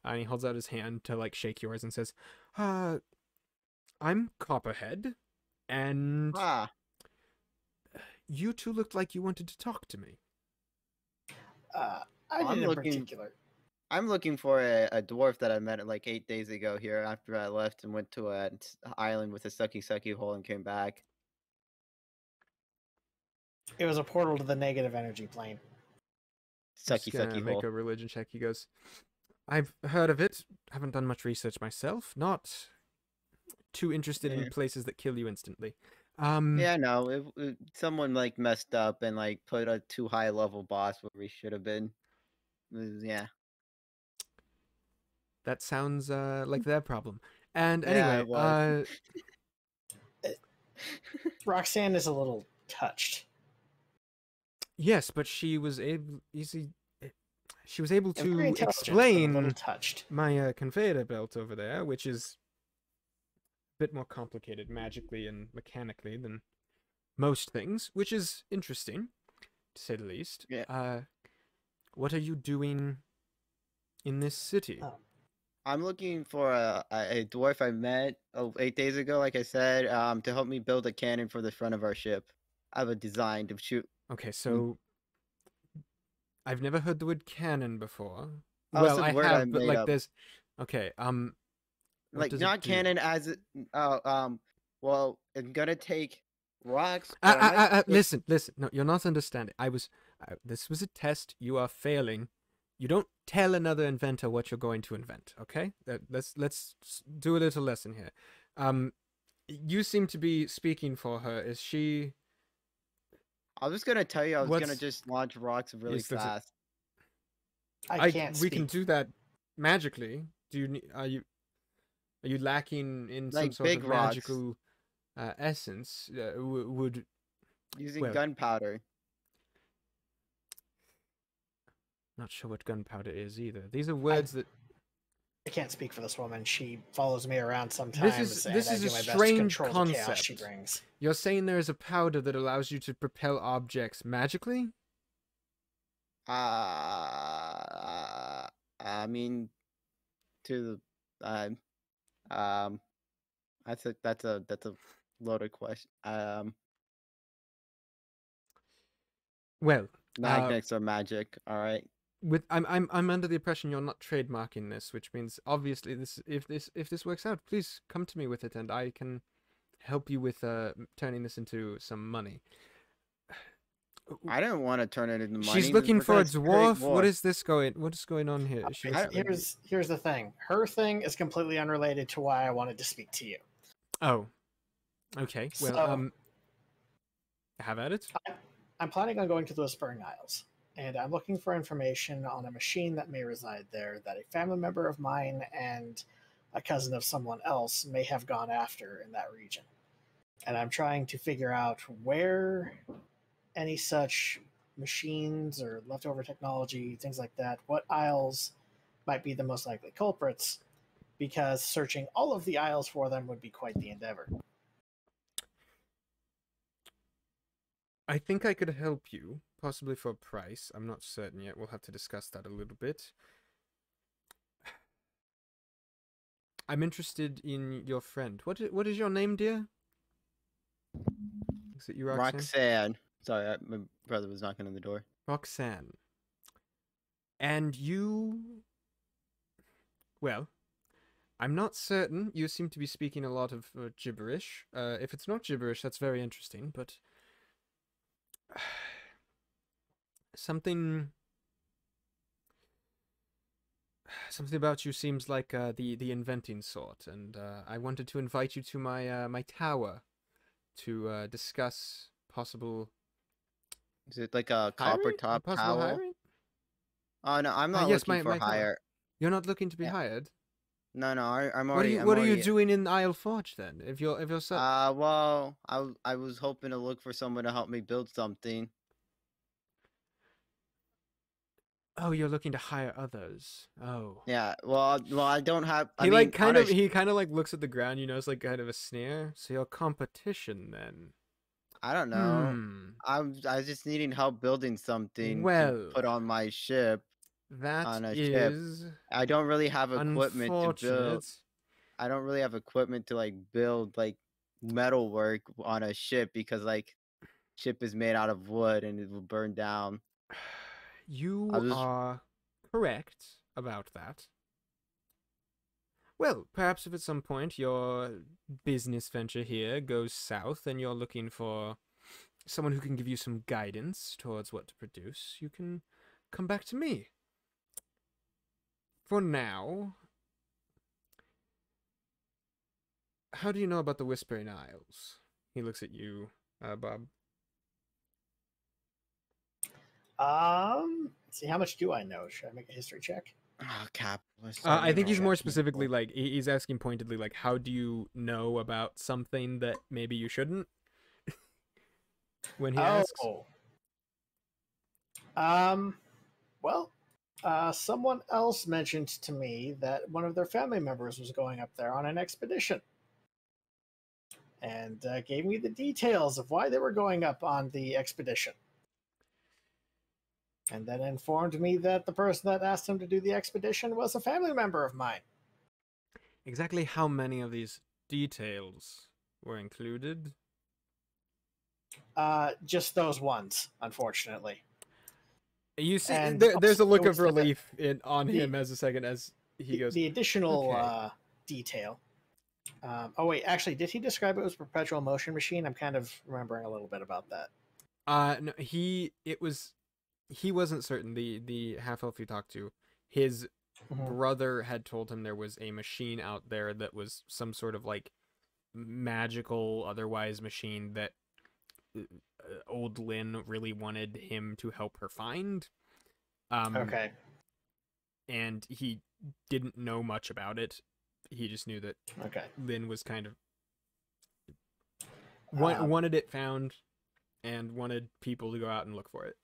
And he holds out his hand to like shake yours and says, "I'm Copperhead, and you two looked like you wanted to talk to me." I'm looking for a dwarf that I met like 8 days ago here after I left and went to an island with a sucky hole and came back. It was a portal to the negative energy plane. Sucky hole. Make a religion check. He goes, "I've heard of it. Haven't done much research myself. Not too interested in places that kill you instantly." Yeah, no. Someone like messed up and like put a too high level boss where we should have been. Yeah. That sounds like their problem. And Yeah, anyway, it was. Roxanne is a little touched. yes, but she was able Very to intelligent, but a explain little touched. my conveyor belt over there, which is a bit more complicated magically and mechanically than most things, which is interesting, to say the least. Yeah. What are you doing in this city? Oh. I'm looking for a dwarf I met 8 days ago, like I said, to help me build a cannon for the front of our ship. I have a design to shoot. Okay, so I've never heard the word cannon before. Oh, it's Well, a I word I have, but made like up. there's okay, what Like does not it do? cannon as it. Well, it's gonna take rocks. But I might take- Listen. No, you're not understanding. This was a test. You are failing. You don't tell another inventor what you're going to invent. Okay? Let's do a little lesson here. You seem to be speaking for her. Is she? I was gonna tell you I was gonna What's- just launch rocks really Is that it? fast. I can't We speak. can do that magically. Do you? Are you lacking in some Like sort big of rocks. magical essence? Would Using well- gunpowder. not sure what gunpowder is either. These are words that. I can't speak for this woman. She follows me around sometimes. This and is I a do my best to strange control the chaos she concept. brings. You're saying there is a powder that allows you to propel objects magically? I mean, to the that's a loaded question. Well, Magnets are magic. All right. I'm under the impression you're not trademarking this, which means obviously if this works out, please come to me with it, and I can help you with turning this into some money. I didn't want to turn it into money. She's looking for a Let's create dwarf. war. What is going on here? Here's the thing. Her thing is completely unrelated to why I wanted to speak to you. Oh, okay. Well, So- have at it. I'm planning on going to the Whispering Isles, and I'm looking for information on a machine that may reside there that a family member of mine and a cousin of someone else may have gone after in that region. And I'm trying to figure out where any such machines or leftover technology, things like that, what isles might be the most likely culprits, because searching all of the isles for them would be quite the endeavor. I think I could help you, possibly for a price. I'm not certain yet. We'll have to discuss that a little bit. I'm interested in your friend. What is your name, dear? Is it you, Roxanne? Roxanne. Sorry, my brother was knocking on the door. Roxanne. And you... Well, I'm not certain. You seem to be speaking a lot of gibberish. If it's not gibberish, that's very interesting, but... Something about you seems like the inventing sort, and I wanted to invite you to my my tower to discuss possible. Is it like a copper hiring? top Possible towel? hiring? Oh no, I'm not yes, looking for my tower. hire. You're not looking to be Yeah. hired. No, I'm What already. are you doing in Isle Forge then? If you're so... Well, I was hoping to look for someone to help me build something. Oh, you're looking to hire others. Oh. Yeah. Well, I don't have. I He mean, like kind on of a he kind of like looks at the ground, you know, it's like kind of a sneer. So your competition then. I don't know. Hmm. I was just needing help building something Well, to put on my ship. That On a is ship. I don't really have equipment to build. unfortunate. I don't really have equipment to like build like metal work on a ship because like ship is made out of wood and it will burn down. You I'll just- are correct about that. Well, perhaps if at some point your business venture here goes south and you're looking for someone who can give you some guidance towards what to produce, you can come back to me. For now, how do you know about the Whispering Isles? He looks at you, Bob. Let's see, how much do I know? Should I make a history check? Oh, capitalist. I think he's yeah. more specifically like he's asking pointedly like, how do you know about something that maybe you shouldn't? When he asks. Well, someone else mentioned to me that one of their family members was going up there on an expedition, and gave me the details of why they were going up on the expedition. And then informed me that the person that asked him to do the expedition was a family member of mine. Exactly how many of these details were included? Just those ones, unfortunately. You see, And there's a look also of there was relief on him as a second as he goes. The additional "Okay." detail. Oh wait, actually, did he describe it as a perpetual motion machine? I'm kind of remembering a little bit about that. No, he wasn't certain. The half elf he talked to, his brother had told him there was a machine out there that was some sort of like magical, otherwise machine that old Lynn really wanted him to help her find. Okay. And he didn't know much about it. He just knew that Lynn was kind of wanted it found and wanted people to go out and look for it.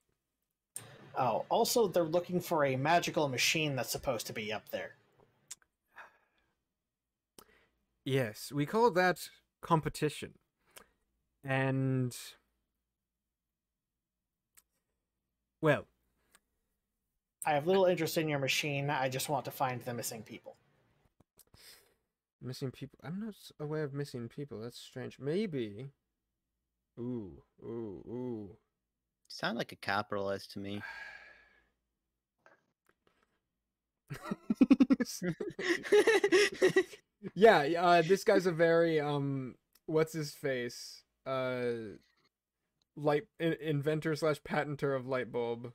Oh, also they're looking for a magical machine that's supposed to be up there. Yes, we call that competition. And well, I have little interest in your machine. I just want to find the missing people. Missing people? I'm not aware of missing people. That's strange. Maybe. Ooh. You sound like a capitalist to me. Yeah, this guy's a very what's his face? Light inventor / patenter of light bulb.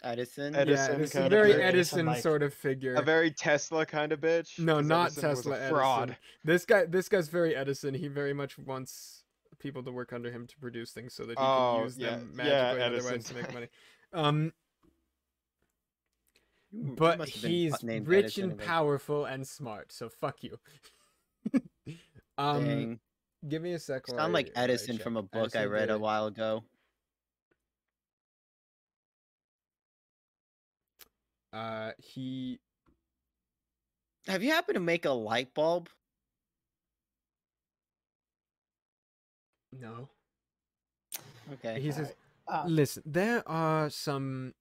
Edison. Yeah, it's a very Edison sort of figure. A very Tesla kind of bitch. No, not Edison was Tesla. a fraud. Edison. This guy's very Edison. He very much wants people to work under him to produce things so that he can use them magically otherwise to make money. But he's rich and powerful and smart, so fuck you. Dang. Give me a sec. Sound like Edison from a book I read a while ago. He. Have you happened to make a light bulb? No. Okay. He says, listen, there are some.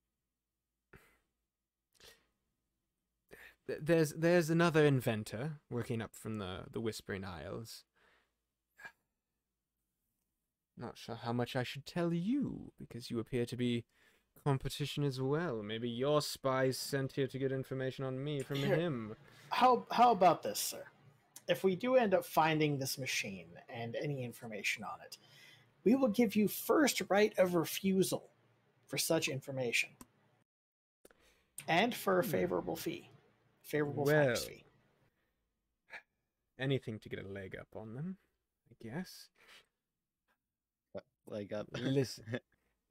There's another inventor working up from the Whispering Isles. Not sure how much I should tell you, because you appear to be competition as well. Maybe your spies sent here to get information on me from him. How about this, sir? If we do end up finding this machine and any information on it, we will give you first right of refusal for such information. And for a favorable fee. Favorable finder's fee. Anything to get a leg up on them, I guess. Leg up. Listen,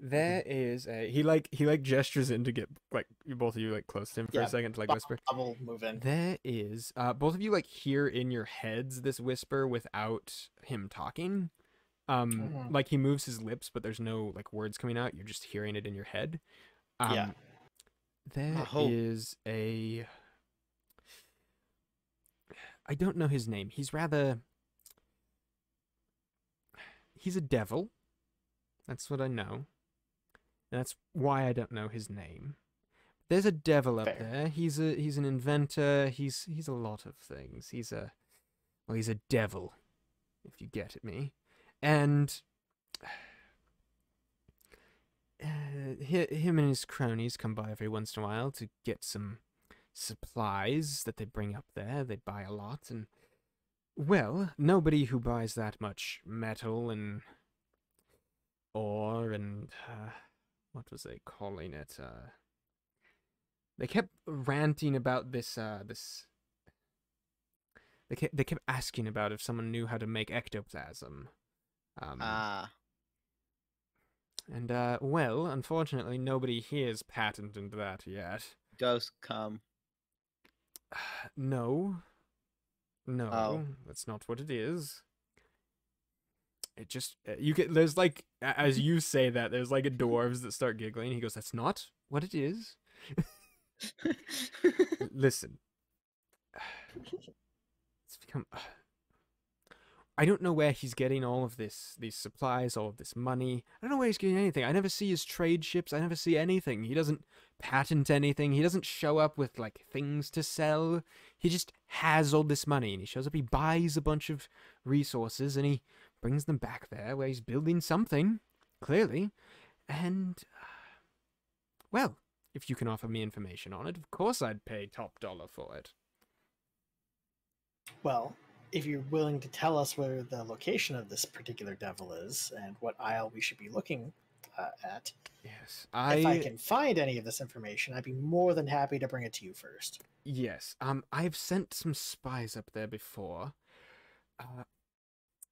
there is a he gestures in to get like both of you like close to him for a second to like whisper. I will move in. There is both of you like hear in your heads this whisper without him talking. Like he moves his lips, but there's no like words coming out. You're just hearing it in your head. There is a. I don't know his name. He's a devil. That's what I know. And that's why I don't know his name. There's a devil up there. He's an inventor. He's a lot of things. He's a devil, if you get at me. And him and his cronies come by every once in a while to get some supplies that they bring up there. They buy a lot, and well, nobody who buys that much metal and ore and what was they calling it? They kept ranting about this. They kept asking about if someone knew how to make ectoplasm. And, well, unfortunately, nobody here's patented that yet. Ghosts come. No. Oh. No, that's not what it is. It just, you get, there's like, as you say that, there's like a dwarves that start giggling. He goes, that's not what it is. Listen. It's become... I don't know where he's getting all of these supplies, all of this money. I don't know where he's getting anything. I never see his trade ships. I never see anything. He doesn't patent anything. He doesn't show up with, like, things to sell. He just has all this money, and he shows up, he buys a bunch of resources, and he brings them back there where he's building something, clearly. And, well, if you can offer me information on it, of course I'd pay top dollar for it. Well, if you're willing to tell us where the location of this particular devil is and what isle we should be looking at, yes, if I can find any of this information, I'd be more than happy to bring it to you first. Yes, I've sent some spies up there before.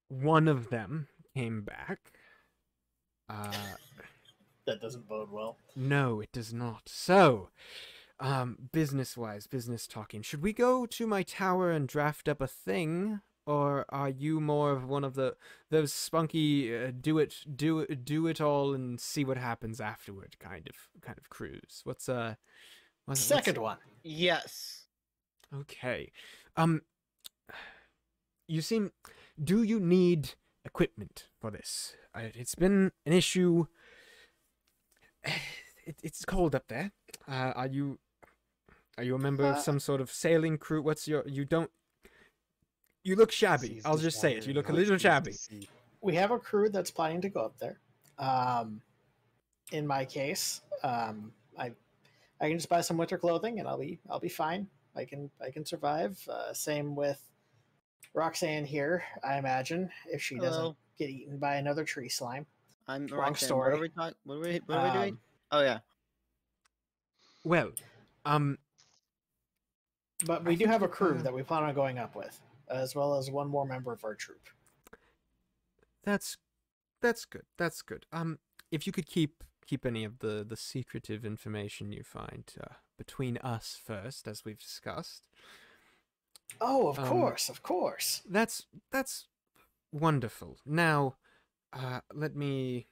One of them came back. That doesn't bode well. No, it does not. So, business-wise, business talking. Should we go to my tower and draft up a thing, or are you more of one of those spunky do it all and see what happens afterward kind of crews? What's Second one. Yes. Okay. Do you need equipment for this? It's been an issue. It's cold up there. Are you a member of some sort of sailing crew? You look shabby. I'll just say it. You look a little shabby. We have a crew that's planning to go up there. In my case, I can just buy some winter clothing and I'll be fine. I can survive. Same with Roxanne here, I imagine, if she doesn't get eaten by another tree slime. I'm Wrong Roxanne. story. What are we doing? Oh yeah. Well, but we do have a crew that we plan on going up with, as well as one more member of our troop. That's good. That's good. If you could keep any of the secretive information you find between us first, as we've discussed. Oh, of course. That's wonderful. Now, let me.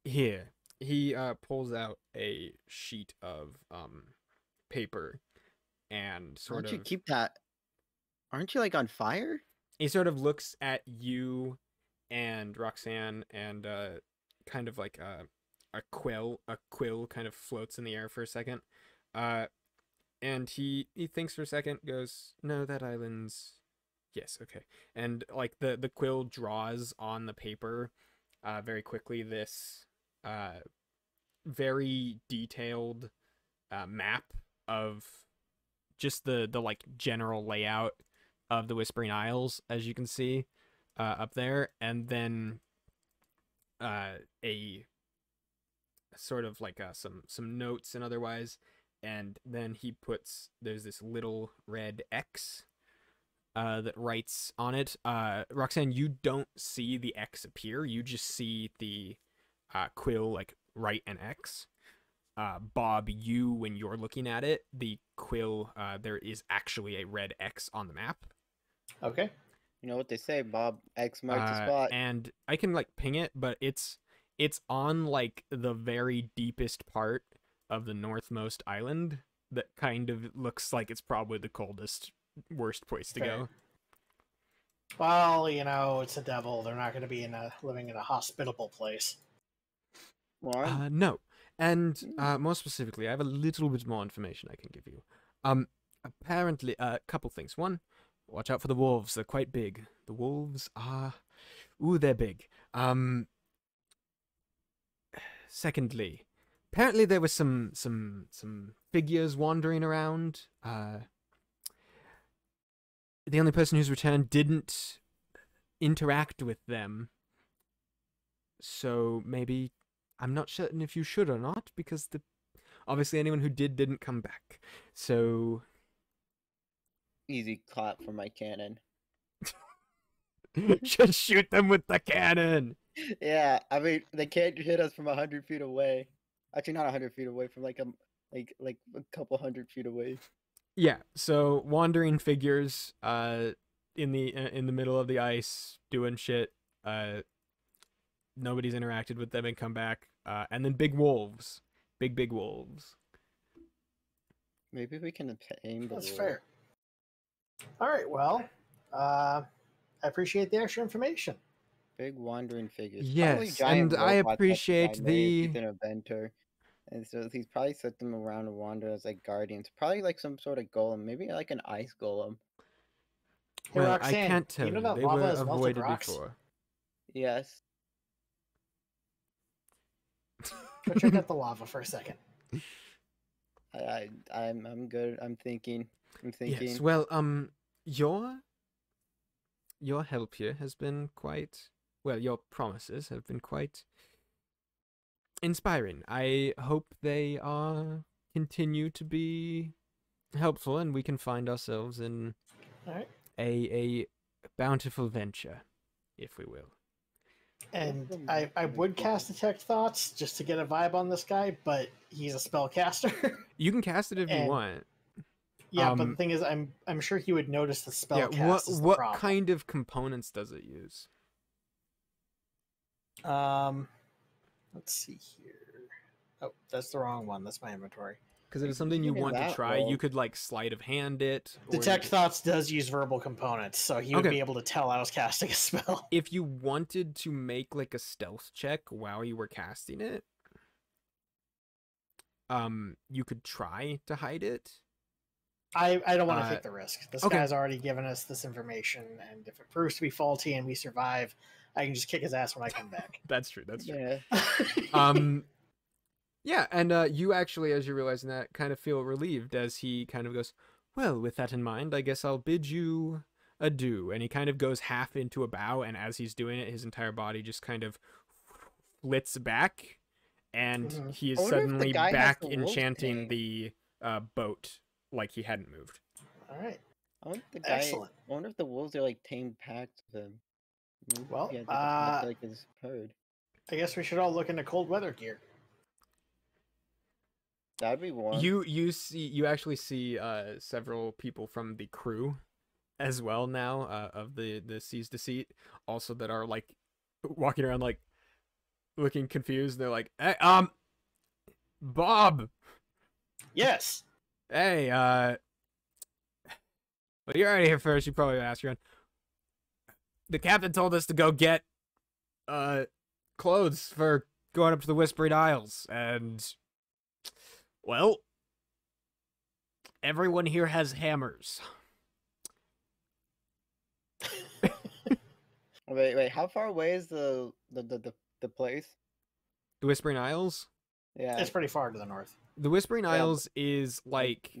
Here, he pulls out a sheet of paper, and Why don't you keep that? Aren't you like on fire? He sort of looks at you and Roxanne, and kind of like a quill kind of floats in the air for a second. And he thinks for a second, goes, no, that island's... Yes, okay. And, like, the quill draws on the paper very quickly this very detailed map of just the like, general layout of the Whispering Isles, as you can see up there. And then a sort of like some notes and otherwise. And then he puts, there's this little red X that writes on it. Roxanne, you don't see the X appear. You just see the quill like write an X. Bob, when you're looking at it, the quill, there is actually a red X on the map. Okay. You know what they say, Bob. X marks the spot. And I can like ping it, but it's on like the very deepest part of the northmost island that kind of looks like it's probably the coldest, worst place to go. Well, you know, it's a devil. They're not going to be living in a hospitable place. No. And more specifically, I have a little bit more information I can give you. Apparently, a couple things. One, watch out for the wolves. They're quite big. The wolves are... Ooh, they're big. Secondly, apparently there were some figures wandering around. The only person who's returned didn't interact with them. So maybe... I'm not certain if you should or not, because obviously anyone who didn't come back. So... Easy clap for my cannon. Just shoot them with the cannon! Yeah, I mean they can't hit us from 100 feet away. Actually, not 100 feet away, from like a couple 100 feet away. Yeah, so wandering figures in the middle of the ice doing shit. Nobody's interacted with them and come back. And then big wolves. Big wolves. Maybe we can tame the That's wolf. fair. All right, well, I appreciate the extra information. Big wandering figures. Probably Yes, giant and I robots that the guy appreciate made. the He's an inventor. And so he's probably set them around to wander as like guardians. Probably like some sort of golem. Maybe like an ice golem. Hey, well, I Roxanne, can't tell you know you. that They lava were has melted avoided rocks? before. Yes. Go check out the lava for a second. I'm good. I'm thinking. Yes, well, your help here has been quite, well, your promises have been quite inspiring. I hope they are continue to be helpful and we can find ourselves in All right. a bountiful venture, if we will. And I would cast Detect Thoughts just to get a vibe on this guy, but he's a spellcaster. You can cast it if you And- want. Yeah, but the thing is, I'm sure he would notice the spell Yeah, cast is the what problem. kind of components does it use? Let's see here. Oh, that's the wrong one. That's my inventory. Because if it's something you Even want to that try, you roll. could like sleight of hand it. or you Detect could- Thoughts does use verbal components, so he would Okay. be able to tell I was casting a spell. If you wanted to make like a stealth check while you were casting it, you could try to hide it. I don't want to take the risk. This okay. guy's already given us this information, and if it proves to be faulty and we survive, I can just kick his ass when I come back. That's true. That's true. Yeah. Yeah, and you actually, as you're realizing that, kind of feel relieved as he kind of goes, well, with that in mind, I guess I'll bid you adieu. And he kind of goes half into a bow, and as he's doing it, his entire body just kind of flits back, and Mhm. he is I wonder if the suddenly guy has back the wolf enchanting tamed. the boat like he hadn't moved. All right. I wonder if the guy. Excellent. I wonder if the wolves are like tamed packs of him. Maybe Well, he has, like, a pack, like his herd. I guess we should all look into cold weather gear. That'd be one. You actually see several people from the crew as well now of the Seas Deceit also that are like walking around like looking confused. They're like, hey, Bob, Yes. hey, well, you're out of here first. You probably ask around. The captain told us to go get clothes for going up to the Whispering Isles, and well, everyone here has hammers. Wait. How far away is the place? The Whispering Isles? Yeah. It's pretty far to the north. The Whispering Yeah, Isles is like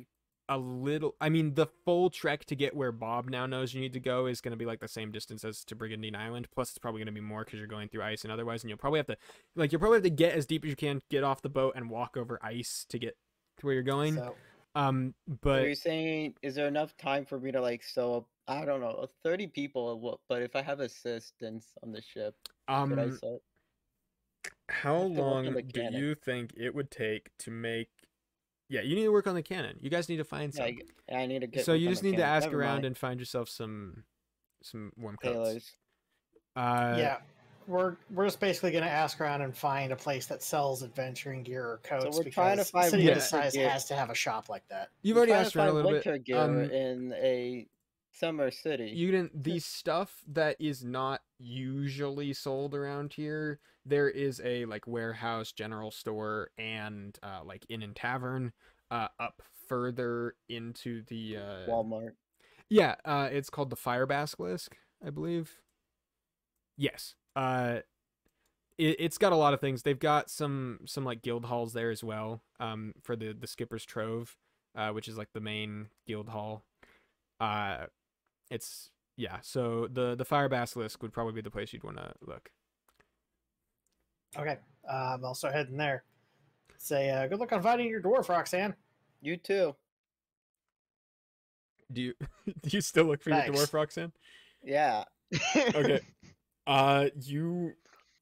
a little. I mean, the full trek to get where Bob now knows you need to go is going to be like the same distance as to Brigandine Island. Plus, it's probably going to be more because you're going through ice and otherwise, and you'll probably have to get as deep as you can, get off the boat, and walk over ice to get to where you're going. So, So But you're saying, is there enough time for me to like sew up? I don't know, 30 people. But if I have assistance on the ship, could I sew? how have to work on long the do cannon. you think it would take to make? Yeah, you need to work on the cannon. You guys need to find Yeah, some. I need to get. So work you on just the need to cannon. ask Never around mind. and find yourself some warm coats. Tailors. yeah, we're just basically going to ask around and find a place that sells adventuring gear or coats. we're trying to because find a city winter this size gear. has to have a shop like that. You've We're already trying to asked around a find little winter bit. gear in a summer city. You didn't. The stuff that is not usually sold around here, there is a like warehouse, general store, and like inn and tavern up further into the Walmart. Yeah, it's called the Fire Basilisk, I believe. Yes. It's got a lot of things. They've got some like guild halls there as well. For the Skipper's Trove, which is like the main guild hall. It's yeah. So the Fire Basilisk would probably be the place you'd want to look. Okay, I'll start heading there. Say, good luck on finding your dwarf, Roxanne. You too. Do you do you still look for Thanks. your dwarf, Roxanne? Yeah. Okay. You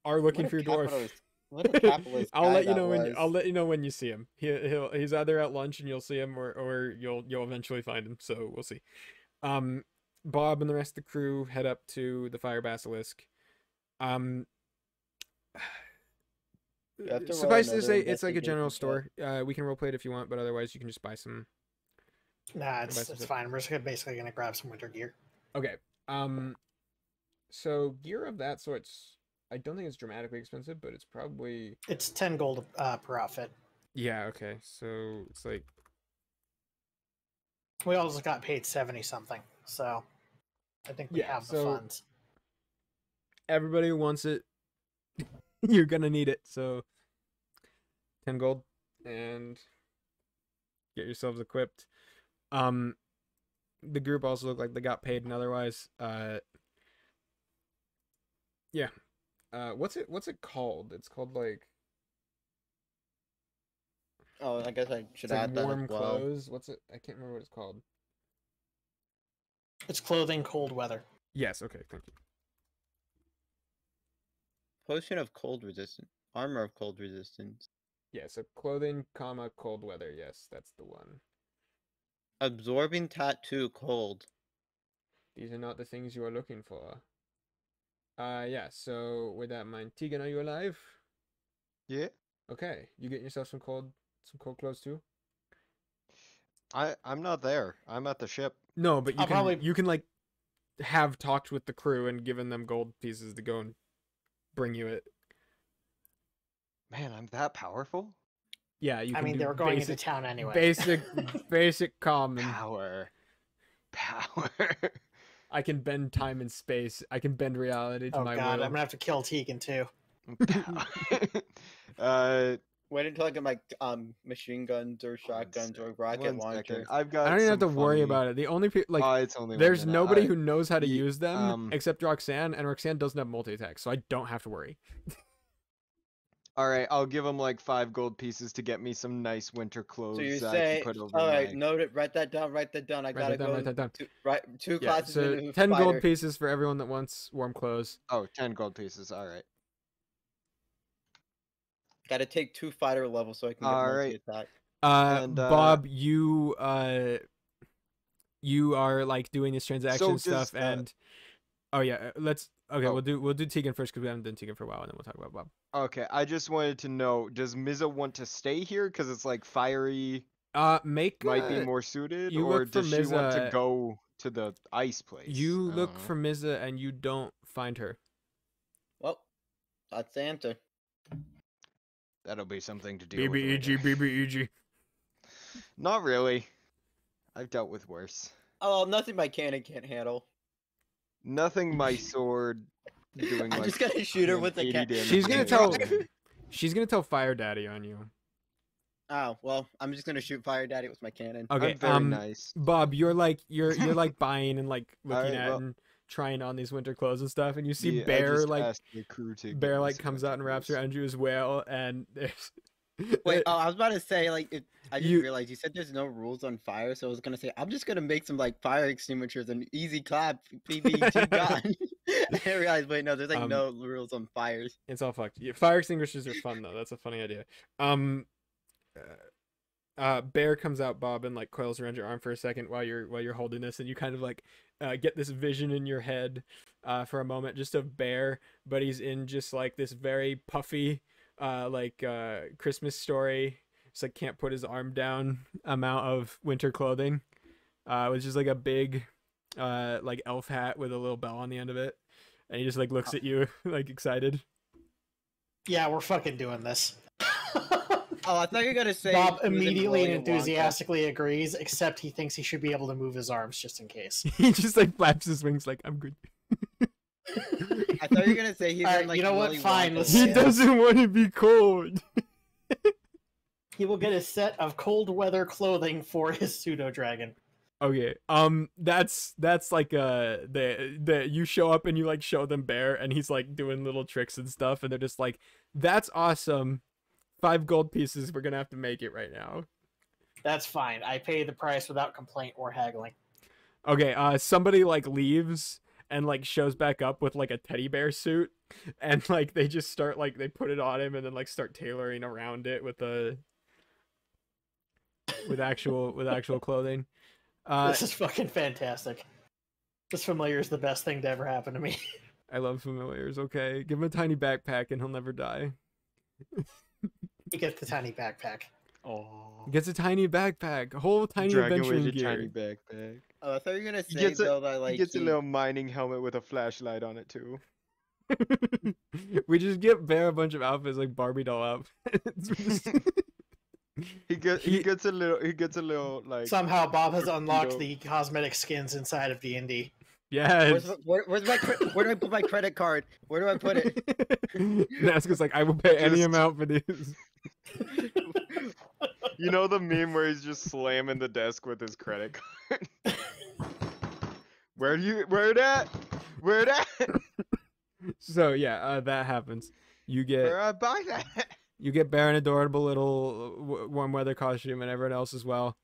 are looking What for a your dwarf. capitalist- What a capitalist I'll guy let you that know when was. I'll let you know when you see him. He's either at lunch and you'll see him, or you'll eventually find him. So we'll see. Bob and the rest of the crew head up to the Fire Basilisk. You have to roll Suffice to another say, it's like a general investigation store. We can roleplay it if you want, but otherwise you can just buy some. Nah, Buy some it's stuff. fine. We're just basically gonna grab some winter gear. Okay. So gear of that sort's, I don't think it's dramatically expensive, but it's probably. It's 10 gold per outfit. Yeah. Okay. So it's like. We also got paid 70 something, so I think we Yeah, have the so- funds. Everybody who wants it. You're gonna need it. So 10 gold and get yourselves equipped. The group also look like they got paid and otherwise. Yeah. What's it called? It's called like, Oh, I guess I should it's like add that warm as well. clothes. What's it? I can't remember what it's called. It's clothing, cold weather. Yes, okay, thank you. Potion of cold resistance. Armor of cold resistance. Yeah, so clothing, comma, cold weather. Yes, that's the one. Absorbing tattoo cold. These are not the things you are looking for. Yeah, so with that in mind, Tegan, are you alive? Yeah. Okay, you getting yourself some cold clothes too? I'm not there. I'm at the ship. No, but you I'll can probably- you can like have talked with the crew and given them gold pieces to go and bring you it. Man, I'm that powerful? Yeah, you I can mean, do they were going basic, into town anyway. basic common. Power. I can bend time and space. I can bend reality to Oh my god, will. I'm gonna have to kill Tegan too. Wait until I get my machine guns or shotguns or rocket one launchers. second. I've got. I don't even have to some worry funny- about it. The only like Oh, it's only there's 1 minute. nobody I- who knows how to ye- use them except Roxanne, and Roxanne doesn't have multi-attack, so I don't have to worry. All right, I'll give him like 5 gold pieces to get me some nice winter clothes. So you that I say, can put over all right, my... note it, write that down. I gotta go. write that down. Two Yeah, classes so into 10 gold fighter. pieces for everyone that wants warm clothes. Oh, 10 gold pieces. All right. Gotta take 2 fighter levels so I can get All right. multi-attack. And, Bob, you are like doing this transaction So does, stuff, and oh yeah, let's okay. Oh. We'll do Tegan first because we haven't done Tegan for a while, and then we'll talk about Bob. Okay, I just wanted to know, does Miza want to stay here because it's like fiery Make might be more suited, you or look for does she want to Miza- go to the ice place? You I look don't know. for Miza and you don't find her. Well, that's the answer. That'll be something to deal with BBEG, later. BBEG. Not really. I've dealt with worse. Oh, nothing my cannon can't handle. Nothing my sword doing I'm like just gonna shoot her with the 80 cannon. damage She's gonna to tell. me. She's gonna tell Fire Daddy on you. Oh well, I'm just gonna shoot Fire Daddy with my cannon. Okay. I'm very nice. Bob, you're like like buying and like looking Alright, at well- and trying on these winter clothes and stuff, and you see Yeah, I Bear just like asked the crew to Bear get me like some comes winter out and wraps clothes. around you as well, and there's Wait, oh, I was about to say I just You- realized you said there's no rules on fire, so I was gonna say I'm just gonna make some like fire extinguishers and easy clap PBG gun. I realized wait no, there's like no rules on fires. It's all fucked. Yeah, fire extinguishers are fun though. That's a funny idea. Bear comes out, Bob, and like coils around your arm for a second while you're holding this, and you kind of like get this vision in your head for a moment, just of Bear, but he's in just like this very puffy Christmas Story. Just like can't put his arm down amount of winter clothing, with just like a big like elf hat with a little bell on the end of it, and he just like looks at you like excited. Yeah, we're fucking doing this. Oh, I thought you were gonna say Bob he was in immediately and Willy Wonka. enthusiastically agrees, except he thinks he should be able to move his arms just in case. He just like flaps his wings like I'm good. I thought you were gonna say he's Alright, in like you know what? Willy Fine, Wonka let's- He land. doesn't want to be cold. He will get a set of cold weather clothing for his pseudo dragon. Okay. That's like the you show up and you like show them Bear and he's like doing little tricks and stuff and they're just like, that's awesome. 5 gold pieces. We're gonna have to make it right now. That's fine. I pay the price without complaint or haggling. Okay. Somebody like leaves and like shows back up with like a teddy bear suit, and like they just start like they put it on him and then like start tailoring around it with actual clothing. This is fucking fantastic. This familiar is the best thing to ever happen to me. I love familiars. Okay, give him a tiny backpack and he'll never die. He gets the tiny backpack. Oh. He gets a tiny backpack, a whole tiny Dragon adventuring with a gear. tiny backpack. Oh, I thought you were gonna He say gets though that like he gets a little mining helmet with a flashlight on it too. We just get Bear a bunch of outfits like Barbie doll outfits. He gets a little like Somehow Bob has unlocked torpedo. the cosmetic skins inside of D&D. Yes. where's my where do I put my credit card? Where do I put it? Nazca's like, I will pay any Just- amount for these. You know the meme where he's just slamming the desk with his credit card? Where that? So yeah, that happens. You get Where I buy that? You get Bear an adorable little warm weather costume and everyone else as well.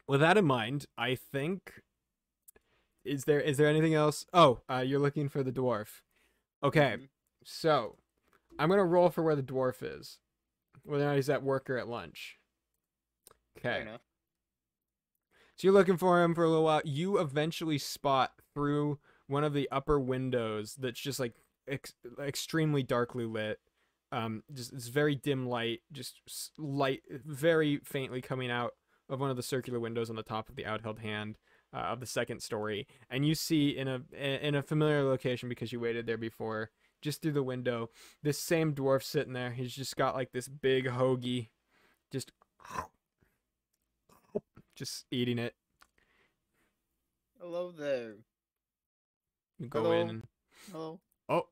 With that in mind, I think is there anything else? Oh, you're looking for the dwarf. Okay, so I'm gonna roll for where the dwarf is, whether or not he's at work or at lunch. Fair Okay. enough. So you're looking for him for a little while. You eventually spot through one of the upper windows that's just like extremely darkly lit. Just this very dim light, just light very faintly coming out of one of the circular windows on the top of the outheld hand of the second story. And you see in a familiar location because you waited there before, just through the window, this same dwarf sitting there. He's just got like this big hoagie, just eating it. Hello there. You go Hello. in and, Hello. oh,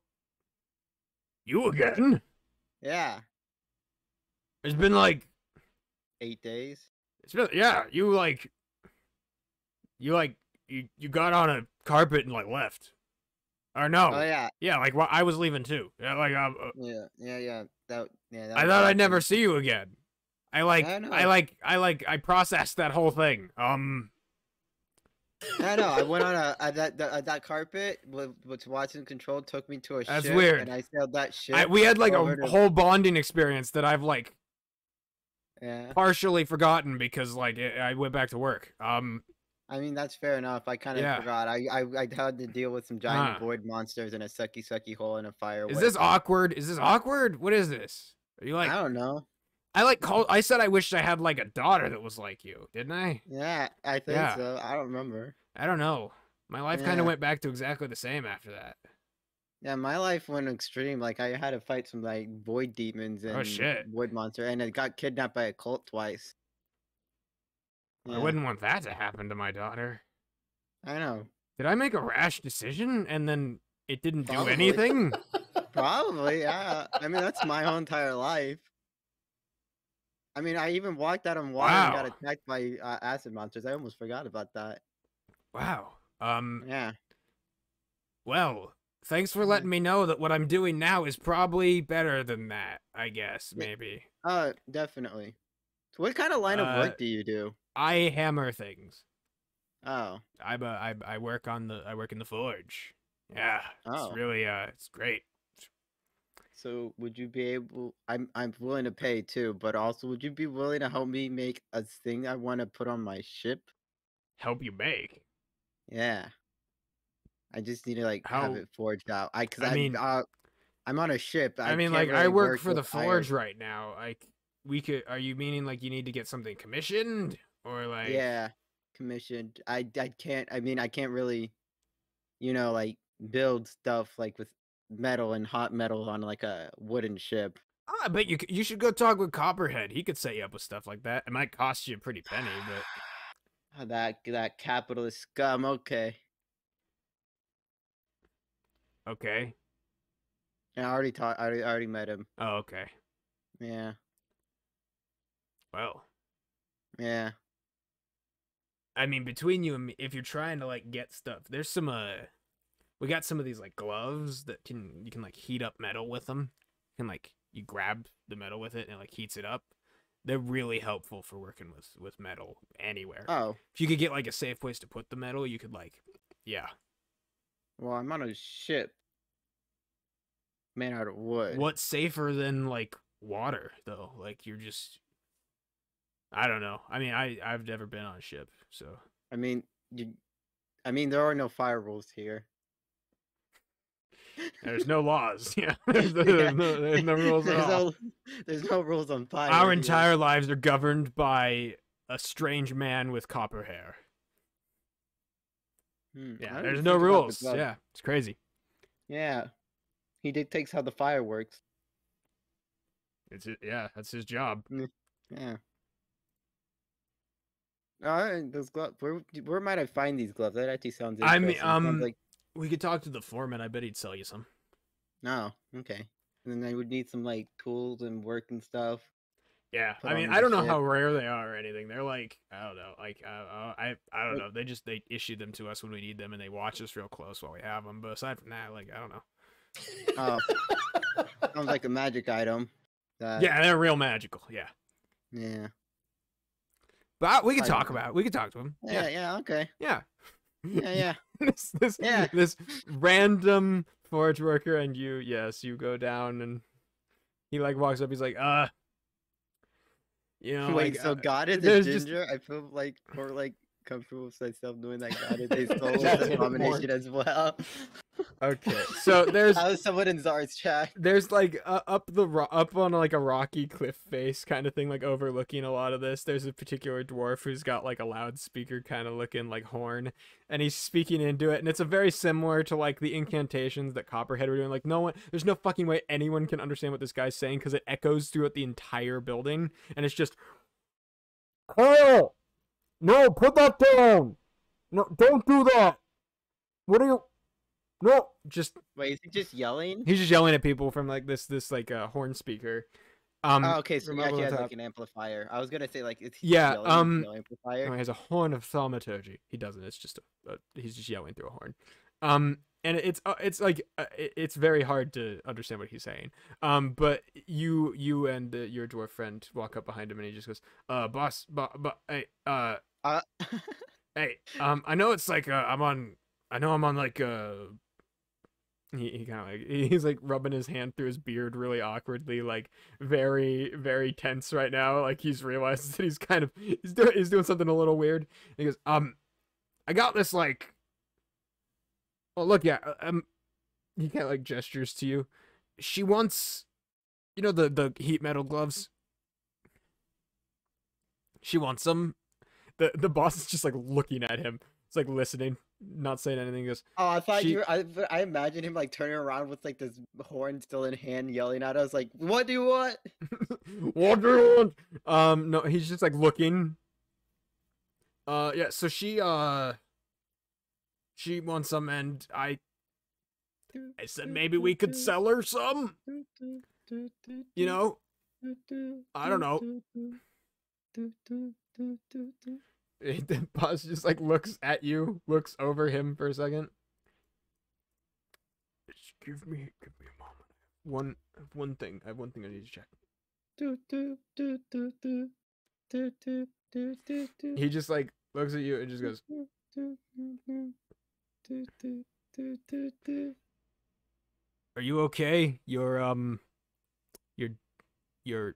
you again? Yeah. It's been like 8 days. it's been you got on a carpet and like left. Or no. Oh yeah. Yeah, like I was leaving too. Yeah, like Yeah. That I thought I'd never see you again. I processed that whole thing. I know. I went on that carpet with Watson Control took me to a That's ship, weird. and I sailed that ship. We had like over a to- whole bonding experience that I've like Yeah. partially forgotten because like I went back to work. I mean that's fair enough. I kind of Yeah. forgot. I had to deal with some giant Huh. void monsters and a sucky hole in a fire. Is this awkward? What is this? Are you like I don't know. I said I wished I had like a daughter that was like you, didn't I? Yeah, I think Yeah. so. I don't remember. I don't know. My life kind Yeah. of went back to exactly the same after that. Yeah, my life went extreme. Like I had to fight some like void demons and shit. void monster, and I got kidnapped by a cult twice. I wouldn't want that to happen to my daughter. I know. Did I make a rash decision and then it didn't do Probably. anything? Probably, yeah. I mean, that's my whole entire life. I mean, I even walked out on water and got Wow. attacked by acid monsters. I almost forgot about that. Wow. Yeah. Well, thanks for letting me know that what I'm doing now is probably better than that, I guess, Yeah. maybe. Definitely. So what kind of line of work do you do? I hammer things. Oh. I work in the forge. Yeah. Oh. It's really it's great. So would you be able? I'm willing to pay too, but also would you be willing to help me make a thing I want to put on my ship? Help you make. Yeah. I just need to like have How- it forged out. I mean- I'm on a ship. I mean, can't like I really work for the with iron. forge right now. Like are you meaning like you need to get something commissioned or like Yeah, commissioned. I can't. I mean, I can't really, like build stuff like with metal and hot metal on like a wooden ship. I bet you should go talk with Copperhead. He could set you up with stuff like that. It might cost you a pretty penny, but That capitalist scum. Okay. okay. Yeah, I already met him. Oh, okay. Yeah. Well, Yeah. I mean, between you and me, if you're trying to like get stuff, there's some we got some of these like gloves that you can like heat up metal with them. You grab the metal with it and it like heats it up. They're really helpful for working with metal anywhere. Oh. If you could get like a safe place to put the metal, you could like Yeah. Well, I'm on a ship made out of wood. What's safer than like water though? Like you're just, I don't know. I mean, I've never been on a ship, so. I mean, there are no fire rules here. There's no laws. Yeah. There's no rules at all. There's no rules on fire. Our here. entire lives are governed by a strange man with copper hair. Yeah, there's no rules. Yeah, it's crazy. Yeah, he dictates how the fire works. Yeah, that's his job. Yeah. Those gloves. Where might I find these gloves? That actually sounds interesting. I mean, Sounds like... we could talk to the foreman. I bet he'd sell you some. No, okay. And then I would need some like tools and work and stuff. Yeah, Put I mean, on I don't the know ship. how rare they are or anything. They're like, I don't know, like I don't know. They issue them to us when we need them, and they watch us real close while we have them. But aside from that, like I don't know. Oh, sounds like a magic item. Yeah, they're real magical. Yeah. Yeah. But we can talk about it. We can talk to him. Yeah. Okay. Yeah. Yeah. This random forge worker, and you go down, and he like walks up. He's like, you know, wait. like, So God is a ginger. I feel like more like comfortable with myself knowing that God is a soul with a combination as well. Okay, so there's I was someone in Czar's chat. There's like up on like a rocky cliff face kind of thing, like overlooking a lot of this. There's a particular dwarf who's got like a loudspeaker kind of looking like horn, and he's speaking into it, and it's a very similar to like the incantations that Copperhead were doing. Like there's no fucking way anyone can understand what this guy's saying because it echoes throughout the entire building, and it's just, oh no, put that down, no, don't do that. What are you? No, just wait. Is he just yelling? He's just yelling at people from like this like horn speaker. Oh, okay, so he actually has like an amplifier. I was gonna say like it's yeah. amplifier. No, he has a horn of thaumaturgy. He doesn't. It's just he's just yelling through a horn. And it's like it's very hard to understand what he's saying. But you and your dwarf friend walk up behind him, and he just goes, boss, hey, hey, I know it's like I'm on like he kind of like he's like rubbing his hand through his beard really awkwardly, like very very tense right now, like he's realized that he's kind of he's doing something a little weird. And he goes, I got this like, oh look, yeah, he kind of like gestures to you. She wants, you know, the heat metal gloves. She wants them. The boss is just like looking at him. It's like listening, not saying anything. He goes, oh, I thought you were. I imagine him like turning around with like this horn still in hand, yelling at us like, "What do you want? What do you want?" No, he's just like looking. Yeah. So she wants some, and I said maybe we could sell her some. You know, I don't know. The boss just like looks at you, looks over him for a second. Just give me a moment. One thing. I have one thing I need to check. He just like looks at you and just goes, "Are you okay? You're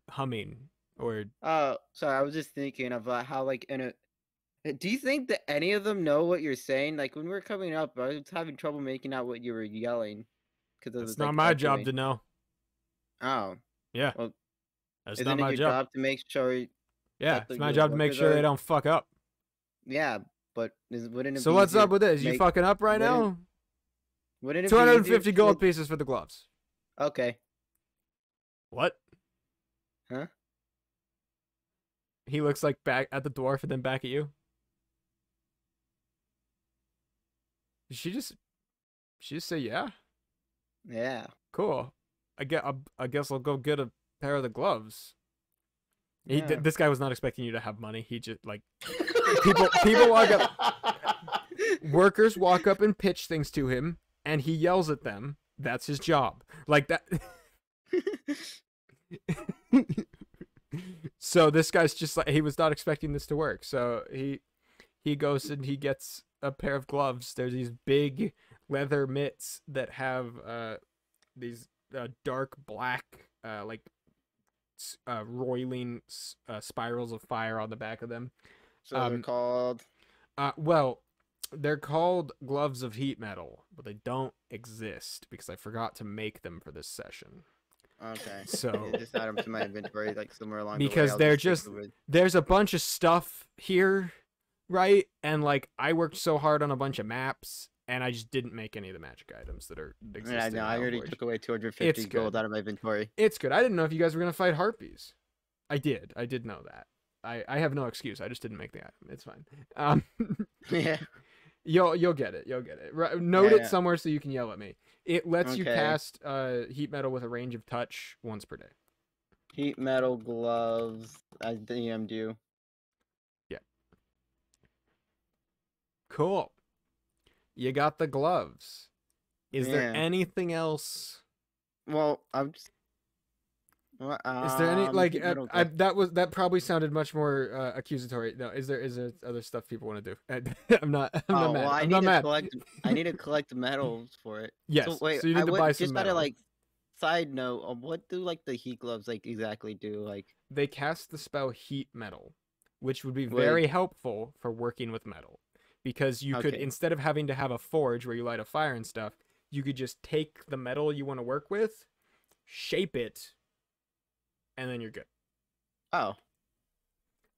humming or." Oh, sorry. I was just thinking of how like do you think that any of them know what you're saying? Like when we were coming up, I was having trouble making out what you were yelling. It's not my job to know. Oh. Yeah. Well, that's not my job to make sure. Yeah, it's my job to make sure they don't fuck up. Yeah, but wouldn't it? So what's up with this? You fucking up right now? Wouldn't it? 250 gold pieces for the gloves. Okay. What? Huh? He looks like back at the dwarf and then back at you. Did she just say yeah? Yeah. Cool. I guess I'll go get a pair of the gloves. Yeah. This guy was not expecting you to have money. He just like people walk up, workers walk up and pitch things to him, and he yells at them. That's his job. Like that. So this guy's just like, he was not expecting this to work. So he goes and he gets a pair of gloves. There's these big leather mitts that have these dark black roiling spirals of fire on the back of them. So they're called. Well, they're called gloves of heat metal, but they don't exist because I forgot to make them for this session. Okay. So You just add them to my inventory, like somewhere along because the way. they're just there's a bunch of stuff here, right? And like I worked so hard on a bunch of maps, and I just didn't make any of the magic items that are existing. Yeah, no, I already took away 250 gold out of my inventory. It's good. I didn't know if you guys were gonna fight harpies. I did know that. I have no excuse. I just didn't make the item. It's fine. Yeah. You'll get it. You'll get it. Note it somewhere so you can yell at me. It lets you cast heat metal with a range of touch once per day. Heat metal gloves. I DM'd you. Yeah. Cool. You got the gloves. Is there anything else? Well, I'm just. Is there any that probably sounded much more accusatory. No, is there other stuff people want to do? I'm not mad. Well, I'm not mad. I need to collect metals for it. Yes. So, wait, so you need to buy some just metal. Like side note, what do like the heat gloves like exactly do? Like they cast the spell heat metal, which would be very helpful for working with metal, because you could, instead of having to have a forge where you light a fire and stuff, you could just take the metal you want to work with, shape it, and then you're good. Oh.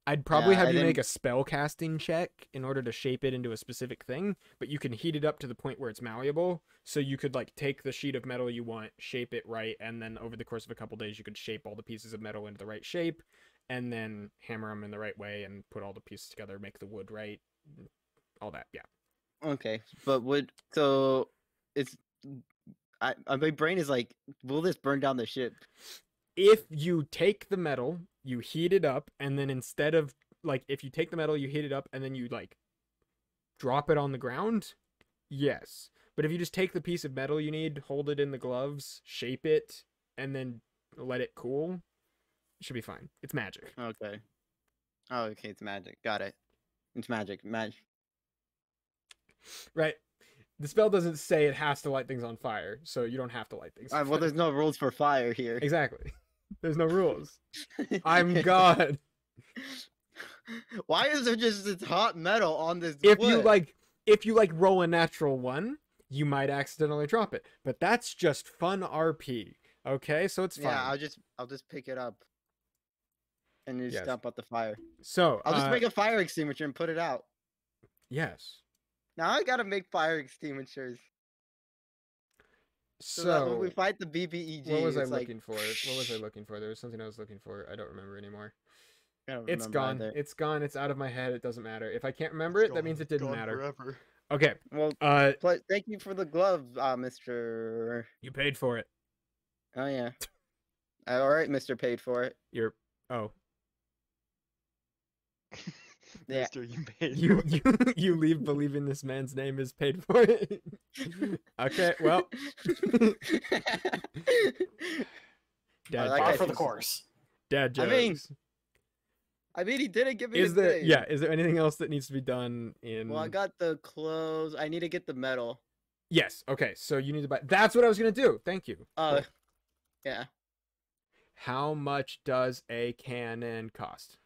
I'd probably have you make a spell casting check in order to shape it into a specific thing, but you can heat it up to the point where it's malleable, so you could like take the sheet of metal you want, shape it right, and then over the course of a couple days you could shape all the pieces of metal into the right shape, and then hammer them in the right way and put all the pieces together, make the wood right, all that. Yeah. Okay, but my brain is like, will this burn down the ship? If you take the metal, you heat it up, and then instead of like, if you take the metal, you heat it up, and then you like drop it on the ground, yes. But if you just take the piece of metal you need, hold it in the gloves, shape it, and then let it cool, it should be fine. It's magic. Okay. Oh, okay, it's magic. Got it. It's magic. Right. The spell doesn't say it has to light things on fire, so you don't have to light things. Well, there's no rules for fire here. Exactly. There's no rules. I'm God. Why is there just this hot metal on this If wood? you roll a natural one, you might accidentally drop it. But that's just fun RP. Okay, so it's fine. Yeah, I'll just pick it up and just dump out the fire. So I'll just make a fire extinguisher and put it out. Yes. Now I gotta make fire extinguishers. So that when we fight the BBEG, what was I looking for? What was I looking for? There was something I was looking for. I don't remember anymore. It's gone. Either. It's gone. It's out of my head. It doesn't matter. If I can't remember it, that means it didn't matter. Forever. Okay. Well, thank you for the glove, Mr. You paid for it. Oh yeah. All right, Mr. Paid for it. Yeah. Mr. You paid. You leave believing this man's name is paid for it. Okay, well. Dad, like for the course. Dad jokes. I mean, he didn't give me. Is there anything else that needs to be done in? Well, I got the clothes. I need to get the metal. Yes. Okay. So you need to buy. That's what I was gonna do. Thank you. Yeah. How much does a cannon cost?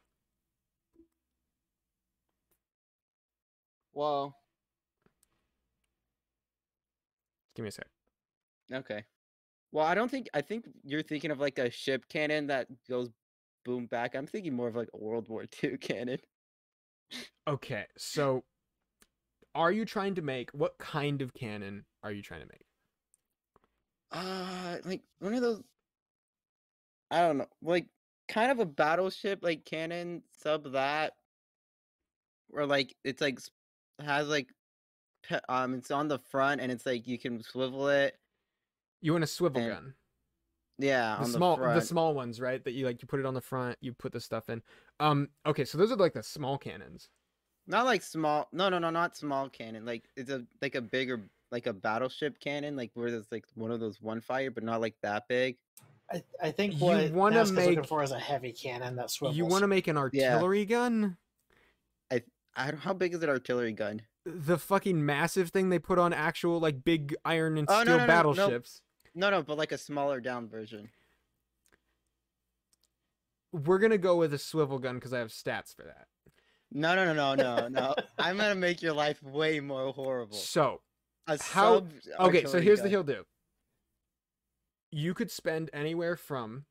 Well, give me a sec. Okay. Well, I think you're thinking of like a ship cannon that goes boom back. I'm thinking more of like a World War II cannon. Okay, so are you trying to make, what kind of cannon are you trying to make? Like one of those, I don't know, like kind of a battleship like cannon sub that, or like it's like has like it's on the front and it's like you can swivel it. You want a swivel gun? Yeah, the small ones, right? That you put it on the front, you put the stuff in. Okay, so those are like the small cannons. Not like small. No, not small cannon. Like it's a bigger, like a battleship cannon, like where there's like one of those one fire, but not like that big. I think what you want to make looking for is a heavy cannon that swivels. You want to make an artillery gun? How big is an artillery gun? The fucking massive thing they put on actual like big iron and Oh, steel no, battleships. No, but like a smaller down version. We're gonna go with a swivel gun because I have stats for that. No. I'm gonna make your life way more horrible. So A how? sub Okay, so artillery here's the gun. he'll do. You could spend anywhere from,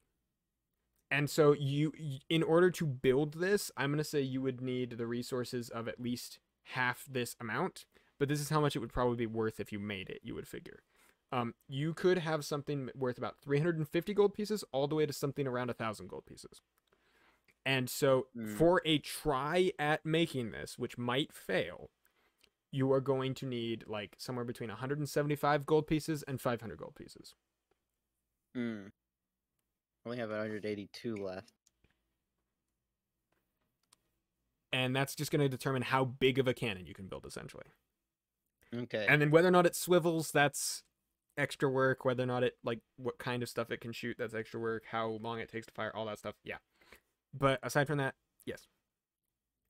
and so in order to build this, I'm gonna say you would need the resources of at least half this amount. But this is how much it would probably be worth if you made it. You would figure. You could have something worth about 350 gold pieces all the way to something around 1,000 gold pieces. And so for a try at making this, which might fail, you are going to need like somewhere between 175 gold pieces and 500 gold pieces. I only have 182 left. And that's just going to determine how big of a cannon you can build, essentially. Okay. And then whether or not it swivels, that's extra work. Whether or not it, like, what kind of stuff it can shoot, that's extra work. How long it takes to fire, all that stuff, yeah. But aside from that, yes.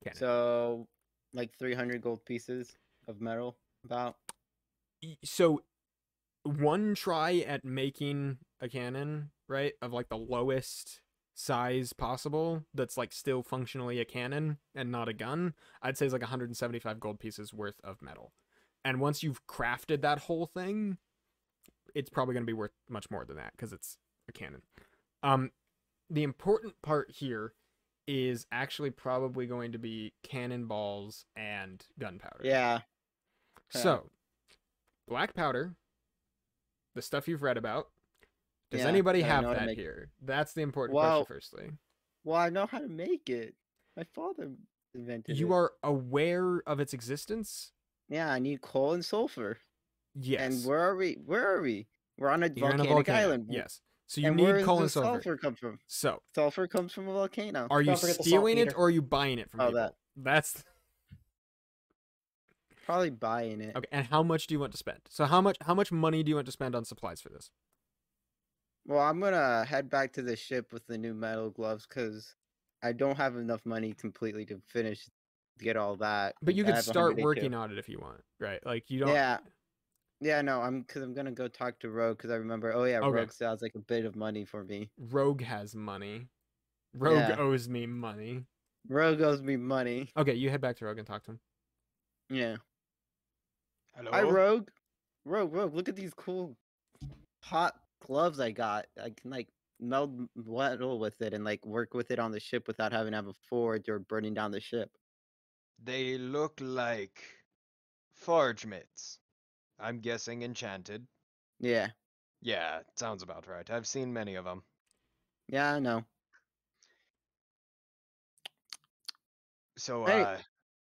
Cannon. So, like 300 gold pieces of metal, about. So, one try at making a cannon, right, of like the lowest size possible that's like still functionally a cannon and not a gun, I'd say is like 175 gold pieces worth of metal. And once you've crafted that whole thing, it's probably going to be worth much more than that because it's a cannon. The important part here is actually probably going to be cannonballs and gunpowder. Yeah. So, black powder, the stuff you've read about. Does Yeah, anybody I have know how to that make- here? That's the important Well, question, firstly. Well, I know how to make it. My father invented it. You are aware of its existence? Yeah, I need coal and sulfur. Yes. And where are we? We're on a You're on volcanic a volcano. island. Yes. So you And where need does coal the and sulfur. sulfur come from? So, Sulfur comes from a volcano. are you Don't forget the stealing it saltpeter. or are you buying it from Oh, people? that. That's Probably buying it. okay. And how much do you want to spend? So how much money do you want to spend on supplies for this? Well, I'm gonna head back to the ship with the new metal gloves because I don't have enough money completely to get all that. But you I could have start 182. working on it if you want, right? Like you don't. Yeah, no, I'm gonna go talk to Rogue because I remember. Oh yeah, Okay. Rogue sounds like a bit of money for me. Rogue has money. Rogue Yeah. owes me money. Rogue owes me money. Okay, you head back to Rogue and talk to him. Yeah. Hello? Hi, Rogue. Rogue, look at these cool hot gloves I got. I can like meld metal with it and like work with it on the ship without having to have a forge or burning down the ship. They look like forge mitts. I'm guessing enchanted. Yeah. Yeah, sounds about right. I've seen many of them. Yeah, I know. So, Hey.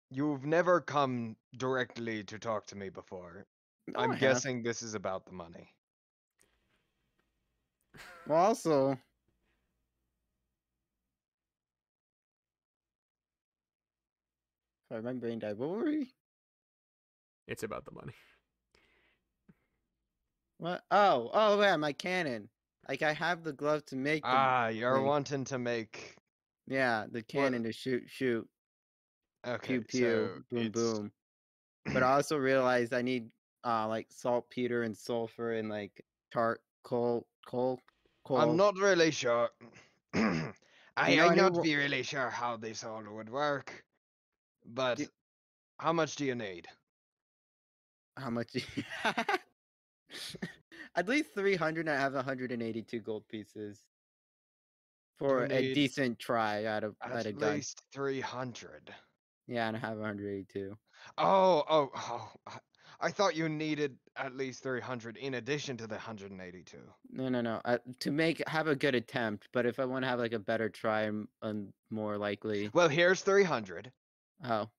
you've never come directly to talk to me before. No, I'm I have. guessing this is about the money. Well, also. Sorry, my brain died. What were we? It's about the money. What? Oh, yeah, my cannon. Like I have the glove to make. You're thing. wanting to make. Yeah, the cannon to shoot. Okay, Pew pew, so boom it's... boom. But I also realized I need like saltpeter and sulfur and like coal. I'm not really sure. know I'm any not wo- be really sure how this all would work. But Do- how much do you need? How much? At least 300. I have 182 gold pieces for a need decent try at a At gun. least 300. Yeah, and I have 182. Oh, I thought you needed at least 300 in addition to the 182. No. To have a good attempt, but if I want to have like a better try, I'm more likely. Well, here's 300. Oh. All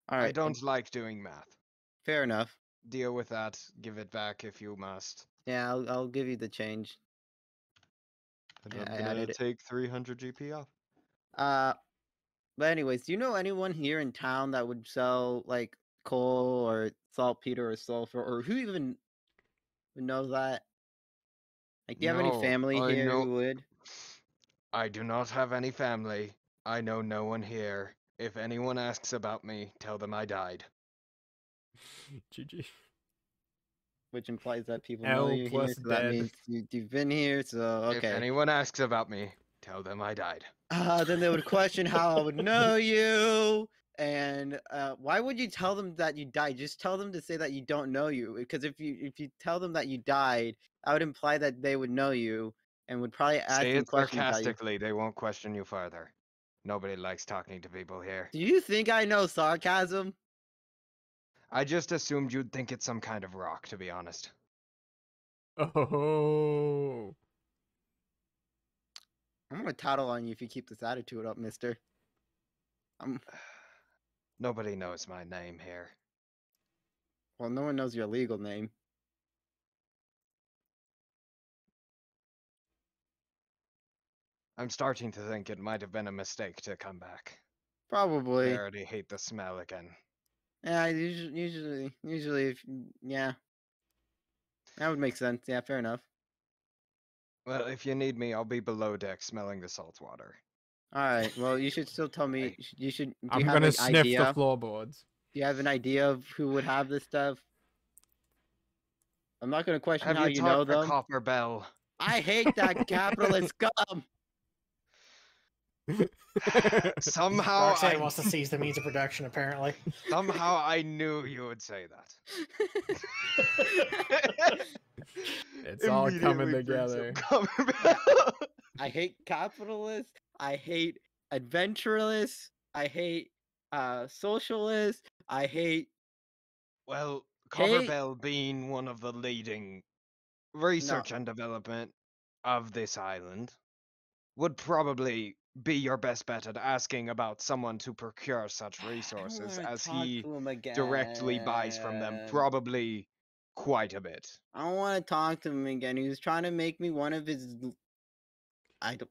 I right. don't like doing math. Fair enough. Deal with that. Give it back if you must. Yeah, I'll give you the change. And Yeah, I'm I gonna added it. take 300 GP off. But anyways, do you know anyone here in town that would sell like coal or saltpeter or sulfur, or who even would know that? Like, do you have any No, family I here know- who would? I do not have any family. I know no one here. If anyone asks about me, tell them I died. GG. Which implies that people L know you're here, plus so that dead. means you've been here, so If okay. anyone asks about me, tell them I died. Then they would question how I would know you, and why would you tell them that you died? Just tell them to say that you don't know you, because if you tell them that you died, that would imply that they would know you and would probably ask Say some it questions about you. sarcastically, they won't question you further. Nobody likes talking to people here. Do you think I know sarcasm? I just assumed you'd think it's some kind of rock, to be honest. Oh. I'm gonna tattle on you if you keep this attitude up, mister. Nobody knows my name here. Well, no one knows your legal name. I'm starting to think it might have been a mistake to come back. I Probably. already hate the smell again. Yeah, usually, if, yeah. That would make sense. Yeah, fair enough. Well, if you need me, I'll be below deck smelling the salt water. All right. Well, you should still tell me. You should. Do I'm you have gonna an sniff idea? the floorboards. Do you have an idea of who would have this stuff? I'm not gonna question Have how you you know talked to them. Copper Bell? I hate that capitalist scum. Somehow Roxanne wants to seize the means of production, apparently. Somehow I knew you would say that. It's all coming Immediately brings together. up Copper Bell. I hate capitalists. I hate adventuralists. I hate socialists. I hate. Well, Copper Hey. Bell being one of the leading research and development of this island would probably be your best bet at asking about someone to procure such resources, as he directly buys from them probably quite a bit. I don't want to talk to him again. He was trying to make me one of his.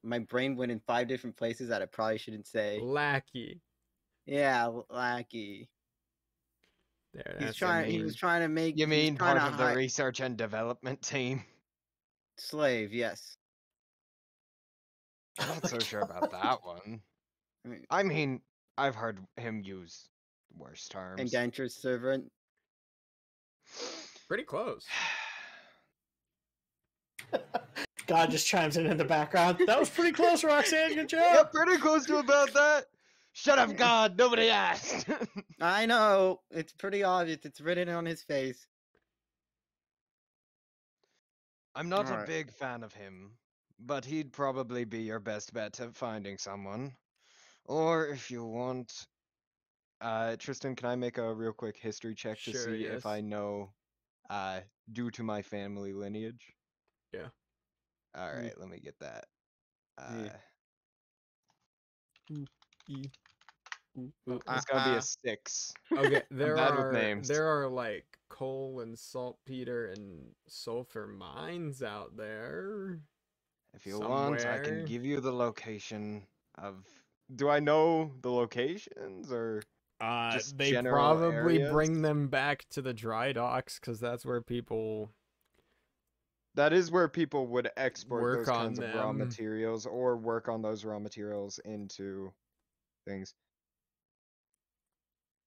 My brain went in 5 different places that I probably shouldn't say. Lackey. Yeah, lackey. There, He that's was trying to make. You he was mean trying part to of the research and development team? slave? Yes. I'm not so sure about that one. I mean, I've heard him use worse terms. Indentured servant. pretty close. God just chimes in the background. That was pretty close, Roxanne. Good job. Yeah, pretty close to about that. Shut up, God. Nobody asked. I know. It's pretty obvious. It's written on his face. I'm not a Alright. big fan of him, but he'd probably be your best bet at finding someone. Or if you want, Tristan, can I make a real quick history check to Sure, see yes. if I know, due to my family lineage? Yeah. All right, let me get that. It's gonna be a 6. Okay, I'm bad with names. there are like coal and saltpeter and sulfur mines out there. If you want, I can somewhere. give you the location of. Do I know the locations or? Just They general probably areas? bring them back to the dry docks because that's where people That is where people would export Work those kinds on of raw them. materials or work on those raw materials into things.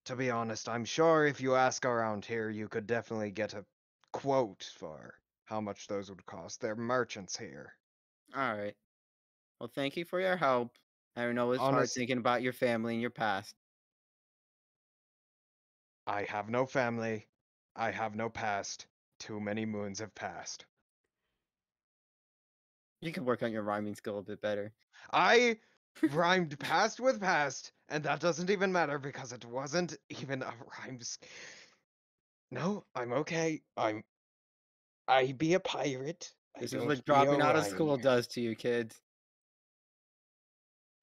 To be honest, I'm sure if you ask around here, you could definitely get a quote for how much those would cost. They're merchants here. All right. Well, thank you for your help. I know it's hard Honest- thinking about your family and your past. I have no family. I have no past. Too many moons have passed. You can work on your rhyming skill a bit better. I rhymed past with past, and that doesn't even matter because it wasn't even a rhyme. No, I'm okay. I be a pirate. This I is don't what be dropping a out of school rhymer. does to you, kids.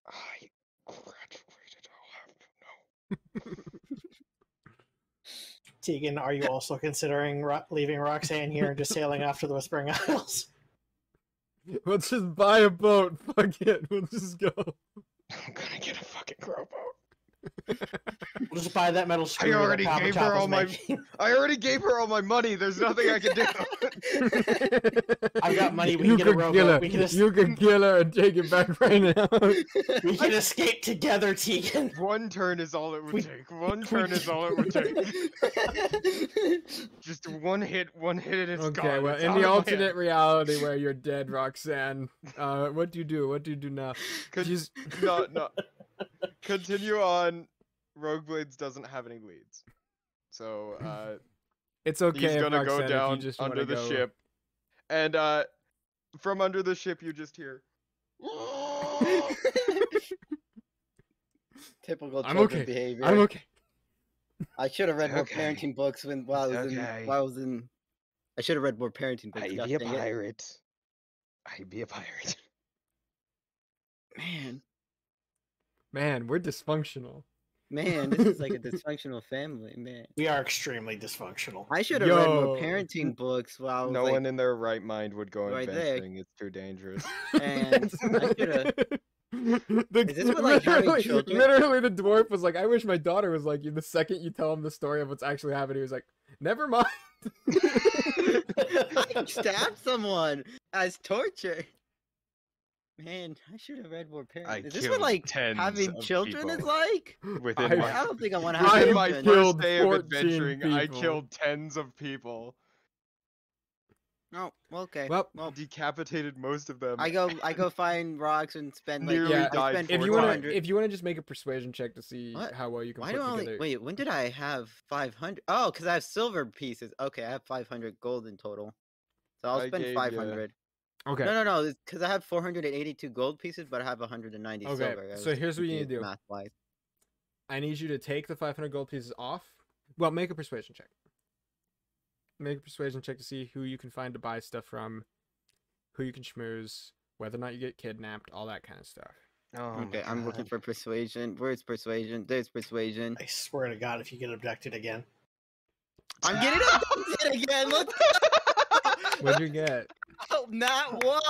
I graduated. I'll have to know. Tegan, are you also considering leaving Roxanne here and just sailing off to the Whispering Isles? Let's just buy a boat. Fuck it. We'll just go. I'm gonna get a fucking rowboat. We'll just buy that metal screw. already gave her all my- I already gave her all my money. There's nothing I can do. I've got money. We You can get a could kill her. rowboat. We can, You can kill her and take it back right now. we can escape together, Tegan. One turn is all it would We- take. One turn is all it would take. Just one hit and it's gone. Okay, well, It's in out the of my alternate hand. reality where you're dead, Roxanne, what do you do? What do you do now? Con- Just No. Continue on. Rogue Blades doesn't have any leads. So, it's okay he's if gonna Roxanne, go if you down just under wanna the go... ship. And, from under the ship, you just hear... Typical I'm children okay. behavior. I'm okay. I should have read more Okay. parenting books while I was in. I should have read more parenting books. I gosh be a dang it. pirate. I be a pirate. Man, we're dysfunctional. Man, this is like a dysfunctional family, man. We are extremely dysfunctional. I should have read Yo. more parenting books while I was No like, one in their right mind would go right there. adventuring. It's too dangerous. And I shoulda- Is this what, like, having children? Literally, the dwarf was like, "I wish my daughter was like you." The second you tell him the story of what's actually happening, he was like, "Never mind." I stabbed someone as torture. Man, I should have read more I parenting. Is this what killed like tens having of children is people. like? Within I- my I don't think I want to have I Within my children. killed first day of 14 adventuring, I people. killed tens of people. Oh, well, okay. Well, Decapitated most of them. I go find rocks and spend like Nearly Yeah, died spend if you 400. want to just make a persuason check to see What? how well you can Why put do I only together. wait? When did I have 500? Oh, because I have silver pieces. Okay, I have 500 gold in total. So I'll I spend gave 500. Okay. No, because I have 482 gold pieces, but I have 190 Okay, silver. I so was here's what you need to confused do. math-wise. I need you to take the 500 gold pieces off. Well, make a persuasion check. Make a persuasion check to see who you can find to buy stuff from, who you can schmooze, whether or not you get kidnapped, all that kind of stuff. Oh Okay, my I'm looking God. for persuasion. Where's persuasion? There's persuasion. I swear to God, if you get abducted again. I'm getting abducted again. Look, What'd you get? oh, not one.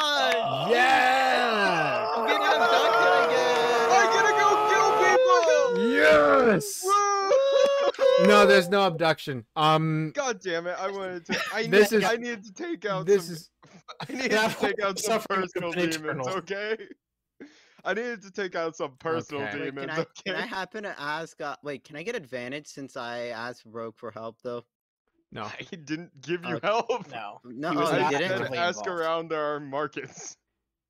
Yeah! I'm getting abducted again. I gotta go kill people! Yes! Woo! No, there's no abduction. God damn it! I wanted to. I This need, is- I need to take out this some. is I needed That to take out some suffering personal has been demons. eternal. Okay. I needed to take out some personal Okay. Wait, demons. can I Okay. happen to ask? Wait, can I get advantage since I asked Rogue for help though? no. I didn't give you Okay. help. No. No, He was oh, you not didn't? I said actively ask involved. around our markets.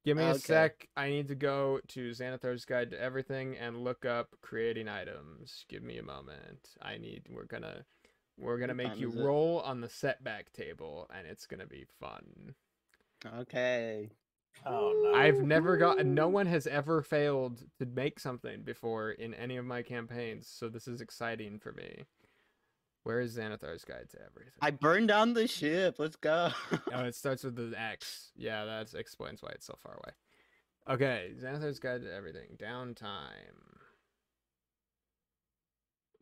Give me a Okay. sec. I need to go to Xanathar's Guide to Everything and look up creating items. Give me a moment. We're gonna make time you is it? roll on the setback table, and it's gonna be fun. Okay. Oh no. I've never no one has ever failed to make something before in any of my campaigns, so this is exciting for me. Where is Xanathar's Guide to Everything? I burned down the ship. Let's go. Oh, it starts with the X. Yeah, that explains why it's so far away. Okay, Xanathar's Guide to Everything. Downtime.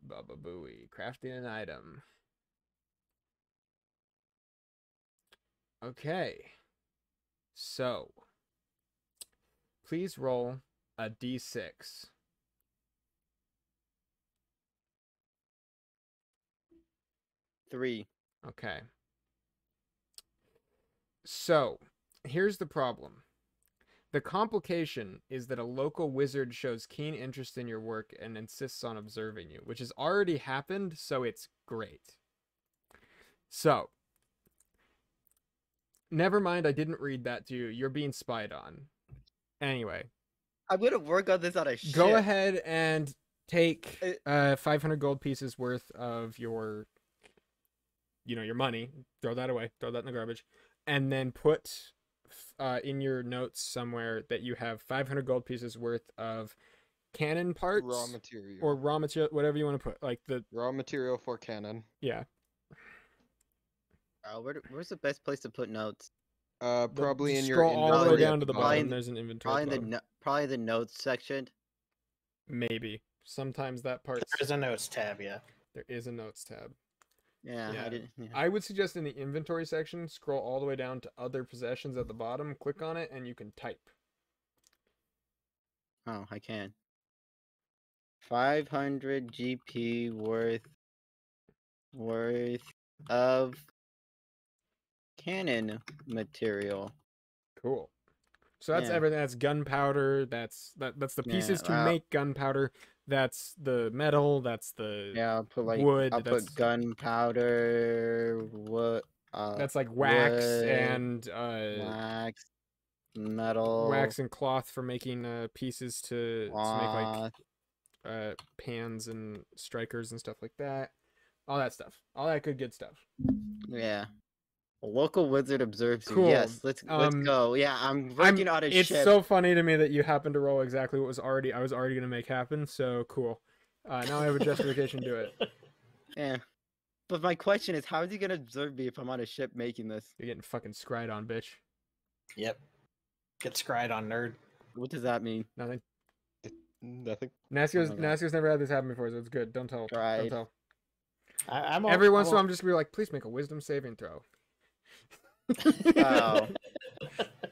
Baba Booey. Crafting an item. Okay. So, please roll a d6. Three. Okay. So, here's the problem. The complication is that a local wizard shows keen interest in your work and insists on observing you, which has already happened, so it's great. So, never mind, I didn't read that to you. You're being spied on. Anyway, I'm gonna work on this on a ship. go ahead and take Uh, 500 gold pieces worth of your, your money. Throw that away. Throw that in the garbage. And then put in your notes somewhere that you have 500 gold pieces worth of cannon parts Raw material. or raw material, whatever you want to put. Like the, raw material for cannon. yeah. Where's the best place to put notes? Probably in your scroll all the way inventory down at to the bottom. bottom. There's an inventory. Probably at the in bottom. probably the notes section. Maybe. Sometimes that part. There's a notes tab, yeah. There is a notes tab. Yeah, Yeah. I didn't. Yeah. I would suggest in the inventory section, scroll all the way down to other possessions at the bottom, click on it, and you can type. Oh, I can. 500 GP worth of cannon material. Cool. So that's Yeah. everything. That's gunpowder. That's the pieces to make gunpowder. That's the metal. That's the I'll put like wood. I'll That's put gunpowder, wood. that's like wax wood, and wax, metal, wax and cloth for making pieces to make like cloth. pans and strikers and stuff like that. All that stuff. All that good stuff. Yeah. A local wizard observes you. Cool. Yes, let's go. Yeah, I'm working on a It's ship. so funny to me that you happened to roll exactly what I was already gonna make happen. So cool. Now I have a justification to it. Yeah. But my question is, how is he gonna observe me if I'm on a ship making this? You're getting fucking scried on, bitch. Yep. Get scried on, nerd. What does that mean? Nothing. Nothing. Nasco's never had this happen before, so it's good. Don't tell. Right. Don't tell. Every once in a while, I'm just gonna be like, please make a wisdom saving throw. Oh.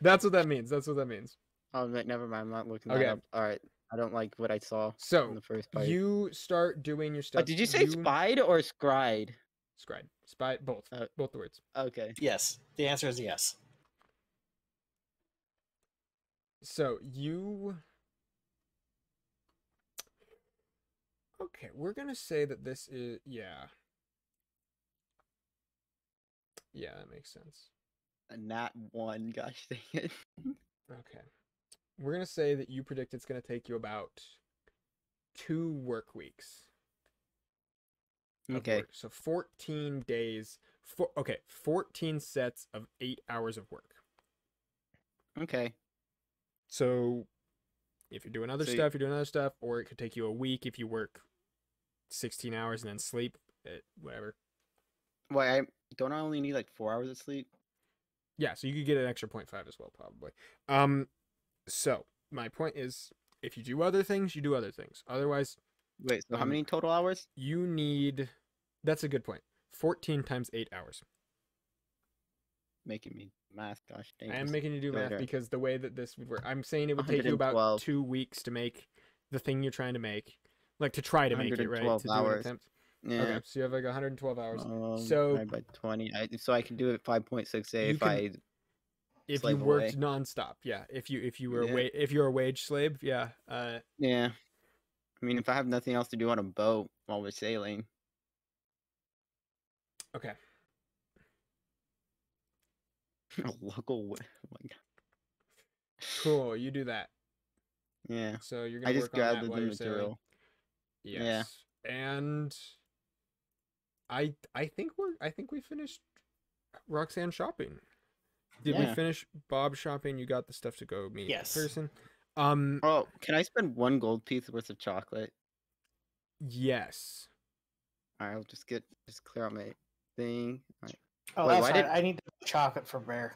That's what that means. Oh, never mind. I'm not looking Okay. that up. All right. I don't like what I saw in So the first part. you start doing your stuff. Did you say spied or scried? Scried. Spy. Both. Both the words. Okay. Yes. The answer is yes. So you. Okay, we're gonna say that this is yeah. Yeah, that makes sense. A nat 1. Gosh dang it. Okay. We're going to say that you predict it's going to take you about 2 work weeks. Okay. So 14 days. 14 sets of 8 hours of work. Okay. So if you're doing other stuff, or it could take you a week if you work 16 hours and then sleep, whatever. Why, don't I only need like 4 hours of sleep? Yeah, so you could get an extra 0.5 as well, probably. So my point is, if you do other things, you do other things. Otherwise, wait. So how many total hours? You need. That's a good point. 14 times 8 hours. Making me math. Gosh dang. I am making you do math because the way that this would work, I'm saying it would take you about 112. 2 weeks to make the thing you're trying to make, like to try to make it, right? 112 To do hours. an attempt. Yeah. Okay, so you have like 112 hours. So divided by 20. So I can do it 5.6 if you worked nonstop. Yeah. If you were if you're a wage slave, yeah. Yeah. I mean, if I have nothing else to do on a boat while we're sailing. Okay. A local. Oh my god. Cool. You do that. Yeah. So you're gonna work on that while you're sailing. Yes. Yeah. And I think we finished Roxanne shopping. Did we finish Bob shopping? You got the stuff to go meet the person. Oh, can I spend 1 gold piece worth of chocolate? Yes. Alright, I'll just clear out my thing. Right. Oh, that's right. I need chocolate for Bear.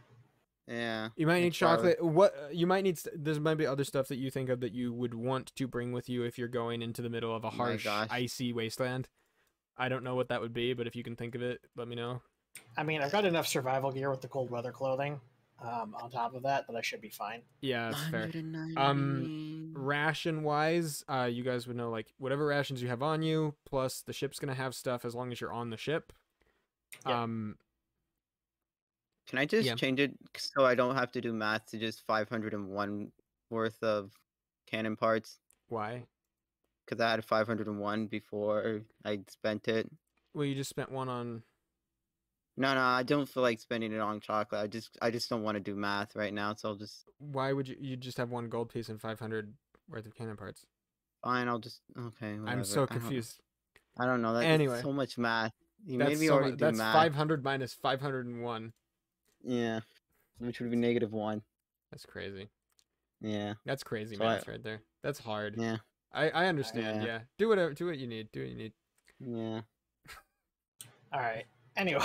Yeah. You might need chocolate. What you might need? There might be other stuff that you think of that you would want to bring with you if you're going into the middle of a harsh, icy wasteland. I don't know what that would be, but if you can think of it, let me know. I mean, I've got enough survival gear with the cold weather clothing. On top of that I should be fine. Yeah, that's fair. Ration wise, you guys would know, like, whatever rations you have on you, plus the ship's gonna have stuff as long as you're on the ship. Yep. Can I just change it so I don't have to do math to just 501 worth of cannon parts? Why? Because I had 501 before I spent it. Well, you just spent 1 on. No, I don't feel like spending it on chocolate. I just don't want to do math right now, so I'll just. Why would you just have 1 gold piece and 500 worth of cannon parts? Fine, I'll just okay. Whatever. I'm so confused. I don't know. That's so much math. You made me already do math. 500 minus 501. Yeah, which would be -1. That's crazy. Yeah, that's crazy math right there. That's hard. Yeah, I understand. Yeah, do what you need. Do what you need. Yeah. All right. Anyway.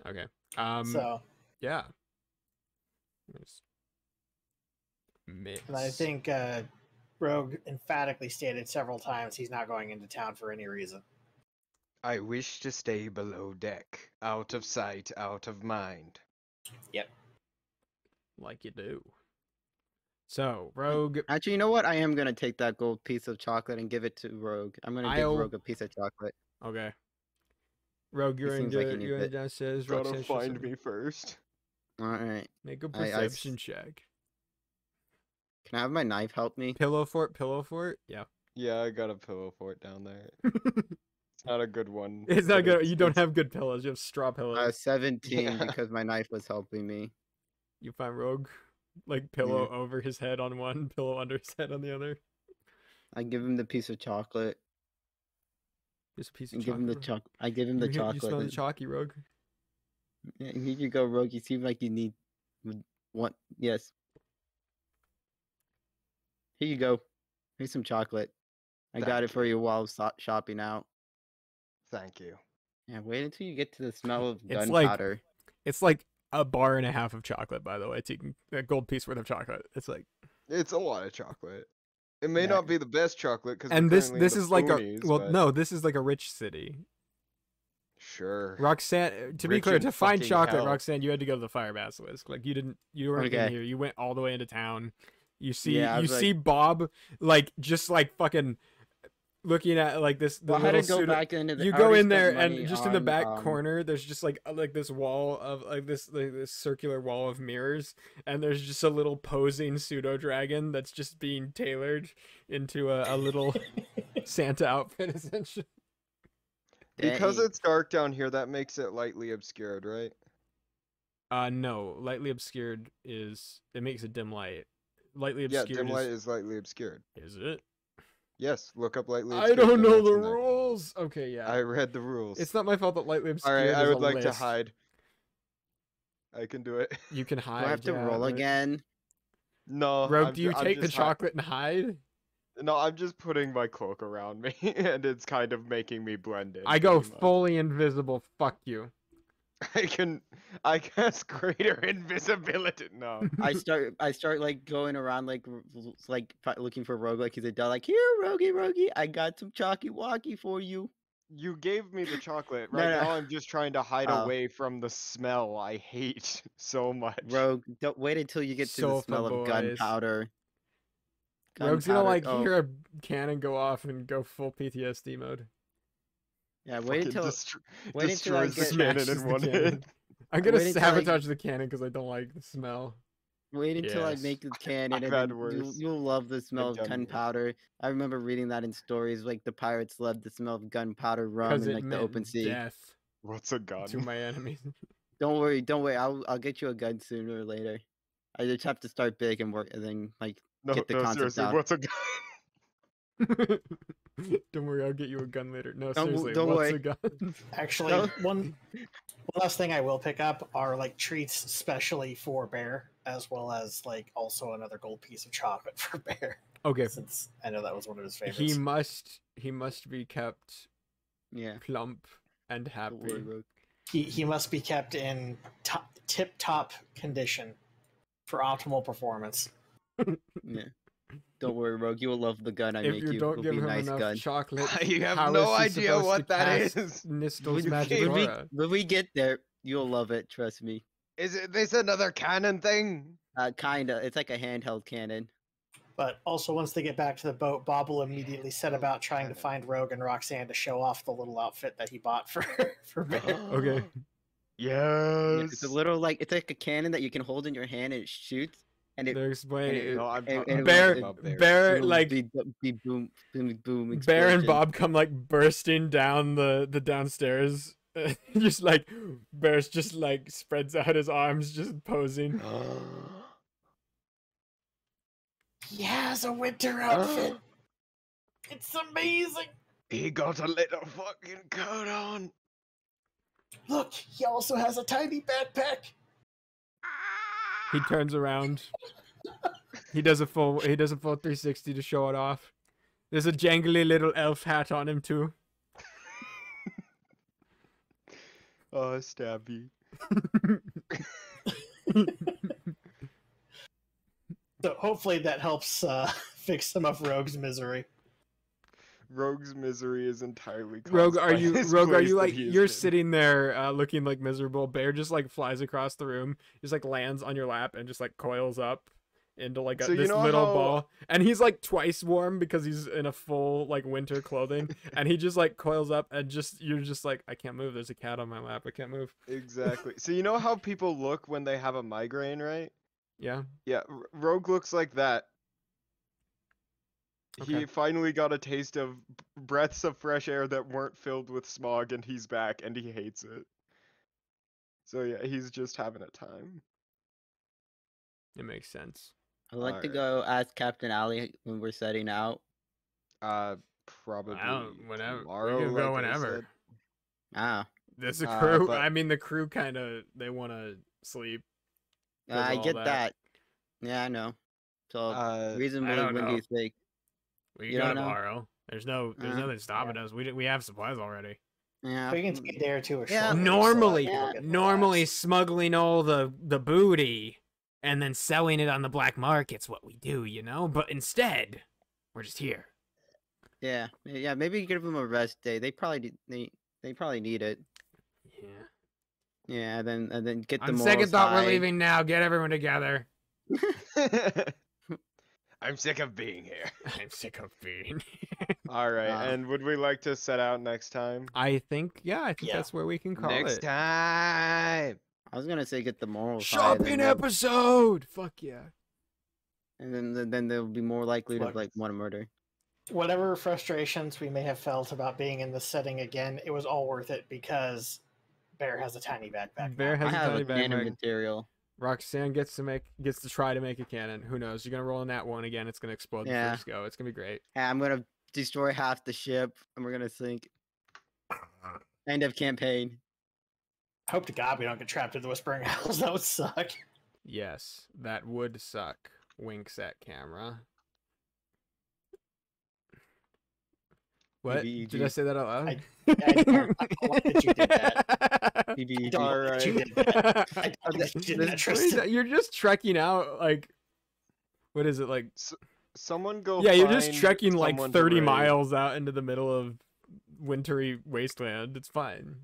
Okay. So. Yeah. And I think Rogue emphatically stated several times he's not going into town for any reason. I wish to stay below deck, out of sight, out of mind. Yep. Like you do. So, Rogue. Actually, you know what? I am gonna take that gold piece of chocolate and give it to Rogue. I'm gonna give Rogue a piece of chocolate. Okay. Rogue, He you're in seems like he needs you're in it. downstairs. Gotta Roxanne, find me first. All right. Make a I s- perception check. Can I have my knife help me? Pillow fort. Yeah. Yeah, I got a pillow fort down there. It's not a good one. It's not but good. You don't it's- have good pillows. You have straw pillows. 17 Yeah. because my knife was helping me. You find Rogue, like pillow over his head on one, pillow under his head on the other. I give him the piece of chocolate. Just a piece And of give him the chocolate. I give him the You chocolate. smell the chalky, Rogue. Yeah, here you go, Rogue. You seem like you need one. Yes. Here you go. Here's some chocolate. I got Thank it for you while I was shopping out. Thank you. Yeah, wait until you get to the smell of It's gunpowder. It's like a bar and a half of chocolate, by the way. It's a gold piece worth of chocolate. It's like, It's a lot of chocolate. It may Yeah. not be the best chocolate because and this is like no, this is like a rich city. Sure. Roxanne, to be Rich clear, in to find fucking chocolate, hell. Roxanne, you had to go to the Fire Basilisk. Like you weren't in Okay. here. You went all the way into town. You see, Yeah, I you was see Bob like just like fucking looking at like this. The Well, I had little to go pseudo- back into the. You I go already in there spent and money just in the on, back corner, there's just like this wall of like this circular wall of mirrors, and there's just a little posing pseudo dragon that's just being tailored into a little Santa outfit essentially. Because Dang. it's dark down here, that makes it lightly obscured, right? No, lightly obscured it makes a dim light. Lightly Yeah, obscured dim light is lightly obscured. is it? Yes, look up lightly I obscured. don't dim know light's the in there. rules. Okay, yeah. I read the rules. It's not my fault that lightly obscured Alright, I is would a like to list. hide. I can do it. You can Do hide. I have to yeah, roll but- again? No. Rogue, do you I'm take the just hi- chocolate and hide? No, I'm just putting my cloak around me, and it's kind of making me blend in. I go pretty much. fully invisible. Fuck you. I cast greater invisibility. No. I start like going around like looking for Rogue like he's a dog. Like, here, Rogie, I got some chalky walkie for you. You gave me the chocolate. No, Right no. now I'm just trying to hide Oh. away from the smell I hate so much. Rogue, don't wait until you get to the Sofa smell of boys. gunpowder. Rogue's gonna Gunpowder- like oh, hear a cannon go off and go full PTSD mode. Yeah, wait Fucking until wait until I destroys the get cannon Smashes in the one cannon. hit. I'm gonna Wait until I- sabotage the cannon because I don't like the smell. wait until I Yes. make the cannon I've and had then worse. you'll love the smell I've of done worse. gunpowder. I remember reading that in stories like the pirates loved the smell of gunpowder rum Because in it like the meant open sea. death What's a gun? to my enemies. Don't worry. I'll get you a gun sooner or later. I just have to start big and work and then like No, get the no, concept seriously, out. what's a gun? Don't worry, I'll get you a gun later. No, Don't- seriously, don't what's worry. a gun? Actually, No. one last thing I will pick up are like treats specially for Bear, as well as like also another gold piece of chocolate for Bear, Okay, since I know that was one of his favorites. he must be kept Yeah. plump and Don't worry, happy. Rogue. He must be kept in tip-top condition for optimal performance. Yeah. Don't worry, Rogue. You will love the gun I If make you you. don't It'll give be him a nice enough gun. chocolate, You have how no is he idea supposed what to that cast is. Nistel's You magic can't- aura. When we get there, you'll love it. Trust me. Is it this another cannon thing? Kinda. It's like a handheld cannon. But also, once they get back to the boat, Bob will immediately set about trying to find Rogue and Roxanne to show off the little outfit that he bought for for Bear. Okay. Yeah, Yes. it's a little like it's like a cannon that you can hold in your hand and it shoots and it. They're and explaining. No, I'm and- talking and Bear- about Bear. Bear, it'll like be boom, boom, boom. Bear and explosion. Bob come like bursting down the downstairs. Just like Bear's just like spreads out his arms, just posing. He has a winter outfit. It's amazing. He got a little fucking coat on. Look, he also has a tiny backpack. He turns around. He does a full 360 to show it off. There's a jangly little elf hat on him too. Oh, stabby. So hopefully that helps fix some of Rogue's misery. Rogue's misery is entirely caused Rogue, by this place that like he is you're in. sitting there looking like miserable. Bear just like flies across the room, just like lands on your lap and just like coils up into like So you this know little how- ball, and he's like twice warm because he's in a full like winter clothing, and he just like coils up and you're just like, I can't move. There's a cat on my lap. I can't move. Exactly. So you know how people look when they have a migraine, right? Yeah. Yeah, Rogue looks like that. Okay. He finally got a taste of breaths of fresh air that weren't filled with smog, and he's back, and he hates it. So yeah, he's just having a time. It makes sense. I'd like to Alright. go ask Captain Ali when we're setting out. Probably Whenever. tomorrow. We can go like I whenever. said. Ah, There's a crew. but- I mean, the crew kind of they want to sleep. 'cause I of all get that. Yeah, I know. So reasonably, don't when do know. you think? We You can go don't know? tomorrow. There's nothing stopping us. We have supplies already. Yeah. We can take a day or two. Yeah. Normally smuggling all the booty and then selling it on the black market's what we do, you know. But instead, we're just here. Yeah. Maybe give them a rest day. They probably they probably need it. Yeah. Yeah. And then get the On morals second thought, high. we're leaving now. Get everyone together. I'm sick of being here. I'm sick of being. All right, Ah. and would we like to set out next time? I think Yeah. that's where we can call Next it. time. I was gonna say get the morals high. Shopping then episode. Fuck yeah. And then they'll be more likely to Look. like want to murder. Whatever frustrations we may have felt about being in this setting again, it was all worth it because Bear has a tiny backpack. Bear now. has I a have tiny a cannon backpack. material. Roxanne gets to try to make a cannon. Who knows? You're gonna roll in that one again. It's gonna explode the Yeah. first go. It's gonna be great. Yeah, I'm gonna destroy half the ship, and we're gonna sink. End of campaign. Hope to God we don't get trapped in the Whispering Isles. That would suck. Yes, that would suck. Winks at camera. What? BBEG. Did I say that out loud? I don't like that you did that. BBEG. Don't like that you did that. I don't like that you did that, What is Tristan. that? You're just trekking out like, what is it like? Someone go. Yeah, you're just find trekking like someone to 30 raid. miles out into the middle of wintry wasteland. It's fine.